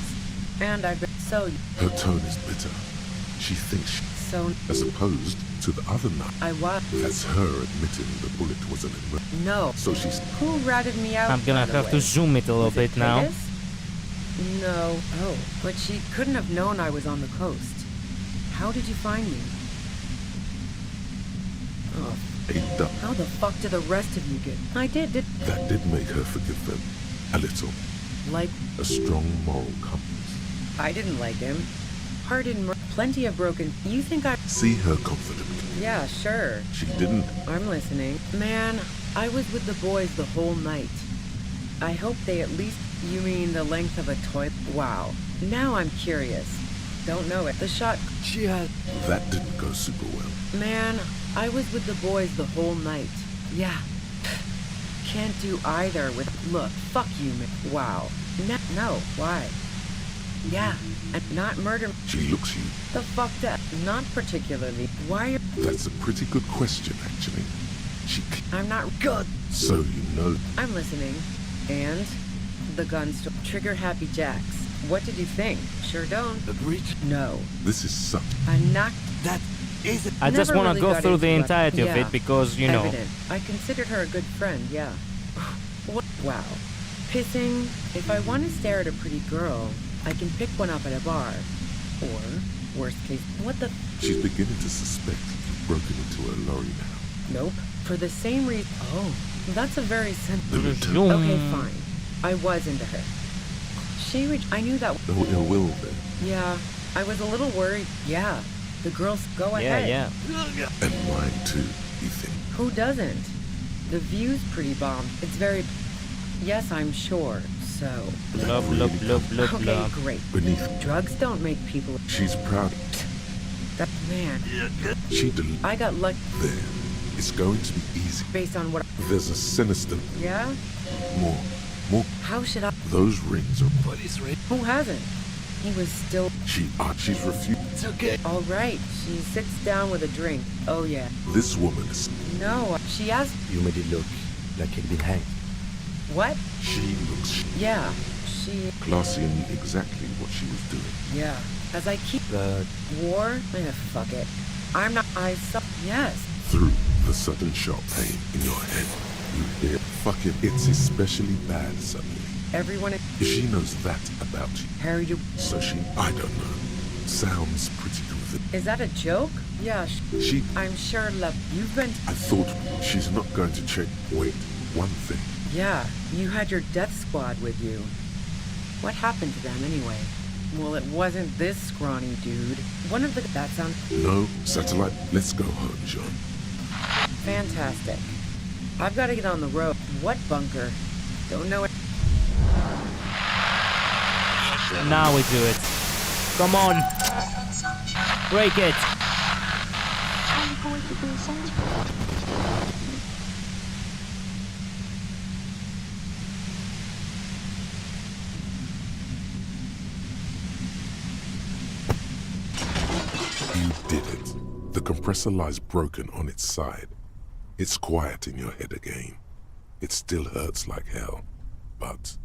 Speaker 15: And I've been... So...
Speaker 2: Her tone is bitter. She thinks she...
Speaker 15: So...
Speaker 2: As opposed to the other night.
Speaker 15: I was...
Speaker 2: That's her admitting the bullet was an
Speaker 15: No.
Speaker 2: So she's...
Speaker 15: Who ratted me out?
Speaker 1: I'm gonna have to zoom it a little bit now.
Speaker 15: No. Oh, but she couldn't have known I was on the coast. How did you find me? Oh. How the fuck did the rest of you get? I did.
Speaker 2: That did make her forgive them. A little.
Speaker 15: Like?
Speaker 2: A strong moral compass.
Speaker 15: I didn't like him. Pardon, plenty of broken... You think I...
Speaker 2: See her confident.
Speaker 15: Yeah, sure.
Speaker 2: She didn't...
Speaker 15: I'm listening. Man, I was with the boys the whole night. I hope they at least... You mean the length of a toilet? Wow. Now I'm curious. don't know it. The shot...
Speaker 16: She had...
Speaker 2: That didn't go super well.
Speaker 15: Man, I was with the boys the whole night. Yeah. Can't do either with... Look, fuck you, man. Wow. No, why? Yeah, and not murder...
Speaker 2: She looks you.
Speaker 15: The fuck that? Not particularly. Why...
Speaker 2: That's a pretty good question, actually.
Speaker 15: I'm not good.
Speaker 2: So you know...
Speaker 15: I'm listening. And? The guns... Trigger Happy Jacks. What did you think? Sure don't.
Speaker 16: The breach?
Speaker 15: No.
Speaker 2: This is such...
Speaker 15: I knocked...
Speaker 16: That is...
Speaker 1: I just want to go through the entirety of it because, you know...
Speaker 15: Evident. I considered her a good friend, yeah. What? Wow. Pissing. If I want to stare at a pretty girl, I can pick one up at a bar. Or, worst case, what the...
Speaker 2: She's beginning to suspect you've broken into her lorry now.
Speaker 15: Nope. For the same reason... Oh, that's a very simple...
Speaker 2: Okay,
Speaker 15: fine. I was into her. I knew that...
Speaker 2: No ill will then.
Speaker 15: Yeah, I was a little worried. Yeah, the girls go ahead.
Speaker 1: Yeah.
Speaker 2: And mine too, you think?
Speaker 15: Who doesn't? The view's pretty bomb. It's very... Yes, I'm sure. So...
Speaker 1: Love.
Speaker 15: Okay, great.
Speaker 2: Beneath...
Speaker 15: Drugs don't make people...
Speaker 2: She's proud.
Speaker 15: That man... I got lucky.
Speaker 2: There. It's going to be easy.
Speaker 15: Based on what...
Speaker 2: There's a sinister...
Speaker 15: Yeah?
Speaker 2: More.
Speaker 15: How should I...
Speaker 2: Those rings are...
Speaker 16: Police ring?
Speaker 15: Who hasn't? He was still...
Speaker 2: She's refused.
Speaker 16: It's okay.
Speaker 15: All right. She sits down with a drink. Oh, yeah.
Speaker 2: This woman is...
Speaker 15: No, she asked...
Speaker 3: You made it look like he'd been hanged.
Speaker 15: What?
Speaker 2: She looks...
Speaker 15: Yeah, she...
Speaker 2: Classy and knew exactly what she was doing.
Speaker 15: Yeah. As I keep... War? Fuck it. I'm not... I saw... Yes.
Speaker 2: Through the sudden sharp pain in your head, you hear... Fucking... It's especially bad suddenly.
Speaker 15: Everyone...
Speaker 2: She knows that about you.
Speaker 15: Harry, you...
Speaker 2: So she... I don't know. Sounds pretty convincing.
Speaker 15: Is that a joke? Yeah,
Speaker 2: she...
Speaker 15: I'm sure, love, you've been...
Speaker 2: I thought she's not going to check... Wait, one thing.
Speaker 15: Yeah, you had your death squad with you. What happened to them, anyway? Well, it wasn't this scrawny dude. One of the... That sound...
Speaker 2: No, satellite. Let's go home, John.
Speaker 15: Fantastic. I've got to get on the road. What bunker? Don't know it.
Speaker 1: Now we do it. Come on. Break it.
Speaker 2: You did it. The compressor lies broken on its side. It's quiet in your head again. It still hurts like hell, but...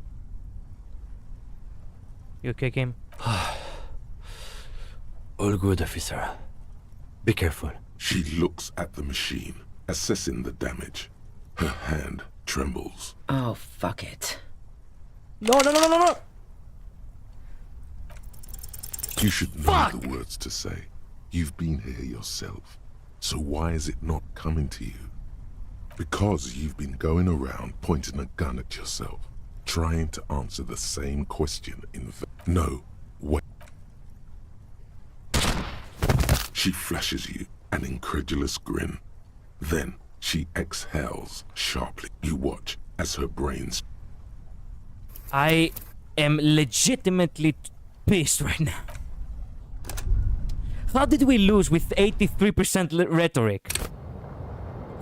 Speaker 1: You okay, Kim?
Speaker 3: All good, officer. Be careful.
Speaker 2: She looks at the machine, assessing the damage. Her hand trembles.
Speaker 15: Oh, fuck it.
Speaker 1: No.
Speaker 2: You should know the words to say. You've been here yourself. So why is it not coming to you? Because you've been going around pointing a gun at yourself, trying to answer the same question in No, wait. She flashes you an incredulous grin. Then she exhales sharply. You watch as her brains...
Speaker 1: I am legitimately pissed right now. How did we lose with 83% rhetoric?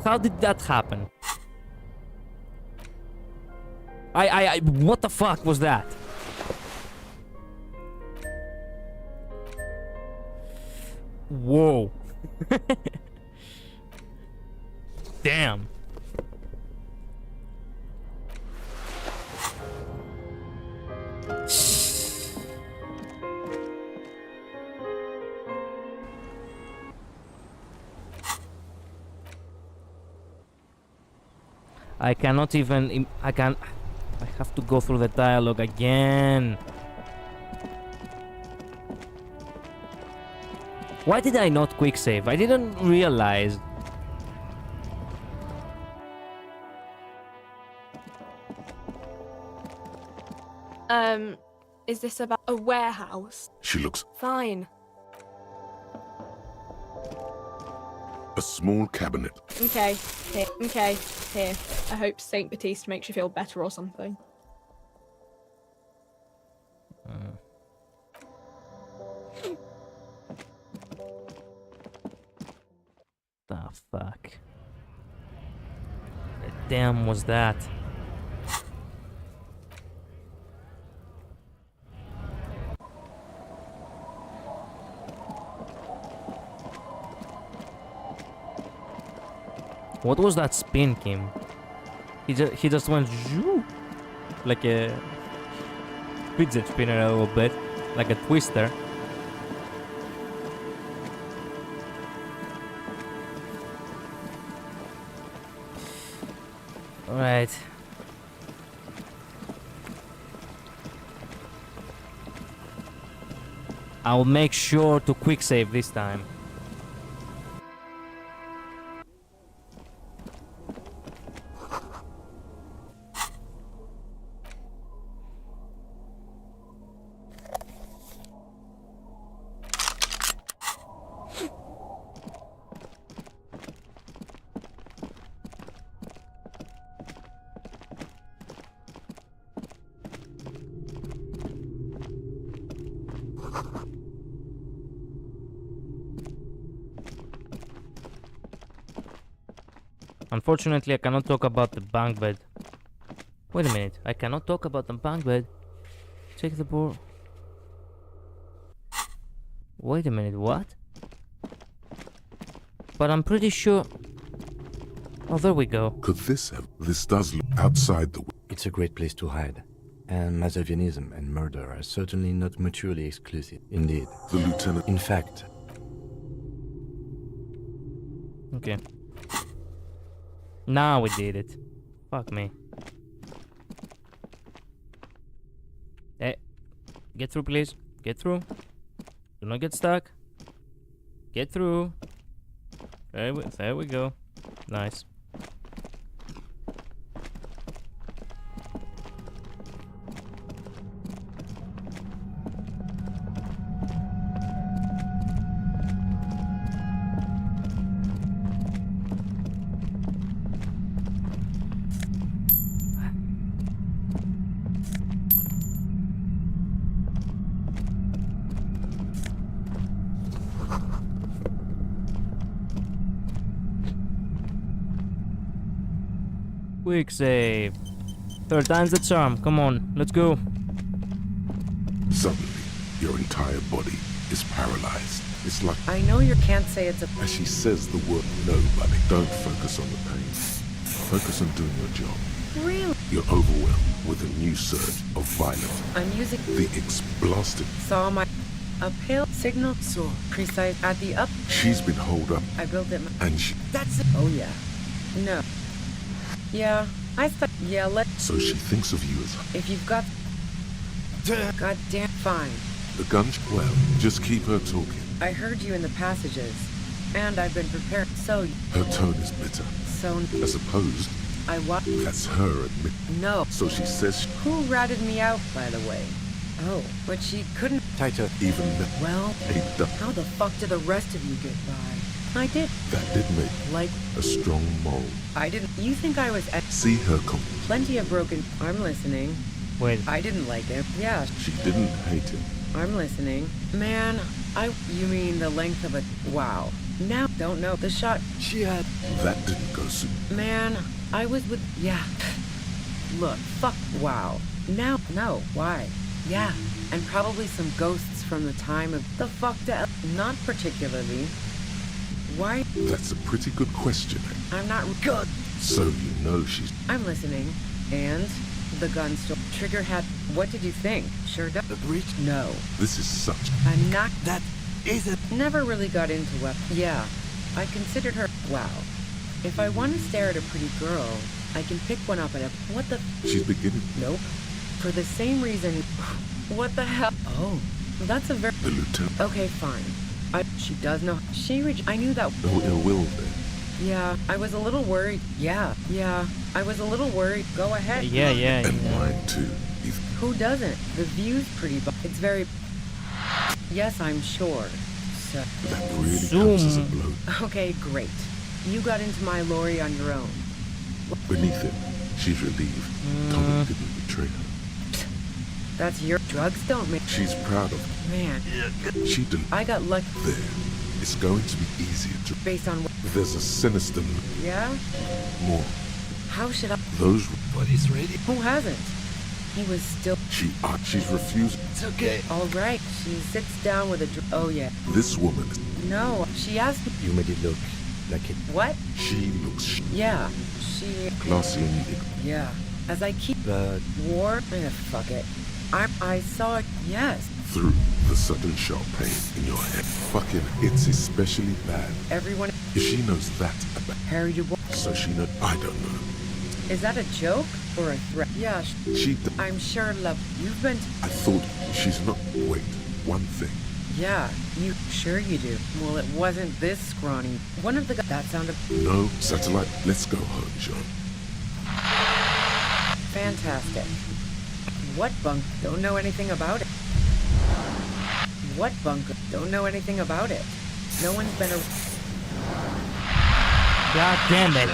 Speaker 1: How did that happen? What the fuck was that? Whoa. Damn. I cannot even... I have to go through the dialogue again. Why did I not quick save? I didn't realize.
Speaker 18: Is this about a warehouse?
Speaker 2: She looks...
Speaker 18: Fine.
Speaker 2: A small cabinet.
Speaker 18: Okay, here. I hope Saint Baptiste makes you feel better or something.
Speaker 1: Fuck. The damn was that? What was that spin, Kim? He just went zoom, like a fidget spinner a little bit, like a twister. All right. I'll make sure to quick save this time. Unfortunately, I cannot talk about the bunk bed. Wait a minute, I cannot talk about the bunk bed. Check the board. Wait a minute, what? But I'm pretty sure... Oh, there we go.
Speaker 2: Could this have... This does look outside the...
Speaker 3: It's a great place to hide. And Machiavellianism and murder are certainly not mutually exclusive. Indeed.
Speaker 2: The lieutenant...
Speaker 3: In fact...
Speaker 1: Okay. Now we did it. Fuck me. Hey, get through, please. Get through. Do not get stuck. Get through. There we go. Nice. Quick save. Third time's the charm. Come on, let's go.
Speaker 2: Suddenly, your entire body is paralyzed. It's like...
Speaker 15: I know you can't say it's a...
Speaker 2: As she says the word no, buddy. Don't focus on the pain. Focus on doing your job.
Speaker 15: Really?
Speaker 2: You're overwhelmed with a new surge of violence.
Speaker 15: I'm using...
Speaker 2: The explosive.
Speaker 15: Saw my... A pale signal. So precise at the up...
Speaker 2: She's been holed up.
Speaker 15: I built it...
Speaker 2: And she...
Speaker 15: That's it. Oh, yeah. No. Yeah, I thought... Yeah,
Speaker 2: So she thinks of you as...
Speaker 15: If you've got... God damn fine.
Speaker 2: The gun... Well, just keep her talking.
Speaker 15: I heard you in the passages. And I've been prepared, so...
Speaker 2: Her tone is bitter.
Speaker 15: So...
Speaker 2: As opposed...
Speaker 15: I what?
Speaker 2: That's her admit...
Speaker 15: No.
Speaker 2: So she says...
Speaker 15: Who ratted me out, by the way? Oh, but she couldn't...
Speaker 3: Tighter.
Speaker 2: Even...
Speaker 15: Well... How the fuck did the rest of you get by? I did.
Speaker 2: That did make...
Speaker 15: Like...
Speaker 2: A strong moral.
Speaker 15: I didn't... You think I was...
Speaker 2: See her come...
Speaker 15: Plenty of broken... I'm listening.
Speaker 1: Wait.
Speaker 15: I didn't like it. Yeah.
Speaker 2: She didn't hate him.
Speaker 15: I'm listening. Man, You mean the length of a... Wow. Now, don't know. The shot...
Speaker 3: She had...
Speaker 2: That didn't go soon.
Speaker 15: Man, I was with... Yeah. Look, fuck. Wow. Now, no. Why? Yeah. And probably some ghosts from the time of... The fuck the... Not particularly. Why?
Speaker 2: That's a pretty good question.
Speaker 15: I'm not good.
Speaker 2: So you know she's...
Speaker 15: I'm listening. And? The gun store. Trigger had... What did you think? Sure does.
Speaker 3: The breach?
Speaker 15: No.
Speaker 2: This is such...
Speaker 15: I'm not...
Speaker 3: That isn't...
Speaker 15: Never really got into what... Yeah. I considered her... Wow. If I want to stare at a pretty girl, I can pick one up at a... What the...
Speaker 2: She's beginning...
Speaker 15: Nope. For the same reason... What the hell? Oh. That's a very...
Speaker 2: The lieutenant...
Speaker 15: Okay, fine. She does know... I knew that...
Speaker 2: No ill will then.
Speaker 15: Yeah, I was a little worried. Yeah. I was a little worried. Go ahead.
Speaker 1: Yeah.
Speaker 2: And mine too.
Speaker 15: Who doesn't? The view's pretty... It's very... Yes, I'm sure. So...
Speaker 2: That really comes as a blow.
Speaker 15: Okay, great. You got into my lorry on your own.
Speaker 2: Beneath it, she's relieved. Tommy didn't betray her.
Speaker 15: That's your... Drugs don't make...
Speaker 2: She's proud of...
Speaker 15: Man.
Speaker 2: She didn't...
Speaker 15: I got lucky.
Speaker 2: There. It's going to be easier to...
Speaker 15: Based on what?
Speaker 2: There's a sinister...
Speaker 15: Yeah?
Speaker 2: More.
Speaker 15: How should I?
Speaker 2: Those...
Speaker 16: But he's ready.
Speaker 15: Who hasn't? He was still...
Speaker 2: She's refused.
Speaker 16: It's okay.
Speaker 15: All right. She sits down with a... Oh, yeah.
Speaker 2: This woman...
Speaker 15: No, she asked me...
Speaker 3: You made it look like it.
Speaker 15: What?
Speaker 2: She looks...
Speaker 15: Yeah, she...
Speaker 2: classy and...
Speaker 15: Yeah. As I keep...
Speaker 3: But...
Speaker 15: War? Fuck it. I saw it, yes.
Speaker 2: Through the sudden sharp pain in your head. Fucking, it's especially bad.
Speaker 15: Everyone...
Speaker 2: If she knows that about...
Speaker 15: Harry Dubois...
Speaker 2: So she knows... I don't know.
Speaker 15: Is that a joke or a threat? Yeah, I'm sure, love, you've been...
Speaker 2: I thought she's not... Wait, one thing.
Speaker 15: Yeah, you... Sure you do. Well, it wasn't this scrawny. One of the guys... That sounded...
Speaker 2: No, satellite, let's go home, John.
Speaker 15: Fantastic. What bunk? Don't know anything about it. What bunker? Don't know anything about it. No one's been a...
Speaker 1: God damn it.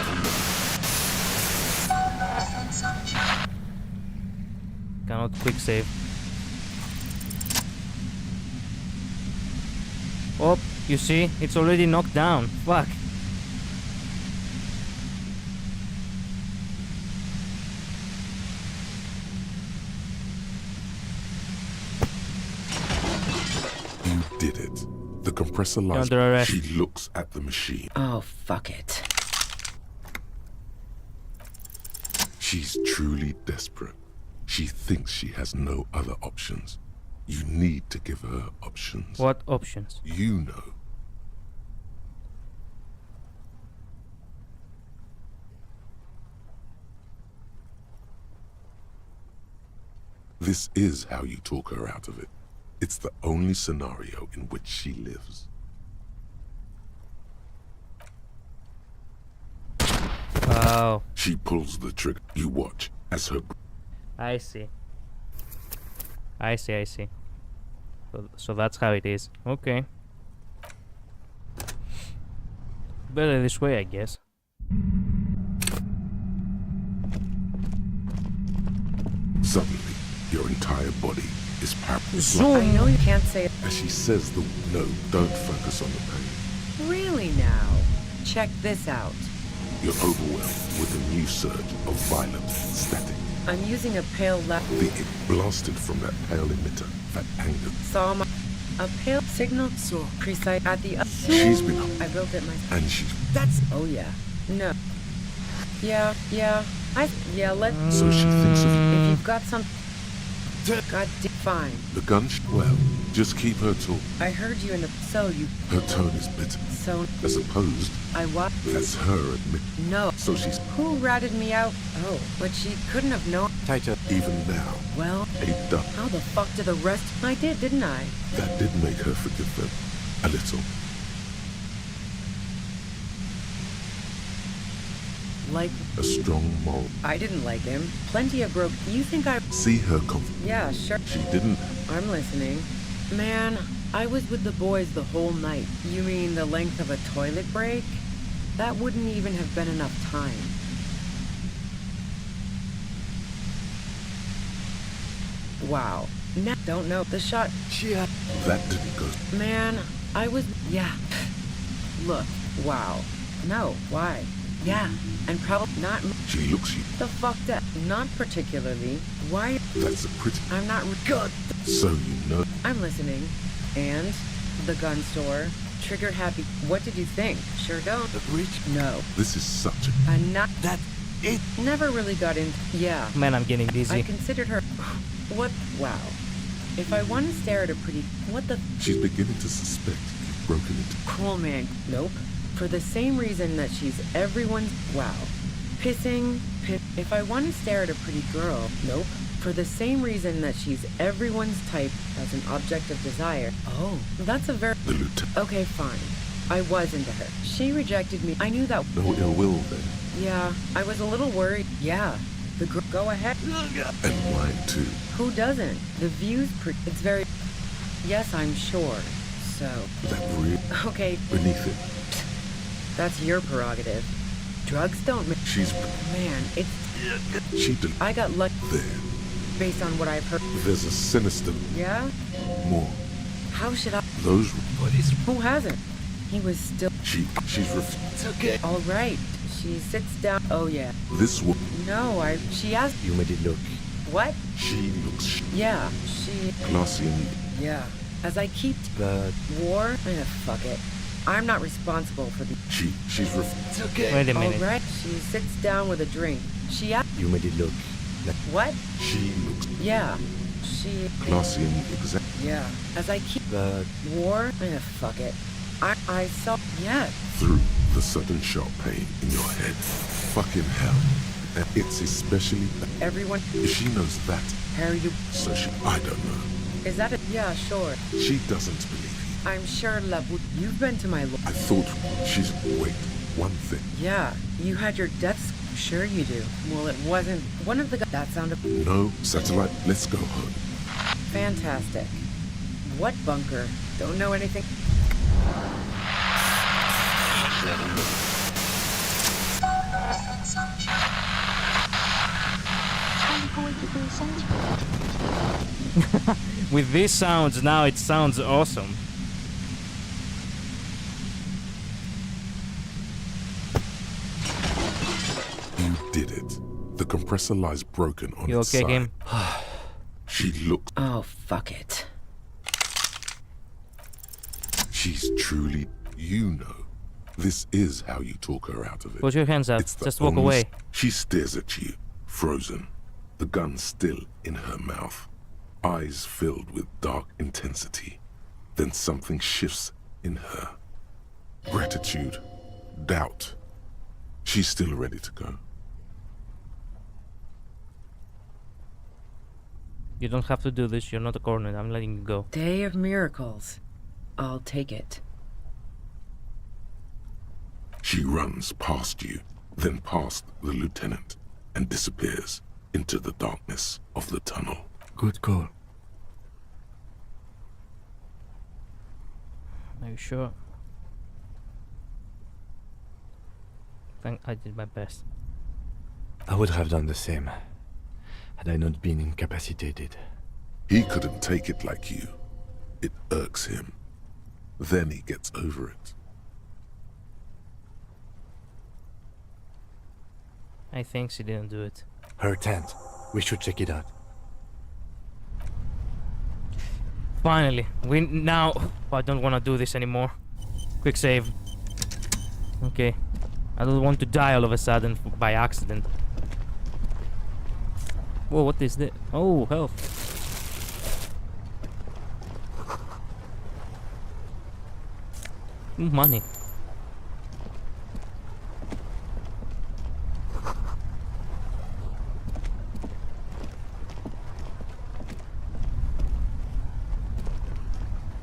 Speaker 1: Cannot quick save. Oh, you see? It's already knocked down. Fuck.
Speaker 2: You did it. The compressor lies.
Speaker 1: Under arrest.
Speaker 2: She looks at the machine.
Speaker 15: Oh, fuck it.
Speaker 2: She's truly desperate. She thinks she has no other options. You need to give her options.
Speaker 1: What options?
Speaker 2: You know. This is how you talk her out of it. It's the only scenario in which she lives.
Speaker 1: Oh.
Speaker 2: She pulls the trigger. You watch as her...
Speaker 1: I see. I see. So that's how it is. Okay. Better this way, I guess.
Speaker 2: Suddenly, your entire body is paralyzed.
Speaker 15: I know you can't say it.
Speaker 2: As she says the... No, don't focus on the pain.
Speaker 15: Really now? Check this out.
Speaker 2: You're overwhelmed with a new surge of violent static.
Speaker 15: I'm using a pale light.
Speaker 2: It blasted from that pale emitter, that anger.
Speaker 15: Saw my... A pale signal so precise at the...
Speaker 2: She's been...
Speaker 15: I built it myself.
Speaker 2: And she's...
Speaker 15: That's... Oh yeah. No. Yeah. Let...
Speaker 2: So she thinks of you.
Speaker 15: If you've got some... God fine.
Speaker 2: The gun... Well, just keep her talk.
Speaker 15: I heard you in the... So you...
Speaker 2: Her tone is bitter.
Speaker 15: So...
Speaker 2: As opposed...
Speaker 15: I what?
Speaker 2: That's her admit.
Speaker 15: No.
Speaker 2: So she's...
Speaker 15: Who ratted me out? Oh, but she couldn't have known...
Speaker 3: Tighter.
Speaker 2: Even now.
Speaker 15: Well...
Speaker 2: A duck.
Speaker 15: How the fuck did the rest... I did, didn't I?
Speaker 2: That did make her forgive them. A little.
Speaker 15: Like...
Speaker 2: A strong moral.
Speaker 15: I didn't like him. Plenty of broke... You think I...
Speaker 2: See her
Speaker 15: Yeah, sure.
Speaker 2: She didn't...
Speaker 15: I'm listening. Man, I was with the boys the whole night. You mean the length of a toilet break? That wouldn't even have been enough time. Wow. Don't know. The shot...
Speaker 2: That didn't go...
Speaker 15: Man, I was... Yeah. Look. Wow. No. Why? Yeah. And probably not...
Speaker 2: She looks you.
Speaker 15: The fuck that... Not particularly. Why...
Speaker 2: That's a pretty...
Speaker 15: I'm not... God.
Speaker 2: So you know...
Speaker 15: I'm listening. And? The gun store. Trigger happy. What did you think? Sure don't.
Speaker 3: The breach?
Speaker 15: No.
Speaker 2: This is such a...
Speaker 15: Not...
Speaker 3: That... It...
Speaker 15: Never really got in... Yeah.
Speaker 1: Man, I'm getting dizzy.
Speaker 15: I considered her... What? Wow. If I want to stare at a pretty... What the...
Speaker 2: She's beginning to suspect you've broken into...
Speaker 15: Cool, man. Nope. For the same reason that she's everyone's... Wow. Pissing... If I want to stare at a pretty girl... Nope. For the same reason that she's everyone's type as an object of desire. Oh. That's a very...
Speaker 2: The lieutenant...
Speaker 15: Okay, fine. I was into her. She rejected me. I knew that...
Speaker 2: No ill will, then.
Speaker 15: Yeah. I was a little worried. Yeah. The girl... Go ahead.
Speaker 2: And mine, too.
Speaker 15: Who doesn't? The view's it's very... Yes, I'm sure. So...
Speaker 2: That real...
Speaker 15: Okay.
Speaker 2: Beneath it.
Speaker 15: That's your prerogative. Drugs don't make...
Speaker 2: She's...
Speaker 15: Man, it's...
Speaker 2: She did...
Speaker 15: I got lucky.
Speaker 2: There.
Speaker 15: Based on what I've heard.
Speaker 2: There's a sinister...
Speaker 15: Yeah?
Speaker 2: More.
Speaker 15: How should I...
Speaker 2: Those...
Speaker 15: Who hasn't? He was still...
Speaker 2: She's
Speaker 15: It's okay. All right. She sits down. Oh, yeah.
Speaker 2: This woman.
Speaker 15: No, she asked...
Speaker 3: You made it look.
Speaker 15: What?
Speaker 2: She looks
Speaker 15: Yeah, she...
Speaker 2: classy and...
Speaker 15: Yeah. As I keep...
Speaker 3: But...
Speaker 15: War? Fuck it. I'm not responsible for the...
Speaker 2: She's
Speaker 15: It's okay.
Speaker 1: Wait a minute.
Speaker 15: All right. She sits down with a drink. She asked...
Speaker 3: You made it look. Like...
Speaker 15: What?
Speaker 2: She looks
Speaker 15: Yeah. She...
Speaker 2: classy and exact.
Speaker 15: Yeah. As I keep...
Speaker 3: But...
Speaker 15: War? Fuck it. I saw... Yeah.
Speaker 2: Through the sudden sharp pain in your head. Fucking hell. And it's especially...
Speaker 15: Everyone...
Speaker 2: She knows that.
Speaker 15: Harry, you...
Speaker 2: So I don't know.
Speaker 15: Is that it? Yeah, sure.
Speaker 2: She doesn't believe you.
Speaker 15: I'm sure, love. You've been to my...
Speaker 2: I thought she's... Wait, one thing.
Speaker 15: Yeah. You had your deaths... Sure you do. Well, it wasn't... One of the... That sounded...
Speaker 2: No, satellite, let's go home.
Speaker 15: Fantastic. What bunker? Don't know anything...
Speaker 1: With these sounds now, it sounds awesome.
Speaker 2: You did it. The compressor lies broken on
Speaker 1: You
Speaker 2: its
Speaker 1: okay,
Speaker 2: side.
Speaker 1: Kim?
Speaker 2: She looked...
Speaker 15: Oh, fuck it.
Speaker 2: She's truly... You know. This is how you talk her out of it.
Speaker 1: Put your hands up.
Speaker 2: It's the
Speaker 1: Just walk
Speaker 2: only-
Speaker 1: away.
Speaker 2: She stares at you, frozen. The gun still in her mouth. Eyes filled with dark intensity. Then something shifts in her. Gratitude. Doubt. She's still ready to go.
Speaker 1: You don't have to do this. You're not a corner. I'm letting you go.
Speaker 15: Day of miracles. I'll take it.
Speaker 2: She runs past you, then past the lieutenant, and disappears into the darkness of the tunnel.
Speaker 3: Good call.
Speaker 1: Are you sure? I did my best.
Speaker 3: I would have done the same, had I not been incapacitated.
Speaker 2: He couldn't take it like you. It irks him. Then he gets over it.
Speaker 1: I think she didn't do it.
Speaker 3: Her tent. We should check it out.
Speaker 1: Finally, we now... I don't want to do this anymore. Quick save. Okay. I don't want to die all of a sudden by accident. Whoa, what is this? Oh, health. Money.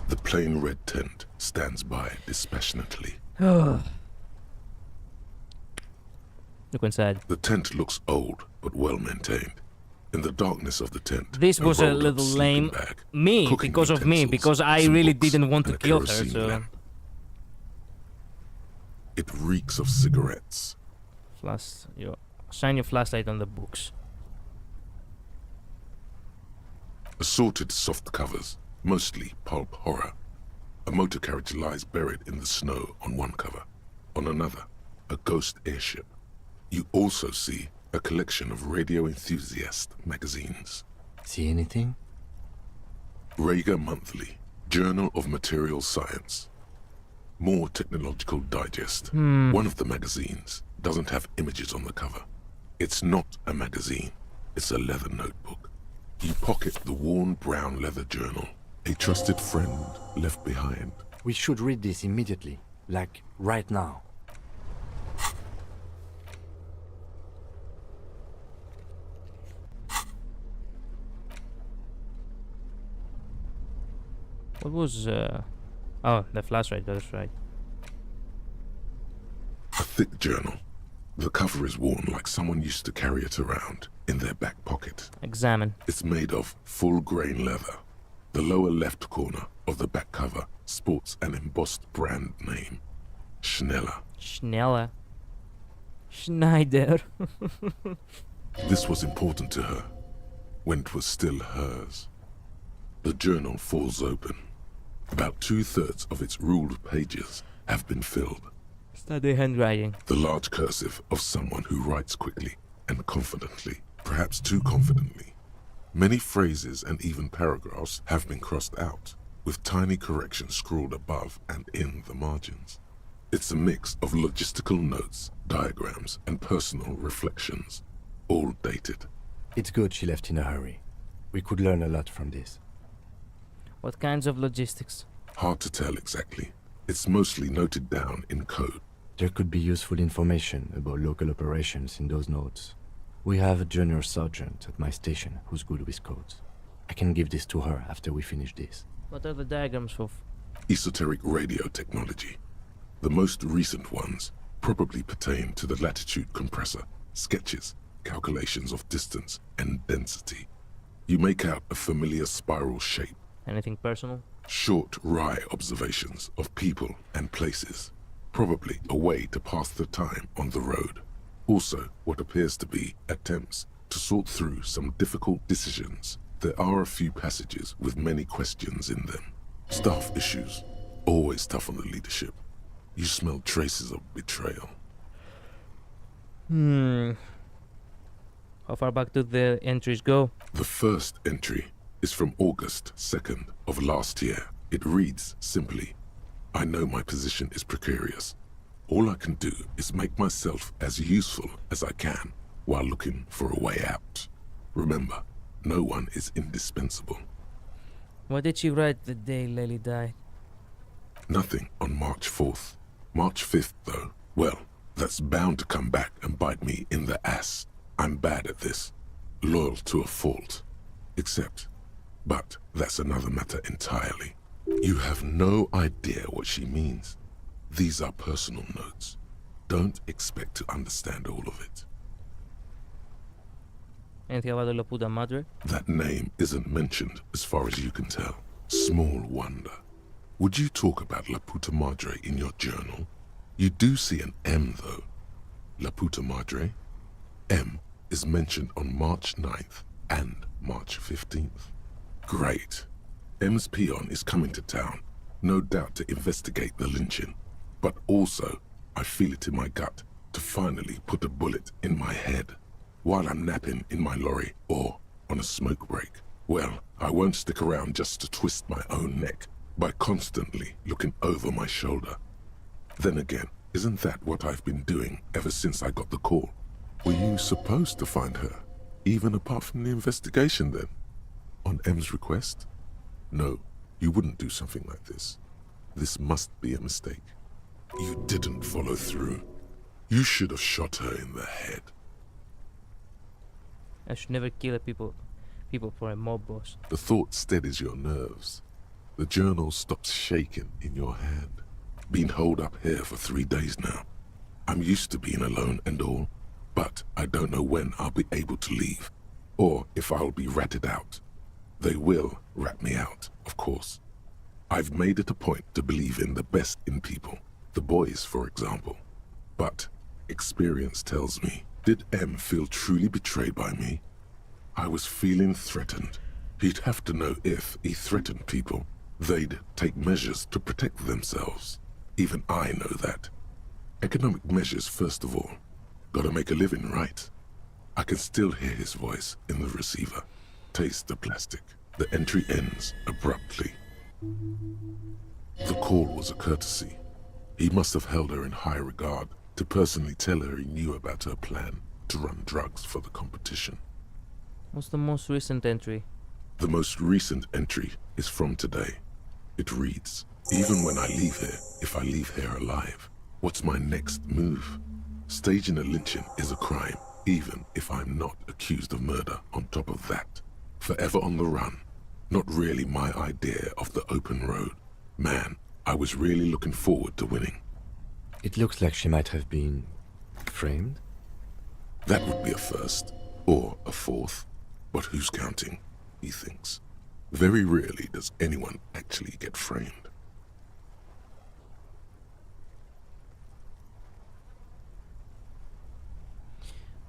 Speaker 2: The plain red tent stands by dispassionately.
Speaker 1: Look inside.
Speaker 2: The tent looks old, but well maintained. In the darkness of the tent,
Speaker 1: This was a
Speaker 2: rolled-up
Speaker 1: little
Speaker 2: sleeping
Speaker 1: lame.
Speaker 2: bag,
Speaker 1: Me,
Speaker 2: cooking
Speaker 1: because of me,
Speaker 2: utensils,
Speaker 1: because I
Speaker 2: some
Speaker 1: really
Speaker 2: books,
Speaker 1: didn't want to
Speaker 2: and a
Speaker 1: kill her,
Speaker 2: kerosene
Speaker 1: so...
Speaker 2: lamp. It reeks of cigarettes.
Speaker 1: Shine your flashlight on the books.
Speaker 2: Assorted soft covers, mostly pulp horror. A motor carriage lies buried in the snow on one cover. On another, a ghost airship. You also see a collection of radio enthusiast magazines.
Speaker 3: See anything?
Speaker 2: Rager Monthly, Journal of Material Science. More Technological Digest. One of the magazines doesn't have images on the cover. It's not a magazine, it's a leather notebook. You pocket the worn brown leather journal. A trusted friend left behind.
Speaker 3: We should read this immediately. Like, right now.
Speaker 1: What was, Oh, the flashlight, that's right.
Speaker 2: A thick journal. The cover is worn like someone used to carry it around in their back pocket.
Speaker 1: Examine.
Speaker 2: It's made of full-grain leather. The lower left corner of the back cover sports an embossed brand name. Schneller.
Speaker 1: Schneller. Schneider.
Speaker 2: This was important to her, when it was still hers. The journal falls open. About 2/3 of its ruled pages have been filled.
Speaker 1: Study handwriting.
Speaker 2: The large cursive of someone who writes quickly and confidently, perhaps too confidently. Many phrases and even paragraphs have been crossed out, with tiny corrections scrawled above and in the margins. It's a mix of logistical notes, diagrams, and personal reflections, all dated.
Speaker 3: It's good she left in a hurry. We could learn a lot from this.
Speaker 1: What kinds of logistics?
Speaker 2: Hard to tell exactly. It's mostly noted down in code.
Speaker 3: There could be useful information about local operations in those notes. We have a junior sergeant at my station who's good with codes. I can give this to her after we finish this.
Speaker 1: What are the diagrams of?
Speaker 2: Esoteric radio technology. The most recent ones probably pertain to the latitude compressor, sketches, calculations of distance and density. You make out a familiar spiral shape.
Speaker 1: Anything personal?
Speaker 2: Short, wry observations of people and places. Probably a way to pass the time on the road. Also, what appears to be attempts to sort through some difficult decisions. There are a few passages with many questions in them. Staff issues. Always tough on the leadership. You smell traces of betrayal.
Speaker 1: How far back do the entries go?
Speaker 2: The first entry is from August 2nd of last year. It reads simply, I know my position is precarious. All I can do is make myself as useful as I can while looking for a way out. Remember, no one is indispensable.
Speaker 1: What did she write the day Lily died?
Speaker 2: Nothing on March 4th. March 5th, though, well, that's bound to come back and bite me in the ass. I'm bad at this. Loyal to a fault. But that's another matter entirely. You have no idea what she means. These are personal notes. Don't expect to understand all of it.
Speaker 1: Anything about the La Puta Madre?
Speaker 2: That name isn't mentioned as far as you can tell. Small wonder. Would you talk about La Puta Madre in your journal? You do see an M, though. La Puta Madre. M is mentioned on March 9th and March 15th. Great. M's peon is coming to town, no doubt to investigate the lynching. But also, I feel it in my gut to finally put a bullet in my head while I'm napping in my lorry or on a smoke break. Well, I won't stick around just to twist my own neck by constantly looking over my shoulder. Then again, isn't that what I've been doing ever since I got the call? Were you supposed to find her, even apart from the investigation then? On M's request? No, you wouldn't do something like this. This must be a mistake. You didn't follow through. You should have shot her in the head.
Speaker 1: I should never kill people for a mob boss.
Speaker 2: The thought steadies your nerves. The journal stops shaking in your hand. Been holed up here for 3 days now. I'm used to being alone and all, but I don't know when I'll be able to leave, or if I'll be ratted out. They will rat me out, of course. I've made it a point to believe in the best in people, the boys, for example. But experience tells me, did M feel truly betrayed by me? I was feeling threatened. He'd have to know if he threatened people, they'd take measures to protect themselves. Even I know that. Economic measures first of all. Gotta make a living, right? I can still hear his voice in the receiver. Taste the plastic. The entry ends abruptly. The call was a courtesy. He must have held her in high regard to personally tell her he knew about her plan to run drugs for the competition.
Speaker 1: What's the most recent entry?
Speaker 2: The most recent entry is from today. It reads, even when I leave here, if I leave here alive, what's my next move? Staging a lynching is a crime, even if I'm not accused of murder on top of that. Forever on the run. Not really my idea of the open road. Man, I was really looking forward to winning.
Speaker 3: It looks like she might have been framed.
Speaker 2: That would be a first, or a fourth. But who's counting, he thinks. Very rarely does anyone actually get framed.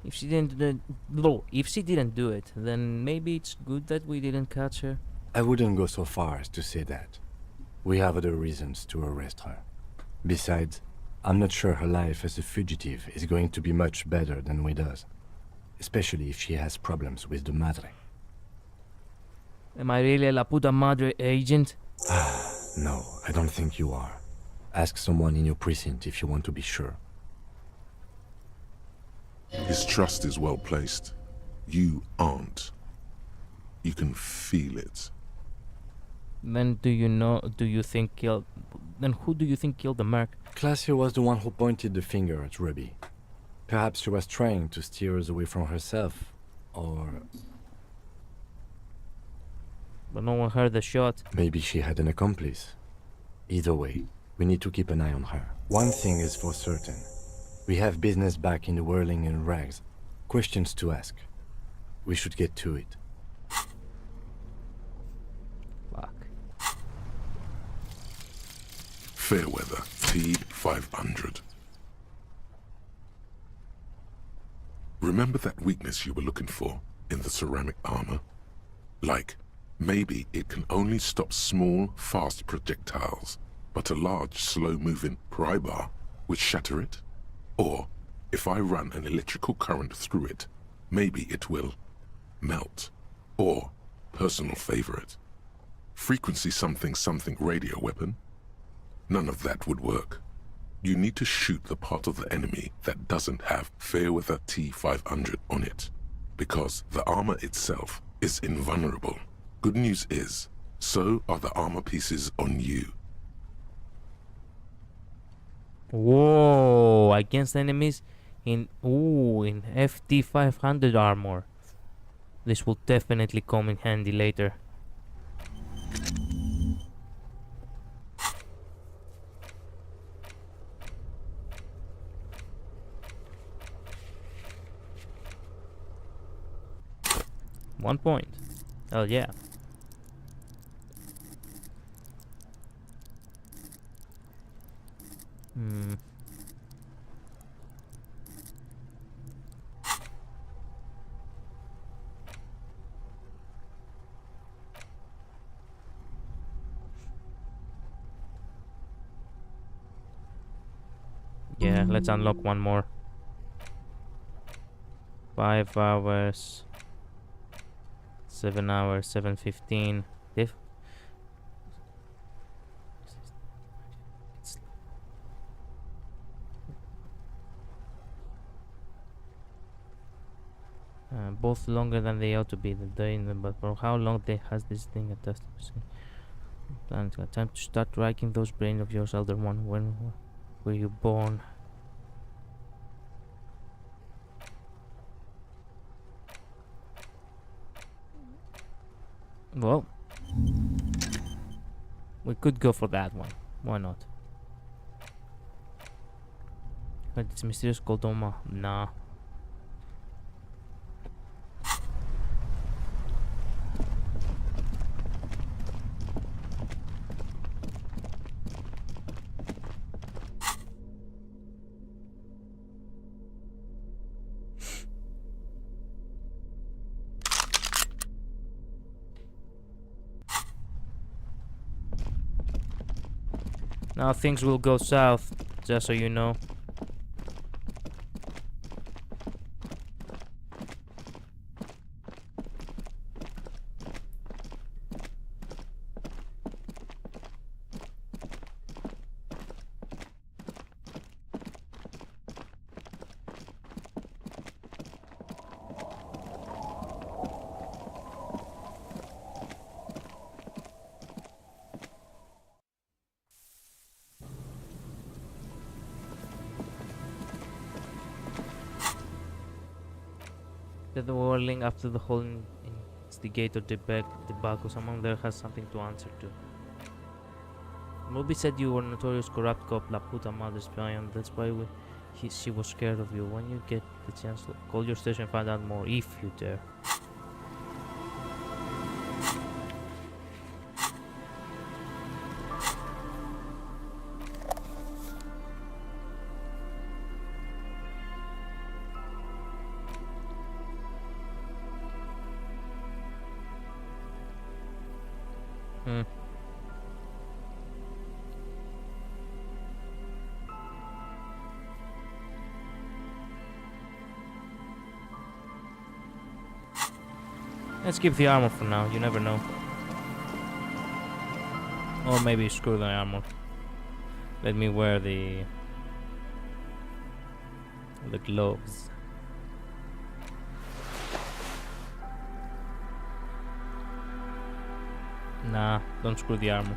Speaker 1: If she didn't do it, then maybe it's good that we didn't catch her.
Speaker 3: I wouldn't go so far as to say that. We have other reasons to arrest her. Besides, I'm not sure her life as a fugitive is going to be much better than with us. Especially if she has problems with the Madre.
Speaker 1: Am I really a La Puta Madre agent?
Speaker 3: No, I don't think you are. Ask someone in your precinct if you want to be sure.
Speaker 2: His trust is well placed. You aren't. You can feel it.
Speaker 1: Then who do you think killed the merc?
Speaker 3: Claudia was the one who pointed the finger at Ruby. Perhaps she was trying to steer us away from herself, or...
Speaker 1: But no one heard the shot.
Speaker 3: Maybe she had an accomplice. Either way, we need to keep an eye on her. One thing is for certain. We have business back in the whirling and rags. Questions to ask. We should get to it.
Speaker 1: Fuck.
Speaker 2: Fairweather T500. Remember that weakness you were looking for in the ceramic armor? Like, maybe it can only stop small, fast projectiles, but a large, slow-moving pry bar would shatter it? Or, if I run an electrical current through it, maybe it will melt. Or, personal favorite, frequency something something radio weapon? None of that would work. You need to shoot the part of the enemy that doesn't have Fairweather T500 on it, because the armor itself is invulnerable. Good news is, so are the armor pieces on you.
Speaker 1: Whoa! Against enemies in FT500 armor. This will definitely come in handy later. One point. Hell yeah. Yeah, let's unlock one more. 5 hours. 7 hours, 7:15. Both longer than they ought to be. The day in them, but for how long has this thing attached to? Time to start racking those brains of yours, Elder One. When were you born? Well, we could go for that one. Why not? But it's mysterious Kodoma. Nah. Now things will go south, just so you know. The whirling after the whole instigator debacle, someone there has something to answer to. Moby said you were notorious corrupt cop, La Puta Madre spy, and that's why she was scared of you. When you get the chance, call your station and find out more, if you dare. Let's keep the armor for now, you never know. Or maybe screw the armor. Let me wear the gloves. Nah, don't screw the armor.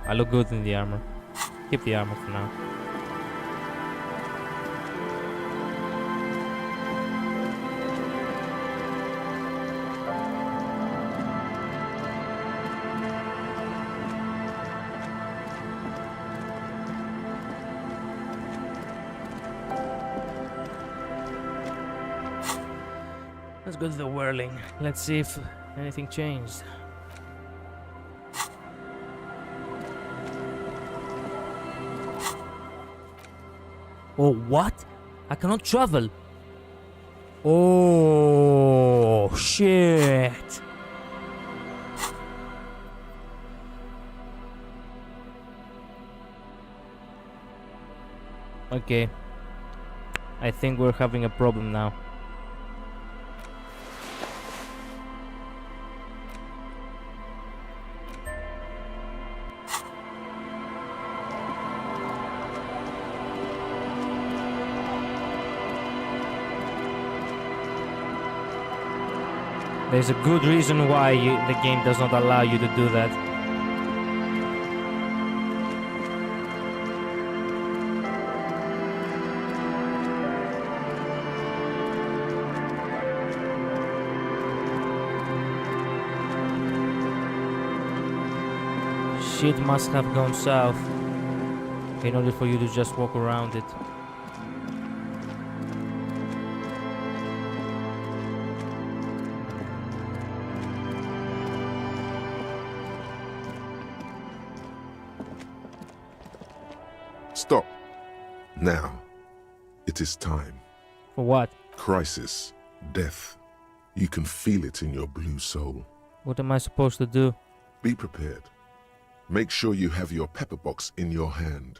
Speaker 1: I look good in the armor. Keep the armor for now. Let's go to the whirling. Let's see if anything changed. Oh, what? I cannot travel. Oh, shit. Okay. I think we're having a problem now. There's a good reason why the game does not allow you to do that. Shit must have gone south in order for you to just walk around it.
Speaker 2: Stop. Now. It is time.
Speaker 1: For what?
Speaker 2: Crisis. Death. You can feel it in your blue soul.
Speaker 1: What am I supposed to do?
Speaker 2: Be prepared. Make sure you have your pepper box in your hand.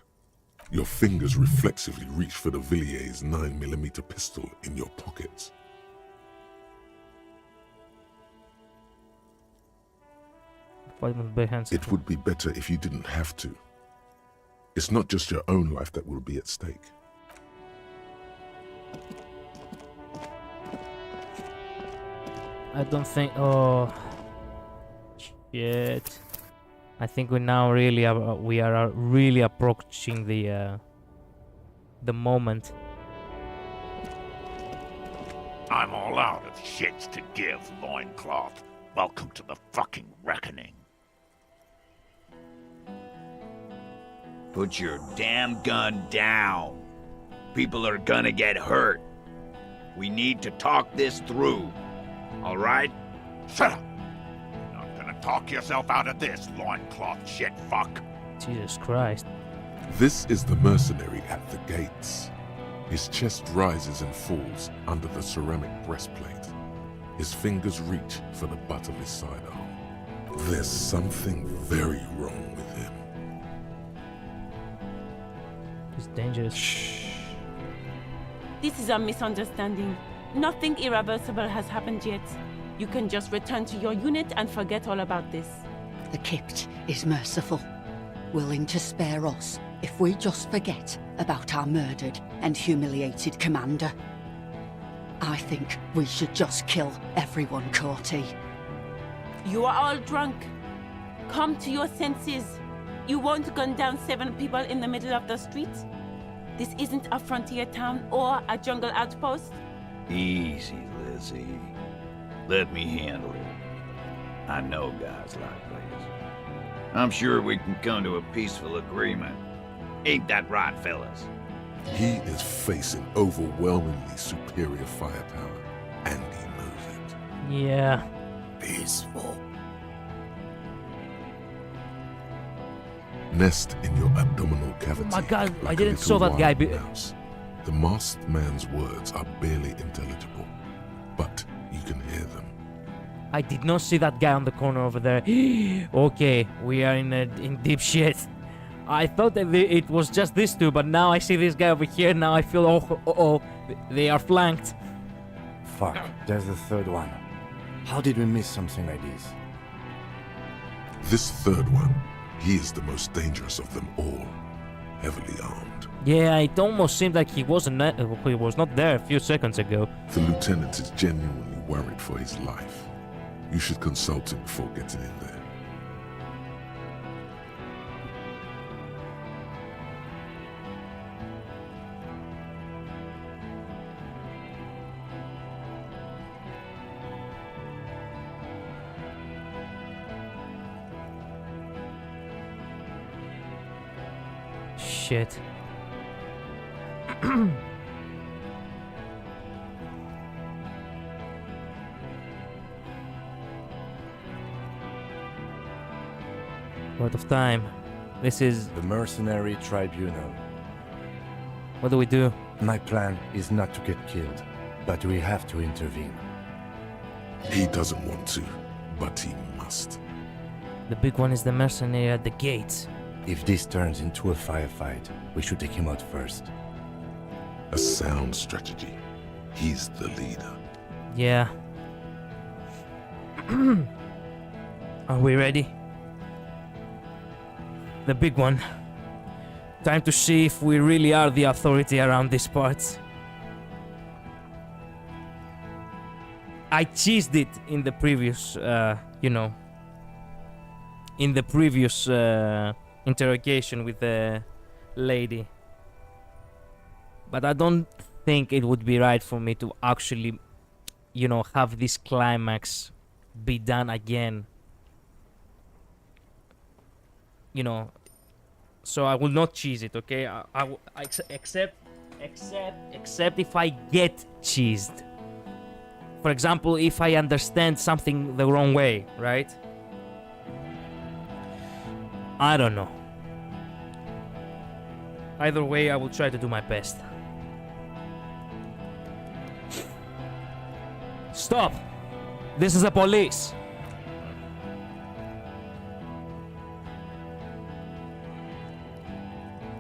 Speaker 2: Your fingers reflexively reach for the Villiers 9mm pistol in your pockets. It would be better if you didn't have to. It's not just your own life that will be at stake.
Speaker 1: I don't think... Oh... Shit... I think we now really are really approaching the moment.
Speaker 19: I'm all out of shits to give, loincloth. Welcome to the fucking reckoning.
Speaker 20: Put your damn gun down. People are gonna get hurt. We need to talk this through. All right?
Speaker 19: Shut up! You're not gonna talk yourself out of this, loincloth shit fuck.
Speaker 1: Jesus Christ.
Speaker 2: This is the mercenary at the gates. His chest rises and falls under the ceramic breastplate. His fingers reach for the butt of his sidearm. There's something very wrong with him.
Speaker 1: He's dangerous.
Speaker 2: Shh.
Speaker 21: This is a misunderstanding. Nothing irreversible has happened yet. You can just return to your unit and forget all about this.
Speaker 22: The Kypt is merciful, willing to spare us if we just forget about our murdered and humiliated commander. I think we should just kill everyone, Corti.
Speaker 21: You are all drunk. Come to your senses. You won't gun down 7 people in the middle of the street. This isn't a frontier town or a jungle outpost.
Speaker 20: Easy, Lizzie. Let me handle it. I know guys like this. I'm sure we can come to a peaceful agreement. Ain't that right, fellas?
Speaker 2: He is facing overwhelmingly superior firepower, and he knows it.
Speaker 1: Yeah.
Speaker 2: Peaceful. Nest in your abdominal cavity.
Speaker 1: Oh my God,
Speaker 2: like
Speaker 1: I didn't saw that guy.
Speaker 2: Mouse. The masked man's words are barely intelligible, but you can hear them.
Speaker 1: I did not see that guy on the corner over there. Okay, we are in deep shit. I thought that it was just these two, but now I see this guy over here. Now I feel, oh, they are flanked.
Speaker 3: Fuck, there's the third one. How did we miss something like this?
Speaker 2: This third one, he is the most dangerous of them all. Heavily armed.
Speaker 1: Yeah, it almost seemed like he was not there a few seconds ago.
Speaker 2: The lieutenant is genuinely worried for his life. You should consult him before getting in there.
Speaker 1: Shit. Out of time. This is
Speaker 3: the mercenary tribunal.
Speaker 1: What do we do?
Speaker 3: My plan is not to get killed, but we have to intervene.
Speaker 2: He doesn't want to, but he must.
Speaker 1: The big one is the mercenary at the gates.
Speaker 3: If this turns into a firefight, we should take him out first.
Speaker 2: A sound strategy. He's the leader.
Speaker 1: Yeah. Are we ready? The big one. Time to see if we really are the authority around these parts. I cheesed it in the previous, in the previous interrogation with the lady. But I don't think it would be right for me to actually, have this climax be done again. So I will not cheese it, okay? Except if I get cheesed. For example, if I understand something the wrong way, right? I don't know. Either way, I will try to do my best. Stop! This is the police!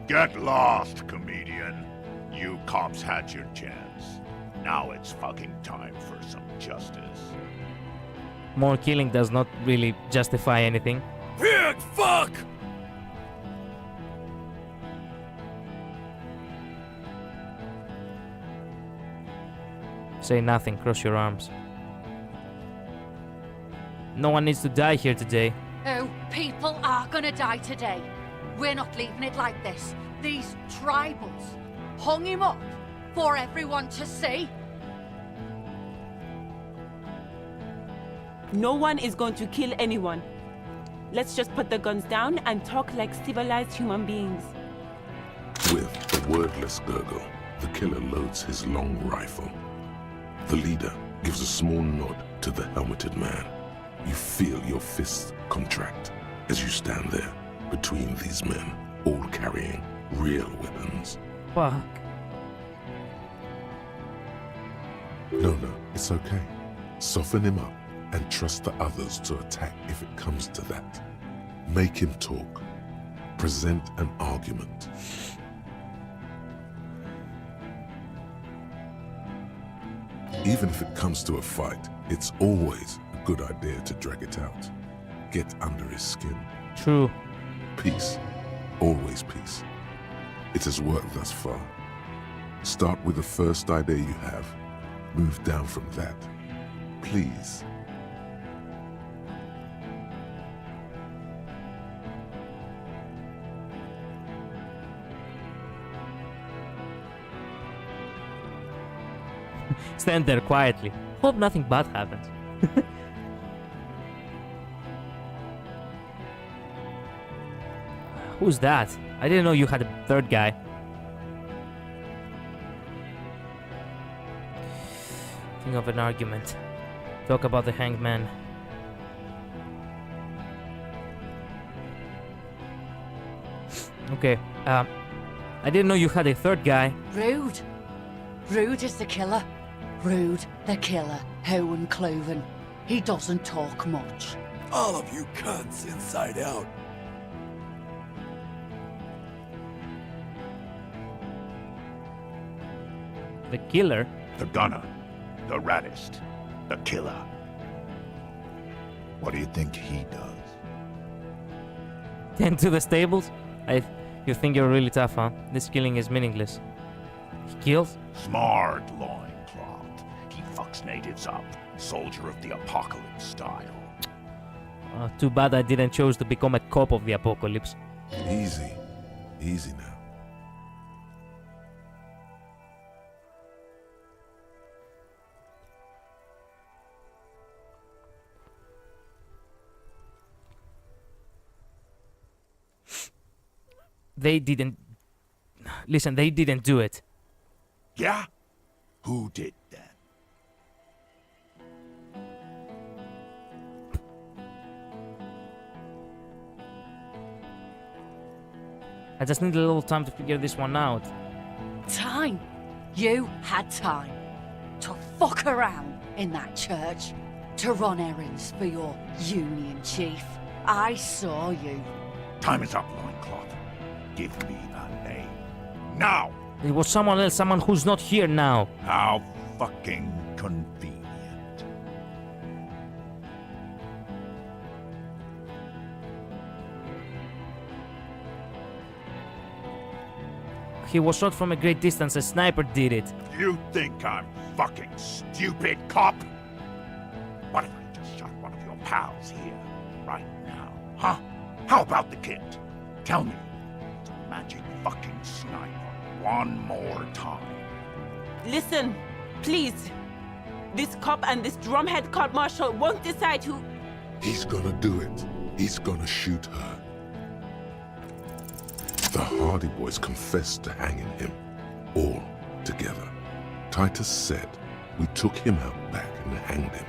Speaker 19: Get lost, comedian. You cops had your chance. Now it's fucking time for some justice.
Speaker 1: More killing does not really justify anything.
Speaker 17: Pig fuck!
Speaker 1: Say nothing, cross your arms. No one needs to die here today.
Speaker 22: Oh, people are gonna die today. We're not leaving it like this. These tribals hung him up for everyone to see.
Speaker 21: No one is going to kill anyone. Let's just put the guns down and talk like civilized human beings.
Speaker 2: With a wordless gurgle, the killer loads his long rifle. The leader gives a small nod to the helmeted man. You feel your fists contract as you stand there between these men, all carrying real weapons.
Speaker 1: Fuck.
Speaker 2: No, it's okay. Soften him up and trust the others to attack if it comes to that. Make him talk. Present an argument. Even if it comes to a fight, it's always a good idea to drag it out. Get under his skin.
Speaker 1: True.
Speaker 2: Peace. Always peace. It has worked thus far. Start with the first idea you have. Move down from that. Please.
Speaker 1: Stand there quietly. Hope nothing bad happens. Who's that? I didn't know you had a third guy. Think of an argument. Talk about the hanged man. Okay, I didn't know you had a third guy.
Speaker 22: Rude. Rude is the killer. Rude, the killer. Owen Cloven. He doesn't talk much.
Speaker 17: All of you cunts inside out.
Speaker 1: The killer?
Speaker 19: The gunner. The raddest. The killer. What do you think he does?
Speaker 1: Tend to the stables? You think you're really tough, huh? This killing is meaningless. He kills?
Speaker 19: Smart loincloth. He fucks natives up. Soldier of the apocalypse style.
Speaker 1: Too bad I didn't choose to become a cop of the apocalypse.
Speaker 2: Easy. Easy now.
Speaker 1: They didn't... Listen, they didn't do it.
Speaker 19: Yeah? Who did then?
Speaker 1: I just need a little time to figure this one out.
Speaker 22: Time? You had time to fuck around in that church, to run errands for your union chief. I saw you.
Speaker 19: Time is up, loincloth. Give me a name. Now!
Speaker 1: It was someone else, someone who's not here now.
Speaker 19: How fucking convenient.
Speaker 1: He was shot from a great distance, a sniper did it.
Speaker 19: You think I'm fucking stupid, cop? What if I just shot one of your pals here, right now, huh? How about the kid? Tell me, it's a magic fucking sniper one more time.
Speaker 21: Listen, please. This cop and this drumhead cop marshal won't decide who...
Speaker 2: He's gonna do it. He's gonna shoot her. The Hardy Boys confessed to hanging him, all together. Titus said we took him out back and hanged him.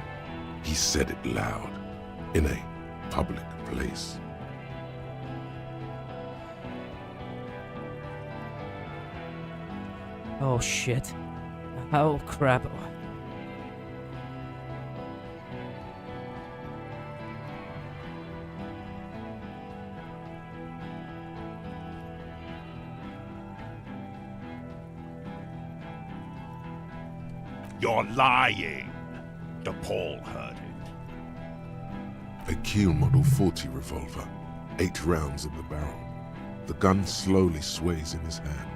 Speaker 2: He said it loud, in a public place.
Speaker 1: Oh shit. Oh crap.
Speaker 19: You're lying. DePaul heard it.
Speaker 2: A Kiel Model 40 revolver, 8 rounds in the barrel. The gun slowly sways in his hand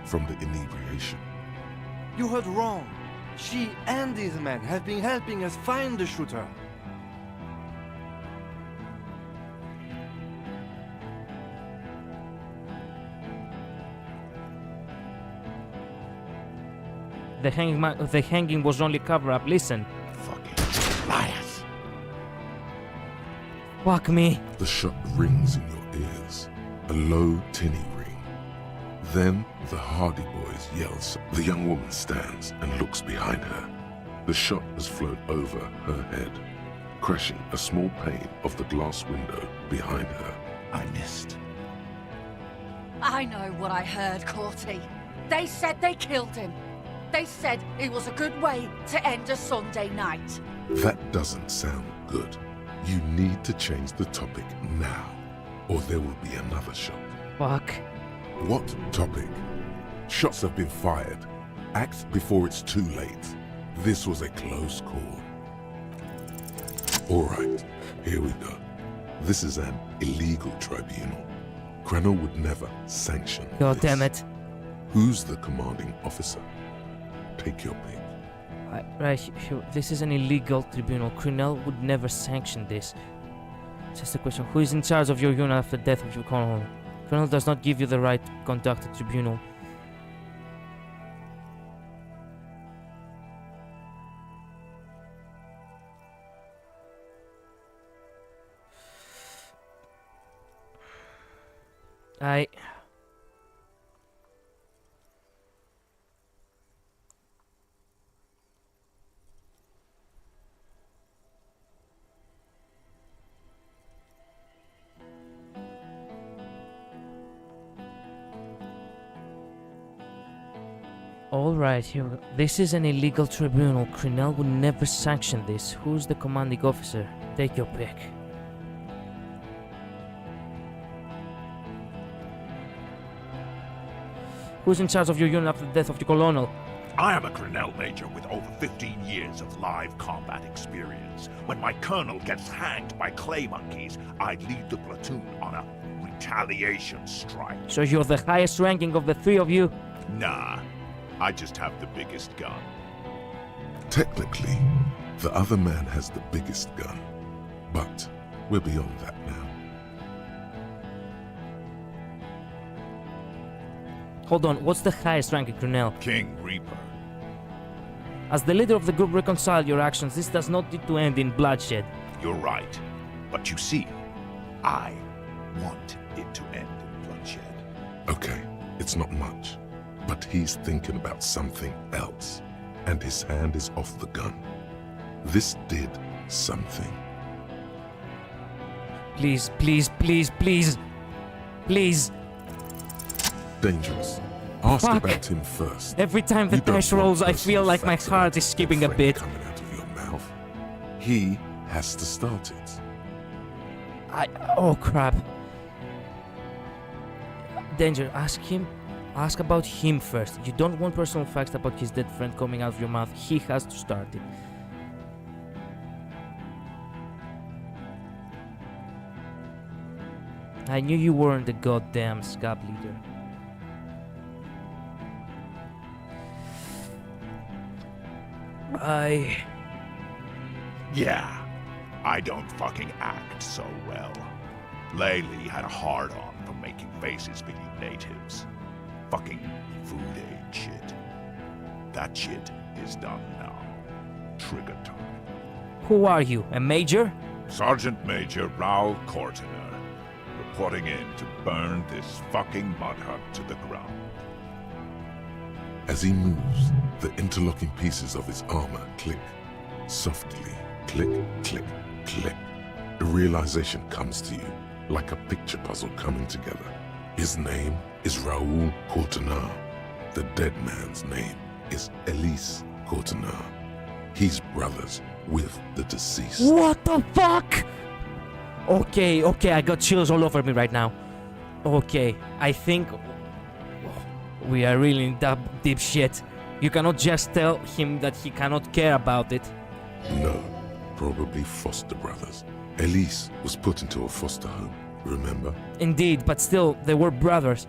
Speaker 2: from the inebriation.
Speaker 16: You heard wrong. She and these men have been helping us find the shooter.
Speaker 1: The hanging was only cover-up. Listen.
Speaker 19: Fucking liars.
Speaker 1: Fuck me.
Speaker 2: The shot rings in your ears, a low, tinny ring. Then the Hardy Boys yells. The young woman stands and looks behind her. The shot has flown over her head, crashing a small pane of the glass window behind her.
Speaker 19: I missed.
Speaker 22: I know what I heard, Corty. They said they killed him. They said it was a good way to end a Sunday night.
Speaker 2: That doesn't sound good. You need to change the topic now, or there will be another shot.
Speaker 1: Fuck.
Speaker 2: What topic? Shots have been fired. Act before it's too late. This was a close call. All right, here we go. This is an illegal tribunal. Crenel would never sanction
Speaker 1: God
Speaker 2: this.
Speaker 1: damn it.
Speaker 2: Who's the commanding officer? Take your pick.
Speaker 1: This is an illegal tribunal. Crenel would never sanction this. Just a question. Who is in charge of your unit after the death of your colonel? Crenel does not give you the right to conduct a tribunal. Alright, here we go. This is an illegal tribunal. Crenel would never sanction this. Who's the commanding officer? Take your pick. Who's in charge of your unit after the death of the colonel?
Speaker 19: I am a Grinnell Major with over 15 years of live combat experience. When my colonel gets hanged by clay monkeys, I lead the platoon on a retaliation strike.
Speaker 1: So you're the highest ranking of the three of you?
Speaker 19: Nah, I just have the biggest gun.
Speaker 2: Technically, the other man has the biggest gun, but we're beyond that now.
Speaker 1: Hold on, what's the highest rank in Grinnell?
Speaker 19: King Reaper.
Speaker 1: As the leader of the group, reconcile your actions. This does not need to end in bloodshed.
Speaker 19: You're right. But you see, I want it to end in bloodshed.
Speaker 2: Okay, it's not much, but he's thinking about something else, and his hand is off the gun. This did something.
Speaker 1: Please, please, please, please. Please.
Speaker 2: Dangerous. Ask
Speaker 1: Fuck.
Speaker 2: about him first.
Speaker 1: Every time the
Speaker 2: You don't
Speaker 1: dice
Speaker 2: want
Speaker 1: rolls, I
Speaker 2: personal
Speaker 1: feel like my
Speaker 2: facts
Speaker 1: heart
Speaker 2: about
Speaker 1: is skipping a
Speaker 2: friend
Speaker 1: bit.
Speaker 2: coming out of your mouth. He has to start it.
Speaker 1: Oh crap. Danger, ask him. Ask about him first. You don't want personal facts about his dead friend coming out of your mouth. He has to start it. I knew you weren't the goddamn scab leader.
Speaker 19: Yeah, I don't fucking act so well. Laylee had a hard-on for making faces for you natives. Fucking food aid shit. That shit is done now. Trigger time.
Speaker 1: Who are you? A major?
Speaker 19: Sergeant Major Raoul Cortiner, reporting in to burn this fucking mud hut to the ground.
Speaker 2: As he moves, the interlocking pieces of his armor click. Softly, click, click, click. A realization comes to you, like a picture puzzle coming together. His name is Raoul Cortiner. The dead man's name is Elise Cortiner. He's brothers with the deceased.
Speaker 1: What the fuck? Okay, I got chills all over me right now. Okay, I think we are really in deep shit. You cannot just tell him that he cannot care about it.
Speaker 2: No, probably foster brothers. Elise was put into a foster home, remember?
Speaker 1: Indeed, but still, they were brothers.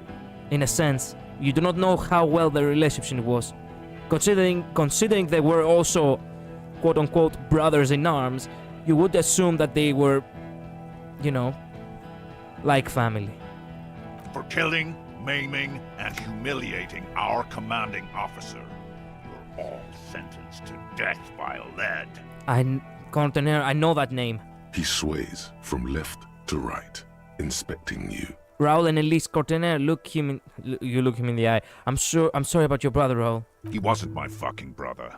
Speaker 1: In a sense, you do not know how well their relationship was. Considering they were also, quote-unquote, brothers in arms, you would assume that they were, you know, like family.
Speaker 19: For killing, maiming, and humiliating our commanding officer, you're all sentenced to death by lead.
Speaker 1: Contener, I know that name.
Speaker 2: He sways from left to right, inspecting you.
Speaker 1: Raoul and Elise Cortener, you look him in the eye. I'm sorry about your brother, Raoul.
Speaker 19: He wasn't my fucking brother.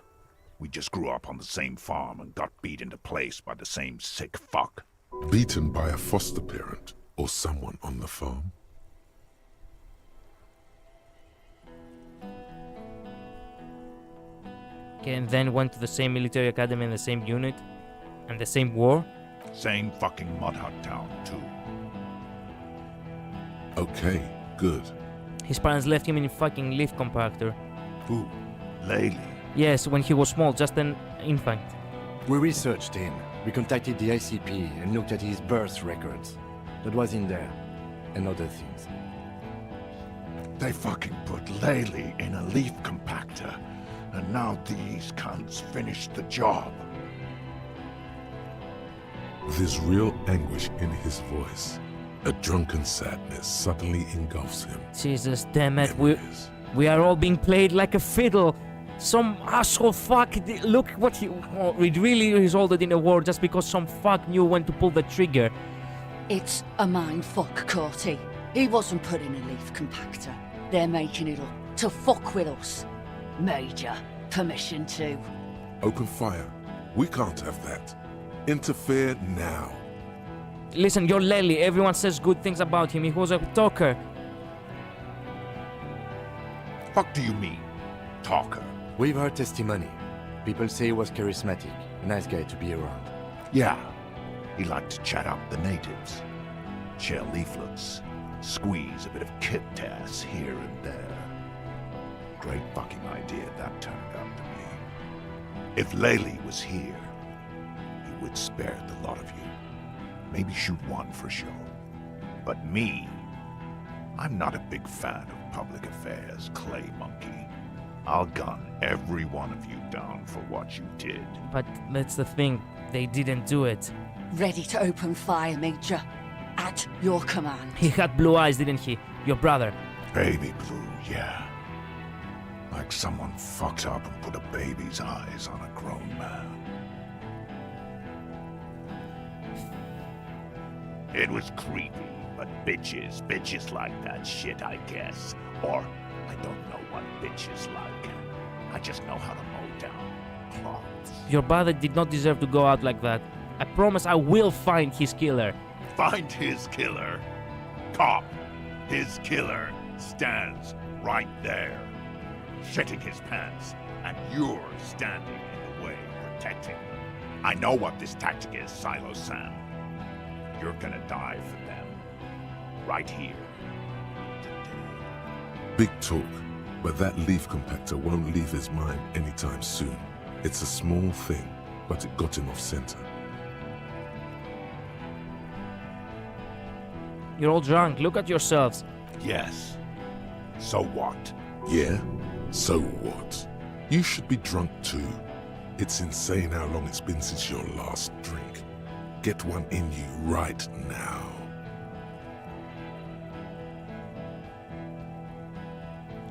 Speaker 19: We just grew up on the same farm and got beat into place by the same sick fuck.
Speaker 2: Beaten by a foster parent or someone on the farm?
Speaker 1: Okay, and then went to the same military academy in the same unit? And the same war?
Speaker 19: Same fucking mud hut town, too.
Speaker 2: Okay, good.
Speaker 1: His parents left him in a fucking leaf compactor.
Speaker 19: Who? Laylee?
Speaker 1: Yes, when he was small, just an infant.
Speaker 3: We researched him. We contacted the ICP and looked at his birth records. That was in there. And other things.
Speaker 19: They fucking put Laylee in a leaf compactor, and now these cunts finished the job.
Speaker 2: There's real anguish in his voice. A drunken sadness suddenly engulfs him.
Speaker 1: Jesus damn it, we are all being played like a fiddle. Some asshole fuck, look what he really resulted in a war just because some fuck knew when to pull the trigger.
Speaker 22: It's a mind fuck, Corty. He wasn't put in a leaf compactor. They're making it up to fuck with us. Major, permission to.
Speaker 2: Open fire. We can't have that. Interfere now.
Speaker 1: Listen, you're Lely. Everyone says good things about him. He was a talker.
Speaker 19: Fuck do you mean, talker?
Speaker 3: We've heard testimony. People say he was charismatic, a nice guy to be around.
Speaker 19: Yeah, he liked to chat up the natives, share leaflets, squeeze a bit of kit tass here and there. great fucking idea that turned out to be. If Laylee was here, he would spare the lot of you. Maybe shoot one for show. But me, I'm not a big fan of public affairs, Clay Monkey. I'll gun every one of you down for what you did.
Speaker 1: But that's the thing. They didn't do it.
Speaker 22: Ready to open fire, Major. At your command.
Speaker 1: He had blue eyes, didn't he? Your brother.
Speaker 19: Baby blue, yeah. Like someone fucked up and put a baby's eyes on a grown man. It was creepy, but bitches like that shit, I guess. Or, I don't know what bitches like. I just know how to mow down cloths.
Speaker 1: Your brother did not deserve to go out like that. I promise I will find his killer.
Speaker 19: Find his killer. Cop, his killer stands right there, shitting his pants, and you're standing in the way, protecting. I know what this tactic is, Silo Sam. You're gonna die for them. Right here.
Speaker 2: Big talk, but that leaf compactor won't leave his mind anytime soon. It's a small thing, but it got him off center.
Speaker 1: You're all drunk. Look at yourselves.
Speaker 19: Yes. So what?
Speaker 2: Yeah? So what? You should be drunk too. It's insane how long it's been since your last drink. Get one in you right now.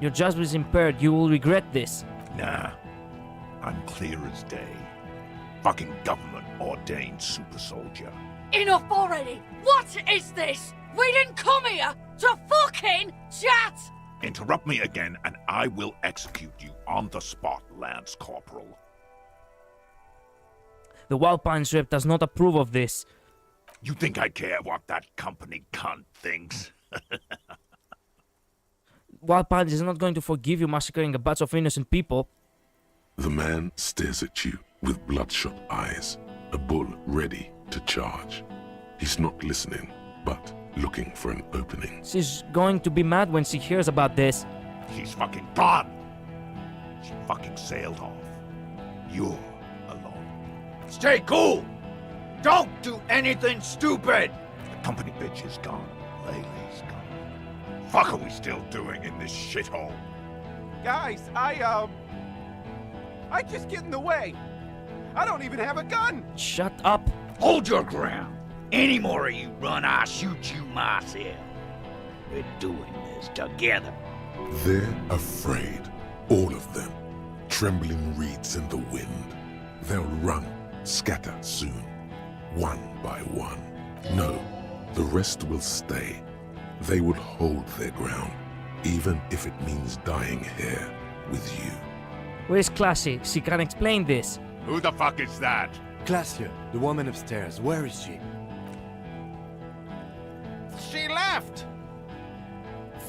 Speaker 1: Your judgment is impaired. You will regret this.
Speaker 19: Nah. I'm clear as day. Fucking government-ordained super soldier.
Speaker 5: Enough already! What is this? We didn't come here to fucking chat!
Speaker 19: Interrupt me again and I will execute you on the spot, Lance Corporal.
Speaker 1: The Wild Pines rep does not approve of this.
Speaker 19: You think I care what that company cunt thinks?
Speaker 1: Wild Pines is not going to forgive you massacring a batch of innocent people.
Speaker 2: The man stares at you with bloodshot eyes, a bull ready to charge. He's not listening, but looking for an opening.
Speaker 1: She's going to be mad when she hears about this.
Speaker 19: She's fucking gone. She fucking sailed off. You're alone.
Speaker 20: Stay cool! Don't do anything stupid!
Speaker 19: The company bitch is gone. Laylee's gone. Fuck are we still doing in this shithole?
Speaker 6: Guys, I just get in the way. I don't even have a gun.
Speaker 1: Shut up.
Speaker 20: Hold your ground. Any more of you run, I'll shoot you myself. We're doing this together.
Speaker 2: They're afraid, all of them. Trembling reeds in the wind. They'll run, scatter soon, one by one. No, the rest will stay. They will hold their ground, even if it means dying here with you.
Speaker 1: Where's Classy? She can explain this.
Speaker 19: Who the fuck is that?
Speaker 3: Glacia, the woman upstairs. Where is she?
Speaker 6: She left.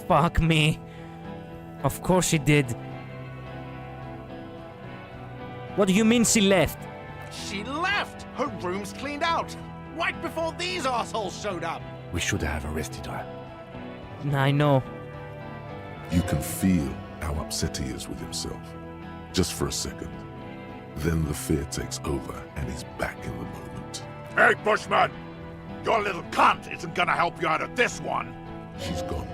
Speaker 1: Fuck me. Of course she did. What do you mean she left?
Speaker 6: She left. Her room's cleaned out. Right before these assholes showed up.
Speaker 3: We should have arrested her.
Speaker 1: I know.
Speaker 2: You can feel how upset he is with himself. Just for a second. Then the fear takes over and he's back in the moment.
Speaker 19: Hey, Bushman! Your little cunt isn't gonna help you out of this one!
Speaker 2: She's gone.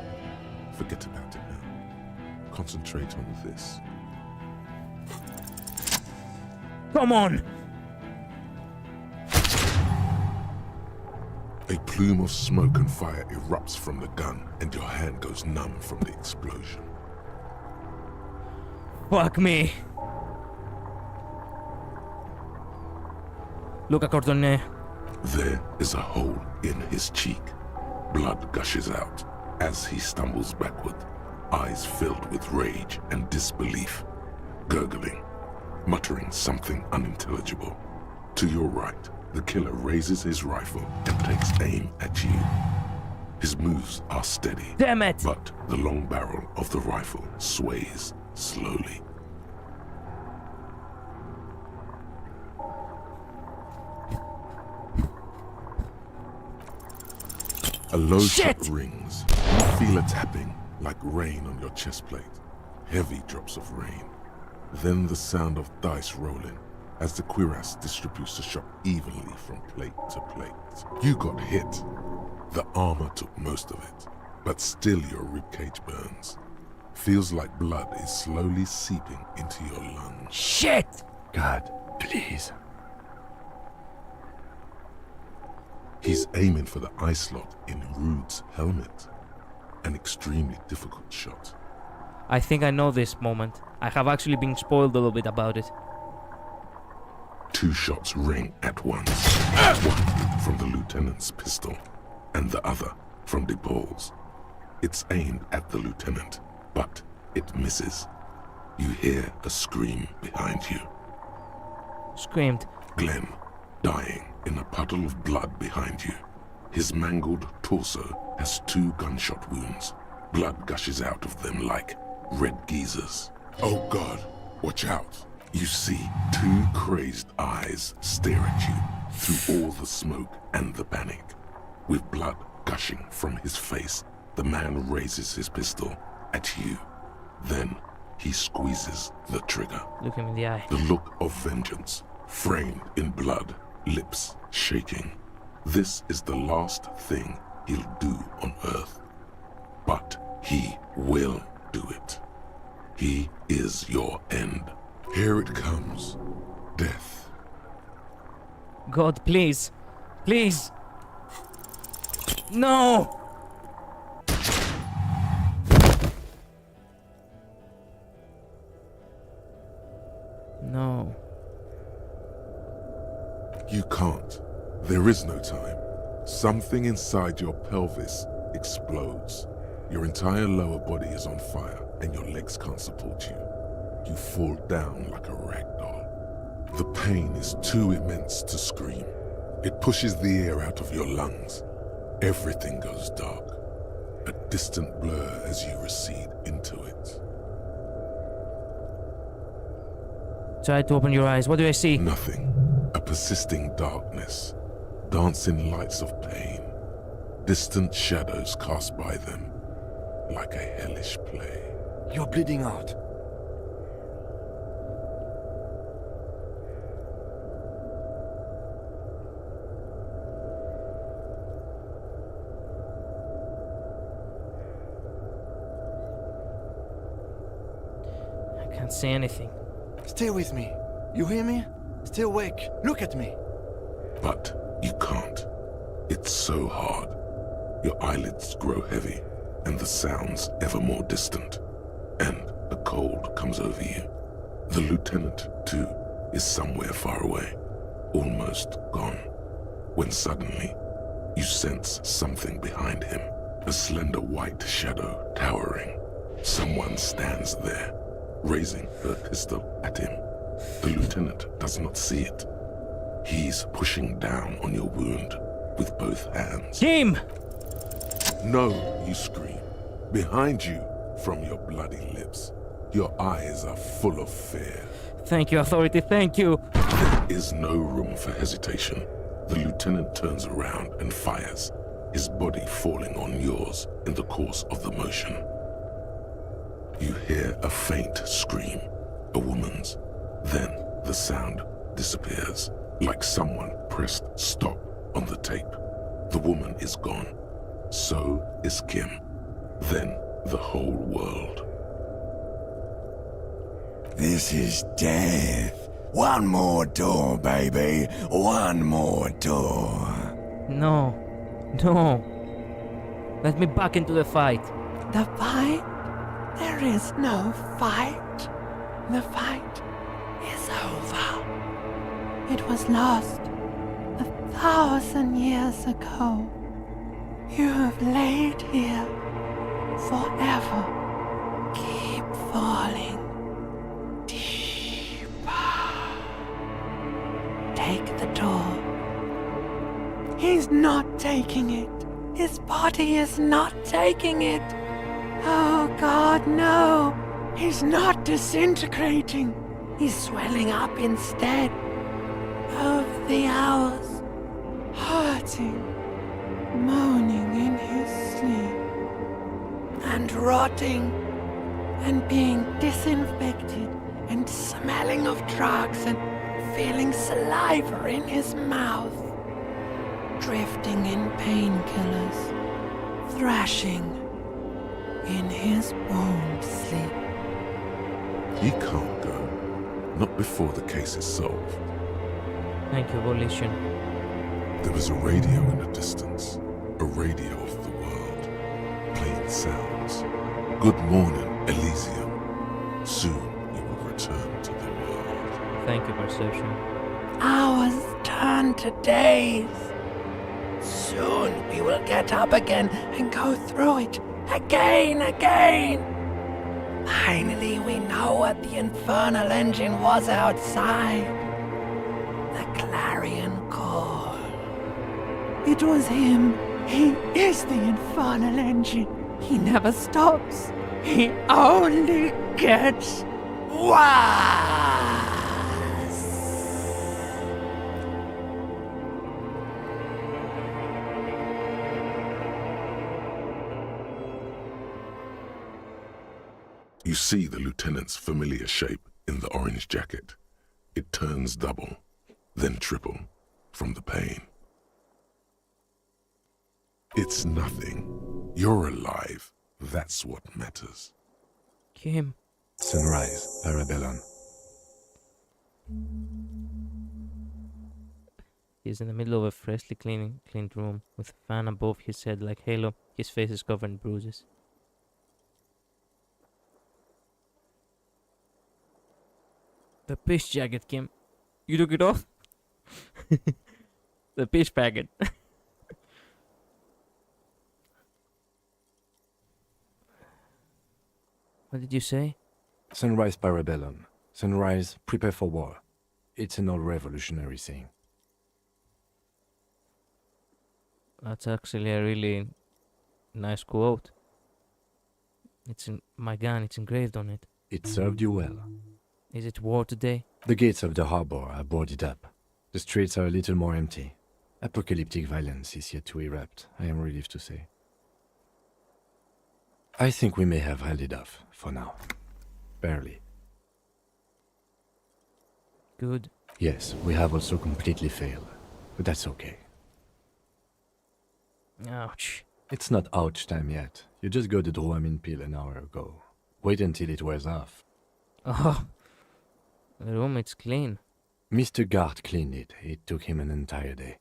Speaker 2: Forget about it now. Concentrate on this.
Speaker 1: Come on!
Speaker 2: A plume of smoke and fire erupts from the gun, and your hand goes numb from the explosion.
Speaker 1: Fuck me. Luca Cordone.
Speaker 2: There is a hole in his cheek. Blood gushes out as he stumbles backward, eyes filled with rage and disbelief, gurgling, muttering something unintelligible. To your right, the killer raises his rifle and takes aim at you. His moves are steady.
Speaker 1: Damn it!
Speaker 2: But the long barrel of the rifle sways slowly. A low shot rings. You feel a tapping like rain on your chest plate. heavy drops of rain. Then the sound of dice rolling as the cuirass distributes the shot evenly from plate to plate. You got hit. The armor took most of it, but still your ribcage burns. Feels like blood is slowly seeping into your lungs.
Speaker 1: Shit!
Speaker 3: God, please.
Speaker 2: He's aiming for the eye slot in Rude's helmet. An extremely difficult shot.
Speaker 1: I think I know this moment. I have actually been spoiled a little bit about it.
Speaker 2: 2 shots ring at once. One from the lieutenant's pistol, and the other from De Paul's. It's aimed at the lieutenant, but it misses. You hear a scream behind you.
Speaker 1: Screamed.
Speaker 2: Glenn, dying in a puddle of blood behind you. His mangled torso has 2 gunshot wounds. Blood gushes out of them like red geysers. Oh God, watch out. You see 2 crazed eyes stare at you through all the smoke and the panic. With blood gushing from his face, the man raises his pistol at you. Then he squeezes the trigger.
Speaker 1: Look him in the eye.
Speaker 2: The look of vengeance, framed in blood, lips shaking. This is the last thing he'll do on Earth. But he will do it. He is your end. Here it comes. Death.
Speaker 1: God, please. Please. No! No.
Speaker 2: You can't. There is no time. Something inside your pelvis explodes. Your entire lower body is on fire and your legs can't support you. You fall down like a rag doll. The pain is too immense to scream. It pushes the air out of your lungs. Everything goes dark. A distant blur as you recede into it.
Speaker 1: Try to open your eyes. What do I see?
Speaker 2: Nothing. A persisting darkness. Dancing lights of pain. Distant shadows cast by them. Like a hellish play.
Speaker 16: You're bleeding out.
Speaker 1: I can't see anything.
Speaker 16: Stay with me. You hear me? Stay awake. Look at me.
Speaker 2: But you can't. It's so hard. Your eyelids grow heavy, and the sounds ever more distant. And a cold comes over you. The lieutenant, too, is somewhere far away, almost gone. When suddenly, you sense something behind him. A slender white shadow towering. Someone stands there, raising her pistol at him. The lieutenant does not see it. He's pushing down on your wound with both hands.
Speaker 1: Him!
Speaker 2: No, you scream. Behind you, from your bloody lips, your eyes are full of fear.
Speaker 1: Thank you, Authority, thank you.
Speaker 2: There is no room for hesitation. The lieutenant turns around and fires, his body falling on yours in the course of the motion. You hear a faint scream, a woman's. Then the sound disappears, like someone pressed stop on the tape. The woman is gone. So is Kim. Then the whole world.
Speaker 14: This is death. One more door, baby. One more door.
Speaker 1: No. No. Let me back into the fight.
Speaker 13: The fight? There is no fight. The fight is over. It was lost 1,000 years ago. You have laid here forever. Keep falling deeper. Take the door. He's not taking it. His body is not taking it. Oh God, no. He's not disintegrating. He's swelling up instead. Of the hours, hurting, moaning in his sleep, and rotting and being disinfected and smelling of drugs and feeling saliva in his mouth, drifting in painkillers, thrashing in his won't sleep.
Speaker 2: He can't go. Not before the case is solved.
Speaker 1: Thank you, Volition.
Speaker 2: There is a radio in the distance. A radio of the world. Playing sounds. Good morning, Elysium. Soon you will return to the world.
Speaker 1: Thank you, Perception.
Speaker 13: Hours turn to days. Soon we will get up again and go through it again. Finally, we know what the infernal engine was outside. The clarion call. It was him. He is the infernal engine. He never stops. He only gets worse.
Speaker 2: You see the lieutenant's familiar shape in the orange jacket. It turns double, then triple, from the pain. It's nothing. You're alive. That's what matters.
Speaker 1: Kim.
Speaker 3: Sunrise, Parabellum.
Speaker 1: He's in the middle of a freshly cleaned room with a fan above his head like Halo. His face is covered in bruises. The fish jacket, Kim. You took it off? The fish packet. What did you say?
Speaker 3: Sunrise, Parabellum. Sunrise, prepare for war. It's an old revolutionary saying.
Speaker 1: That's actually a really nice quote. It's in my gun, it's engraved on it.
Speaker 3: It served you well.
Speaker 1: Is it war today?
Speaker 3: The gates of the harbor are boarded up. The streets are a little more empty. Apocalyptic violence is yet to erupt, I am relieved to say. I think we may have held it off, for now. Barely.
Speaker 1: Good.
Speaker 3: Yes, we have also completely failed. But that's okay.
Speaker 1: Ouch.
Speaker 3: It's not ouch time yet. You just got the Dramamine pill an hour ago. Wait until it wears off.
Speaker 1: Oh. The room, it's clean.
Speaker 3: Mr. Gart cleaned it. It took him an entire day.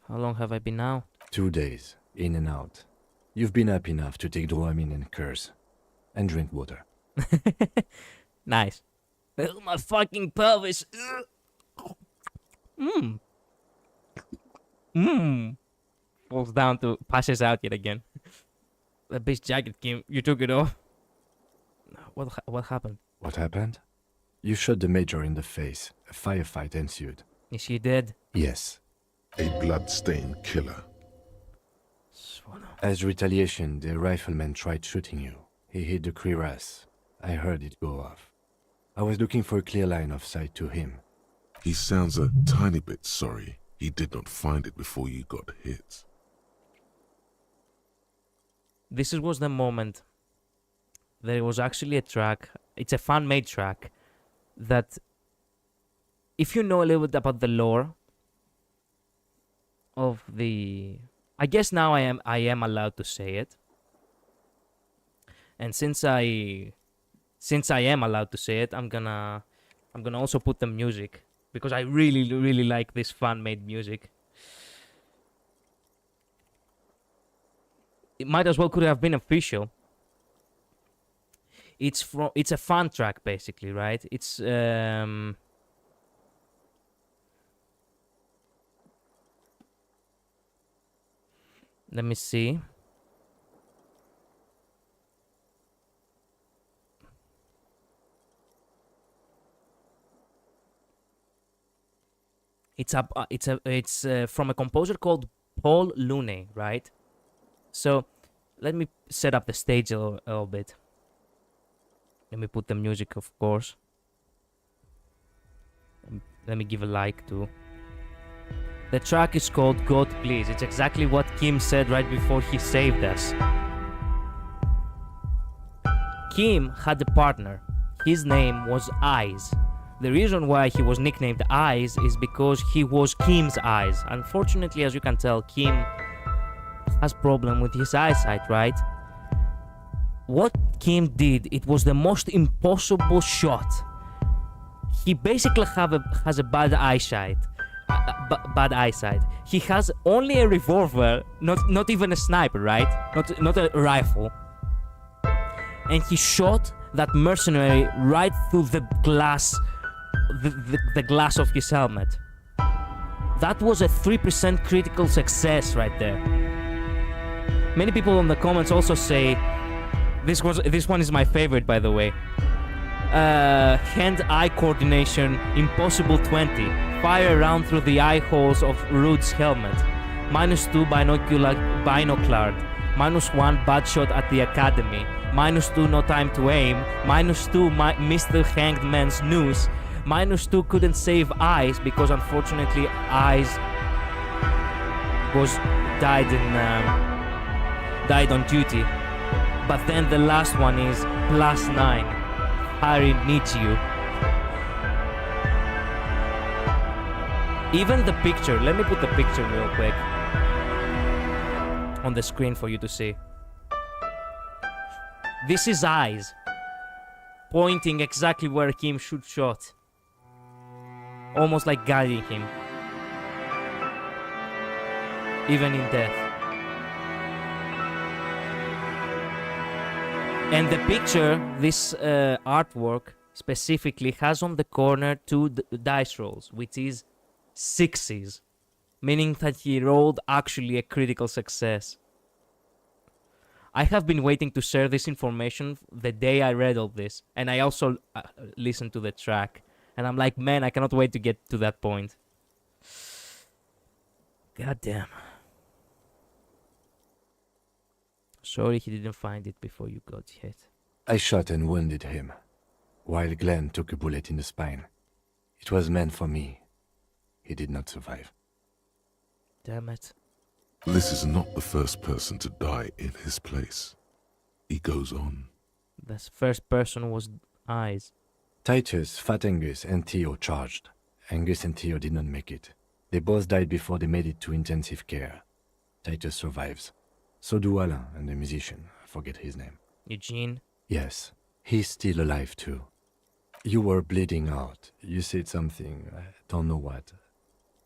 Speaker 1: How long have I been out?
Speaker 3: 2 days, in and out. You've been up enough to take Dramamine and curse. And drink water.
Speaker 1: Nice. Oh, my fucking pelvis. Falls down to passes out yet again. The bitch jacket, Kim. You took it off. What happened?
Speaker 3: What happened? You shot the major in the face. A firefight ensued.
Speaker 1: Is she dead?
Speaker 3: Yes.
Speaker 2: A blood-stained killer.
Speaker 3: As retaliation, the rifleman tried shooting you. He hit the cuirass. I heard it go off. I was looking for a clear line of sight to him.
Speaker 2: He sounds a tiny bit sorry he did not find it before you got hit.
Speaker 1: This was the moment. There was actually a track. It's a fan-made track that, if you know a little bit about the lore of the, I guess now I am allowed to say it. And since I am allowed to say it, I'm gonna also put the music, because I really like this fan-made music. It might as well could have been official. It's a fan track basically, right? It's let me see. It's from a composer called Paul Lune, right? So let me set up the stage a little bit. Let me put the music, of course. Let me give a like too. The track is called God Please. It's exactly what Kim said right before he saved us. Kim had a partner. His name was Eyes. The reason why he was nicknamed Eyes is because he was Kim's eyes. Unfortunately, as you can tell, Kim has problem with his eyesight, right? What Kim did, it was the most impossible shot. He basically has a bad eyesight. Bad eyesight. He has only a revolver, not even a sniper, right? Not a rifle. And he shot that mercenary right through the glass, the glass of his helmet. That was a 3% critical success right there. Many people in the comments also say, this one is my favorite, by the way. Hand-eye coordination, impossible 20. Fire around through the eye holes of Rude's helmet. -2 binoculared. -1 bad shot at the academy. -2 no time to aim. -2 missed the hanged man's noose. -2 couldn't save Eyes because unfortunately Eyes died on duty. But then the last one is +9. Harry needs you. Even the picture, let me put the picture real quick on the screen for you to see. This is Eyes pointing exactly where Kim should shot. Almost like guiding him. Even in death. And the picture, this artwork specifically has on the corner 2 dice rolls, which is 6s, meaning that he rolled actually a critical success. I have been waiting to share this information the day I read all this, and I also listened to the track, and I'm like, man, I cannot wait to get to that point. God damn. Sorry he didn't find it before you got hit.
Speaker 3: I shot and wounded him, while Glenn took a bullet in the spine. It was meant for me. He did not survive.
Speaker 1: Damn it.
Speaker 2: This is not the first person to die in his place. He goes on.
Speaker 1: The first person was Eyes.
Speaker 3: Titus, Fat Angus, and Theo charged. Angus and Theo did not make it. They both died before they made it to intensive care. Titus survives. So do Alain and the musician. I forget his name.
Speaker 1: Eugene?
Speaker 3: Yes. He's still alive too. You were bleeding out. You said something, I don't know what.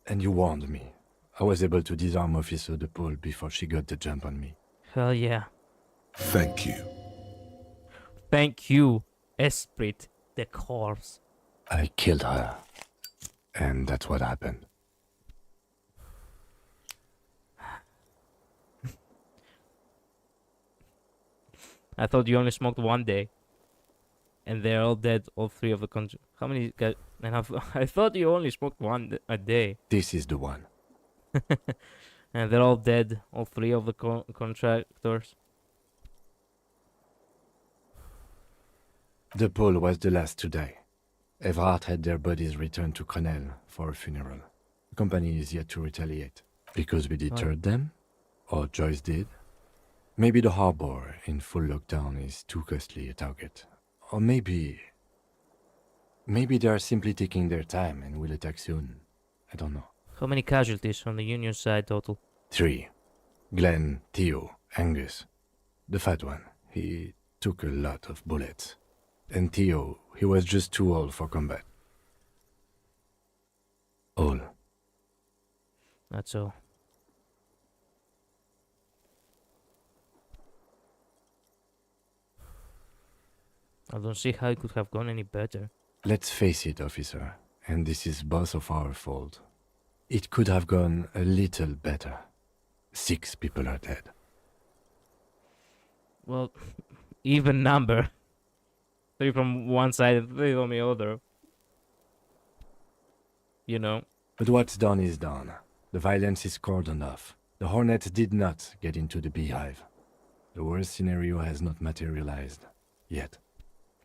Speaker 3: And you warned me. I was able to disarm Officer DePaul before she got the jump on me.
Speaker 1: Hell yeah.
Speaker 2: Thank you.
Speaker 1: Thank you, Esprit de Corps.
Speaker 3: I killed her. And that's what happened.
Speaker 1: I thought you only smoked one day. And they're all dead, all 3 of the How many guys? And I thought you only smoked one a day.
Speaker 3: This is the one.
Speaker 1: And they're all dead, all 3 of the contractors.
Speaker 3: DePaul was the last to die. Everhart had their bodies returned to Crenel for a funeral. The company is yet to retaliate. Because we deterred them? Or Joyce did? Maybe the harbor in full lockdown is too costly a target. Or maybe they are simply taking their time and will attack soon. I don't know.
Speaker 1: How many casualties on the Union side total?
Speaker 3: 3. Glenn, Theo, Angus. The fat one, he took a lot of bullets. And Theo, he was just too old for combat. All.
Speaker 1: That's all. I don't see how it could have gone any better.
Speaker 3: Let's face it, officer, and this is both of our fault. It could have gone a little better. 6 people are dead.
Speaker 1: Well, even number. 3 from one side and 3 on the other. You know.
Speaker 3: But what's done is done. The violence is cordoned off. The Hornets did not get into the beehive. The worst scenario has not materialized. Yet.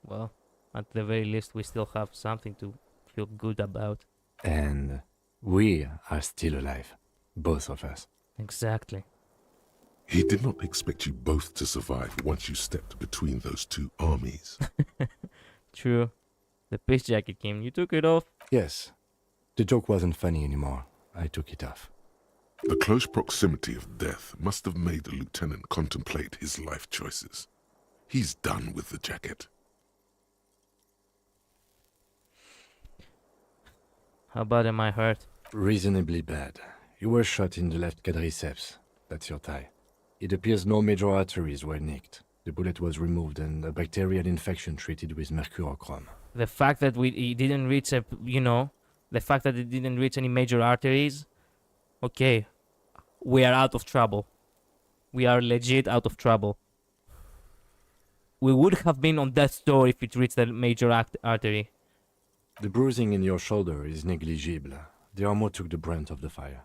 Speaker 1: Well, at the very least we still have something to feel good about.
Speaker 3: And we are still alive. Both of us.
Speaker 1: Exactly.
Speaker 2: He did not expect you both to survive once you stepped between those two armies.
Speaker 1: True. The peace jacket came. You took it off?
Speaker 3: Yes. The joke wasn't funny anymore. I took it off.
Speaker 2: The close proximity of death must have made the lieutenant contemplate his life choices. He's done with the jacket.
Speaker 1: How bad am I hurt?
Speaker 3: Reasonably bad. You were shot in the left quadriceps. That's your thigh. It appears no major arteries were nicked. The bullet was removed and a bacterial infection treated with mercurochrome.
Speaker 1: The fact that it didn't reach the fact that it didn't reach any major arteries, okay, we are out of trouble. We are legit out of trouble. We would have been on death's door if it reached the major artery.
Speaker 3: The bruising in your shoulder is negligible. The armor took the brunt of the fire.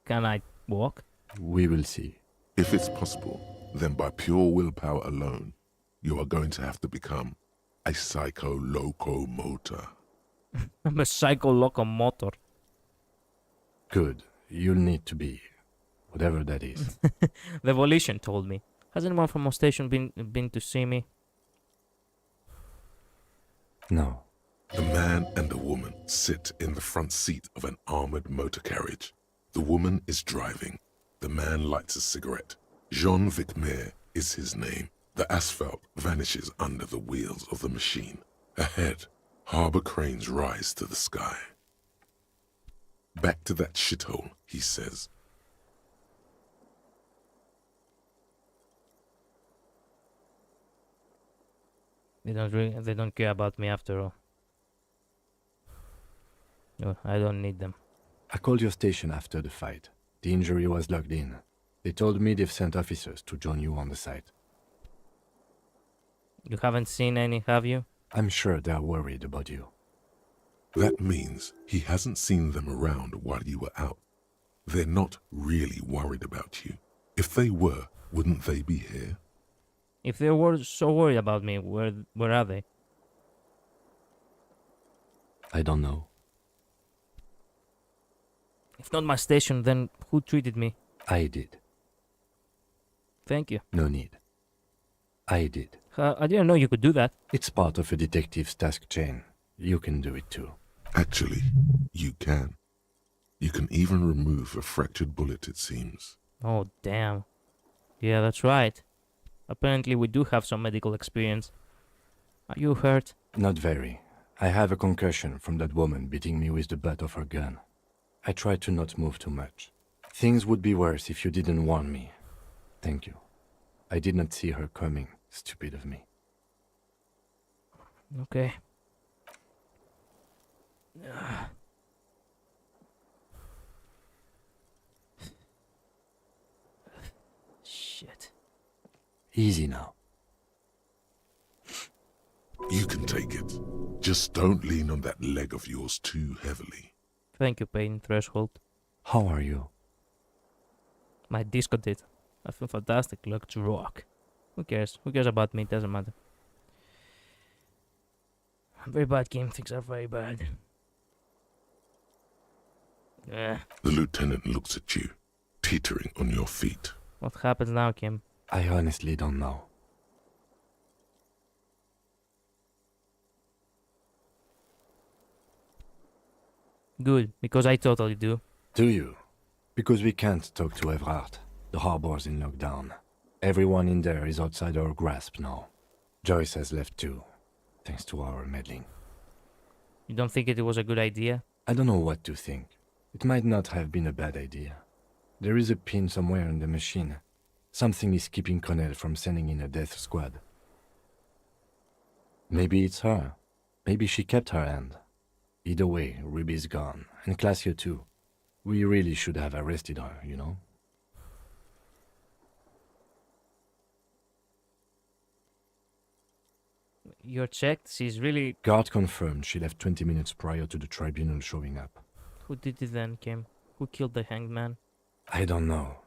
Speaker 1: Can I walk?
Speaker 3: We will see.
Speaker 2: If it's possible, then by pure willpower alone, you are going to have to become a psycho-locomotor.
Speaker 1: I'm a psycho-locomotor.
Speaker 3: Good. You'll need to be. Whatever that is.
Speaker 1: The Volition told me. Has anyone from our station been to see me?
Speaker 3: No.
Speaker 2: The man and the woman sit in the front seat of an armored motor carriage. The woman is driving. The man lights a cigarette. Jean Vicmer is his name. The asphalt vanishes under the wheels of the machine. Ahead, harbor cranes rise to the sky. Back to that shithole, he says.
Speaker 1: They don't care about me after all. No, I don't need them.
Speaker 3: I called your station after the fight. The injury was logged in. They told me they've sent officers to join you on the site.
Speaker 1: You haven't seen any, have you?
Speaker 3: I'm sure they're worried about you.
Speaker 2: That means he hasn't seen them around while you were out. They're not really worried about you. If they were, wouldn't they be here?
Speaker 1: If they were so worried about me, where are they?
Speaker 3: I don't know.
Speaker 1: If not my station, then who treated me?
Speaker 3: I did.
Speaker 1: Thank you.
Speaker 3: No need. I did.
Speaker 1: I didn't know you could do that.
Speaker 3: It's part of a detective's task chain. You can do it too.
Speaker 2: Actually, you can. You can even remove a fractured bullet, it seems.
Speaker 1: Oh, damn. Yeah, that's right. Apparently we do have some medical experience. Are you hurt?
Speaker 3: Not very. I have a concussion from that woman beating me with the butt of her gun. I tried to not move too much. Things would be worse if you didn't warn me. Thank you. I did not see her coming. Stupid of me.
Speaker 1: Okay. Shit.
Speaker 3: Easy now.
Speaker 2: You can take it. Just don't lean on that leg of yours too heavily.
Speaker 1: Thank you, Pain Threshold.
Speaker 3: How are you?
Speaker 1: My disco did. I feel fantastic. Look to rock. Who cares? Who cares about me? It doesn't matter. Very bad game. Things are very bad.
Speaker 2: The lieutenant looks at you, teetering on your feet.
Speaker 1: What happens now, Kim?
Speaker 3: I honestly don't know.
Speaker 1: Good, because I totally do.
Speaker 3: Do you? Because we can't talk to Evrard. The harbor's in lockdown. Everyone in there is outside our grasp now. Joyce has left too, thanks to our meddling.
Speaker 1: You don't think it was a good idea?
Speaker 3: I don't know what to think. It might not have been a bad idea. There is a pin somewhere in the machine. Something is keeping Connell from sending in a death squad. Maybe it's her. Maybe she kept her hand. Either way, Ruby's gone, and Claudia too. We really should have arrested her, you know?
Speaker 1: You're checked? She's really...
Speaker 3: Guard confirmed she left 20 minutes prior to the tribunal showing up.
Speaker 1: Who did it then, Kim? Who killed the hanged man?
Speaker 3: I don't know.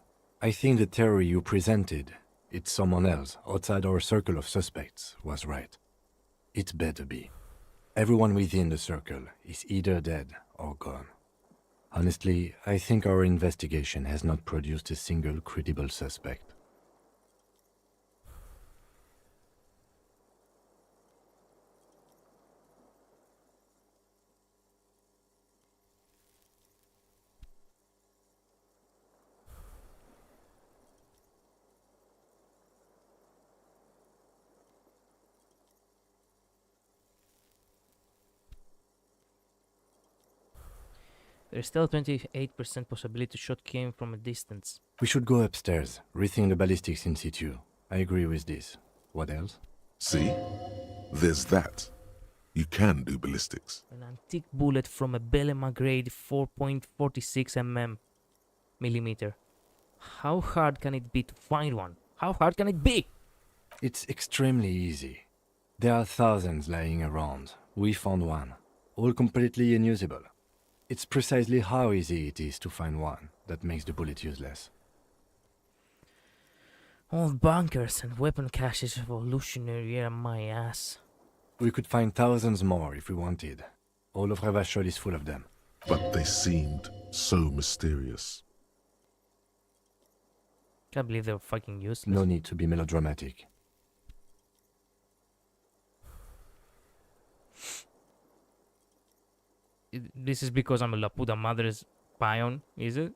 Speaker 3: I think the theory you presented, it's someone else outside our circle of suspects, was right. It better be. Everyone within the circle is either dead or gone. Honestly, I think our investigation has not produced a single credible suspect.
Speaker 1: There's still a 28% possibility the shot came from a distance.
Speaker 3: We should go upstairs, rethink the ballistics in situ. I agree with this. What else?
Speaker 2: See? There's that. You can do ballistics.
Speaker 1: An antique bullet from a Belema grade 4.46 millimeter. How hard can it be to find one? How hard can it be?
Speaker 3: It's extremely easy. There are thousands lying around. We found one. All completely unusable. It's precisely how easy it is to find one that makes the bullet useless.
Speaker 1: Old bunkers and weapon caches evolutionary era my ass.
Speaker 3: We could find thousands more if we wanted. All of Revachol is full of them.
Speaker 2: But they seemed so mysterious.
Speaker 1: Can't believe they were fucking useless.
Speaker 3: No need to be melodramatic.
Speaker 1: This is because I'm a La Puta Madre's pion, is it?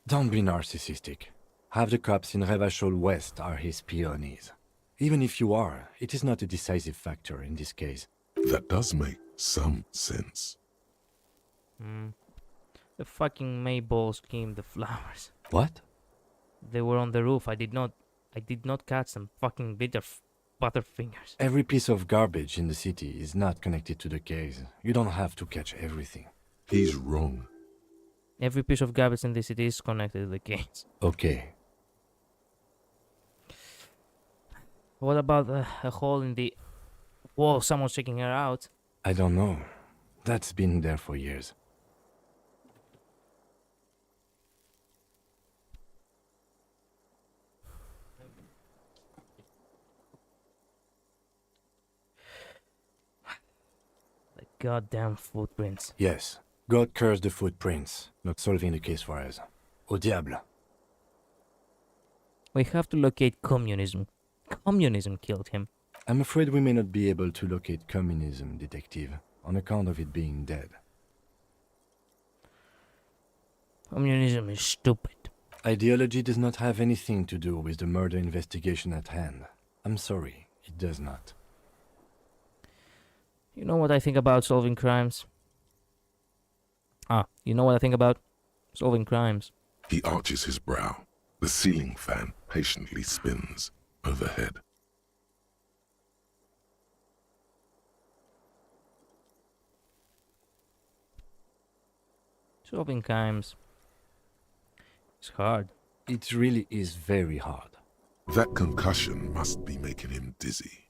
Speaker 3: Don't be narcissistic. Half the cops in Revachol West are his peonies. Even if you are, it is not a decisive factor in this case.
Speaker 2: That does make some sense.
Speaker 1: The fucking Mayball scheme, the flowers.
Speaker 3: What?
Speaker 1: They were on the roof. I did not catch them. Fucking butterfingers.
Speaker 3: Every piece of garbage in the city is not connected to the case. You don't have to catch everything.
Speaker 2: He's wrong.
Speaker 1: Every piece of garbage in the city is connected to the case.
Speaker 3: Okay.
Speaker 1: What about a hole in the wall? Someone's checking her out.
Speaker 3: I don't know. That's been there for years.
Speaker 1: The goddamn footprints.
Speaker 3: Yes. God curse the footprints. Not solving the case for us. Au diable.
Speaker 1: We have to locate communism. Communism killed him.
Speaker 3: I'm afraid we may not be able to locate communism, detective, on account of it being dead.
Speaker 1: Communism is stupid.
Speaker 3: Ideology does not have anything to do with the murder investigation at hand. I'm sorry, it does not.
Speaker 1: You know what I think about solving crimes? You know what I think about solving crimes?
Speaker 2: He arches his brow. The ceiling fan patiently spins overhead.
Speaker 1: Solving crimes. It's hard.
Speaker 3: It really is very hard.
Speaker 2: That concussion must be making him dizzy.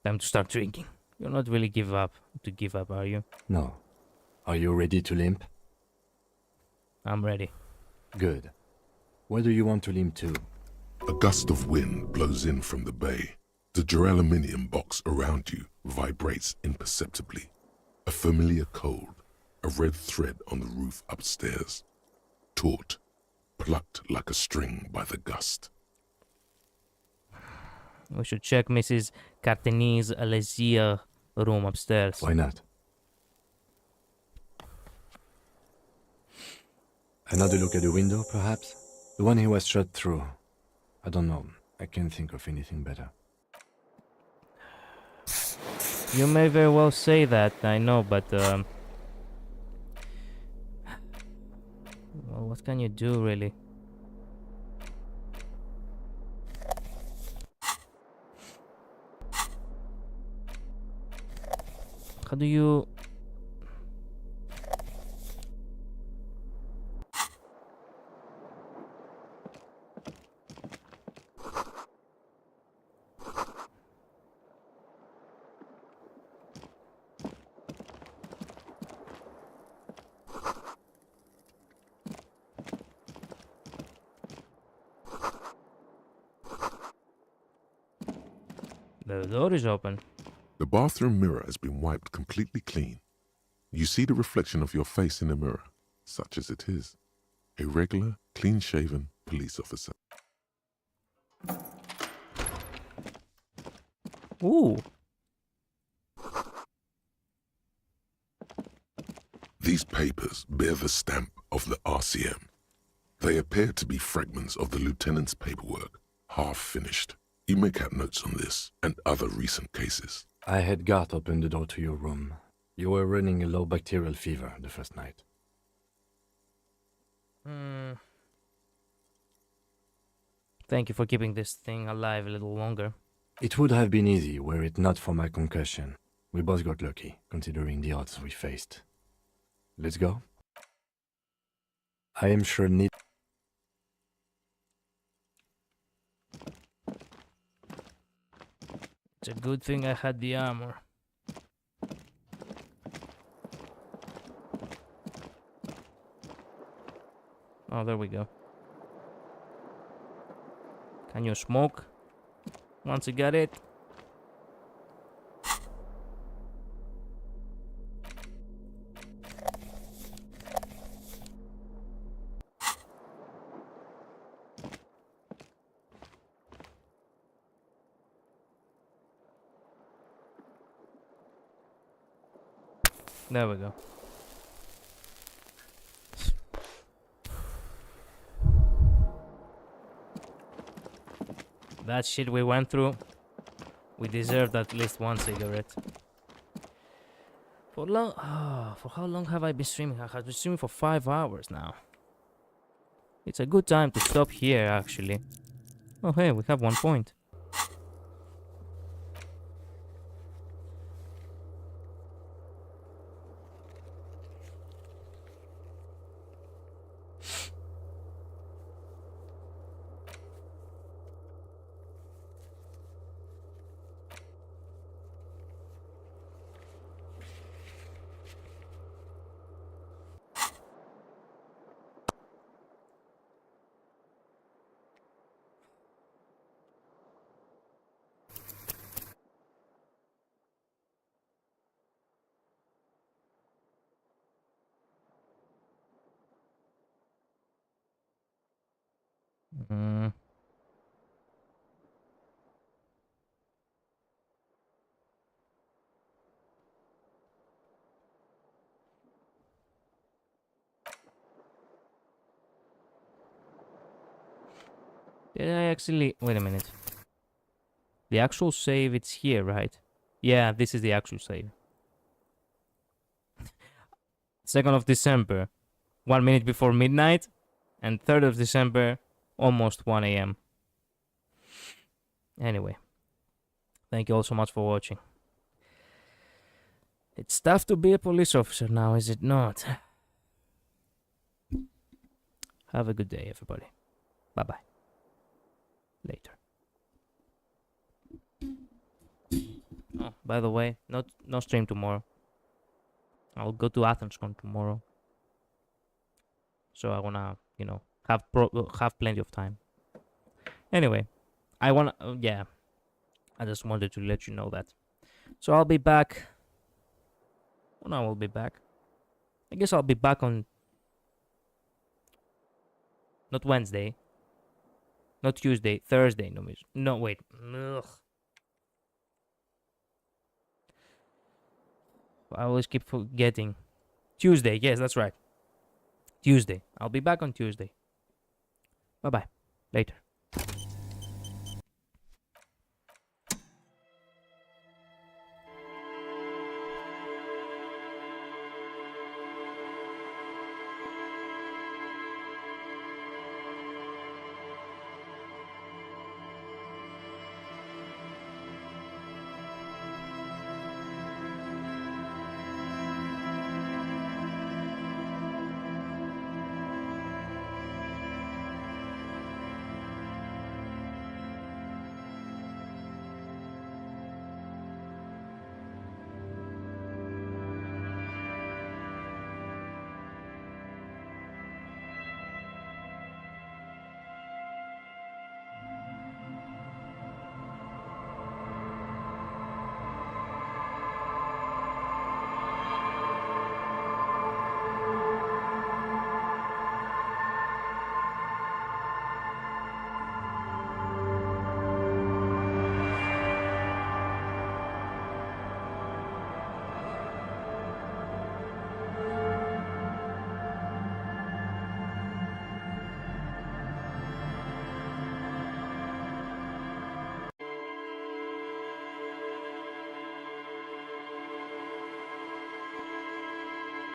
Speaker 1: Time to start drinking. You're not really give up, are you?
Speaker 3: No. Are you ready to limp?
Speaker 1: I'm ready.
Speaker 3: Good. Where do you want to limp to?
Speaker 2: A gust of wind blows in from the bay. The duraluminum box around you vibrates imperceptibly. A familiar cold, a red thread on the roof upstairs. Taut, plucked like a string by the gust.
Speaker 1: We should check Mrs. Carteni's Elysium room upstairs.
Speaker 3: Why not? Another look at the window, perhaps? The one he was shot through. I don't know. I can't think of anything better.
Speaker 1: You may very well say that, I know, but well, what can you do, really? How do you... The door is open.
Speaker 2: The bathroom mirror has been wiped completely clean. You see the reflection of your face in the mirror, such as it is. A regular, clean-shaven police officer.
Speaker 1: Ooh.
Speaker 2: These papers bear the stamp of the RCM. They appear to be fragments of the lieutenant's paperwork, half finished. You may have notes on this and other recent cases.
Speaker 3: I had Garth open the door to your room. You were running a low bacterial fever the first night.
Speaker 1: Thank you for keeping this thing alive a little longer.
Speaker 3: It would have been easy were it not for my concussion. We both got lucky, considering the odds we faced. Let's go. I am sure need...
Speaker 1: It's a good thing I had the armor. Oh, there we go. Can you smoke? Once you got it. There we go. That shit we went through, we deserved at least one cigarette. For how long have I been streaming? I have been streaming for 5 hours now. It's a good time to stop here, actually. Oh hey, we have 1 point. Did I actually... Wait a minute. The actual save, it's here, right? Yeah, this is the actual save. 2nd of December, 1 minute before midnight. And 3rd of December, almost 1 a.m. Anyway. Thank you all so much for watching. It's tough to be a police officer now, is it not? Have a good day, everybody. Bye-bye. Later. Oh, by the way, no stream tomorrow. I'll go to AthensCon tomorrow. So I wanna, you know, have plenty of time. Anyway, I wanna, yeah. I just wanted to let you know that. So I'll be back. When I will be back. I guess I'll be back on... Not Wednesday. Not Tuesday, Thursday. No, wait. Ugh. I always keep forgetting. Tuesday, yes, that's right. Tuesday. I'll be back on Tuesday. Bye-bye. Later.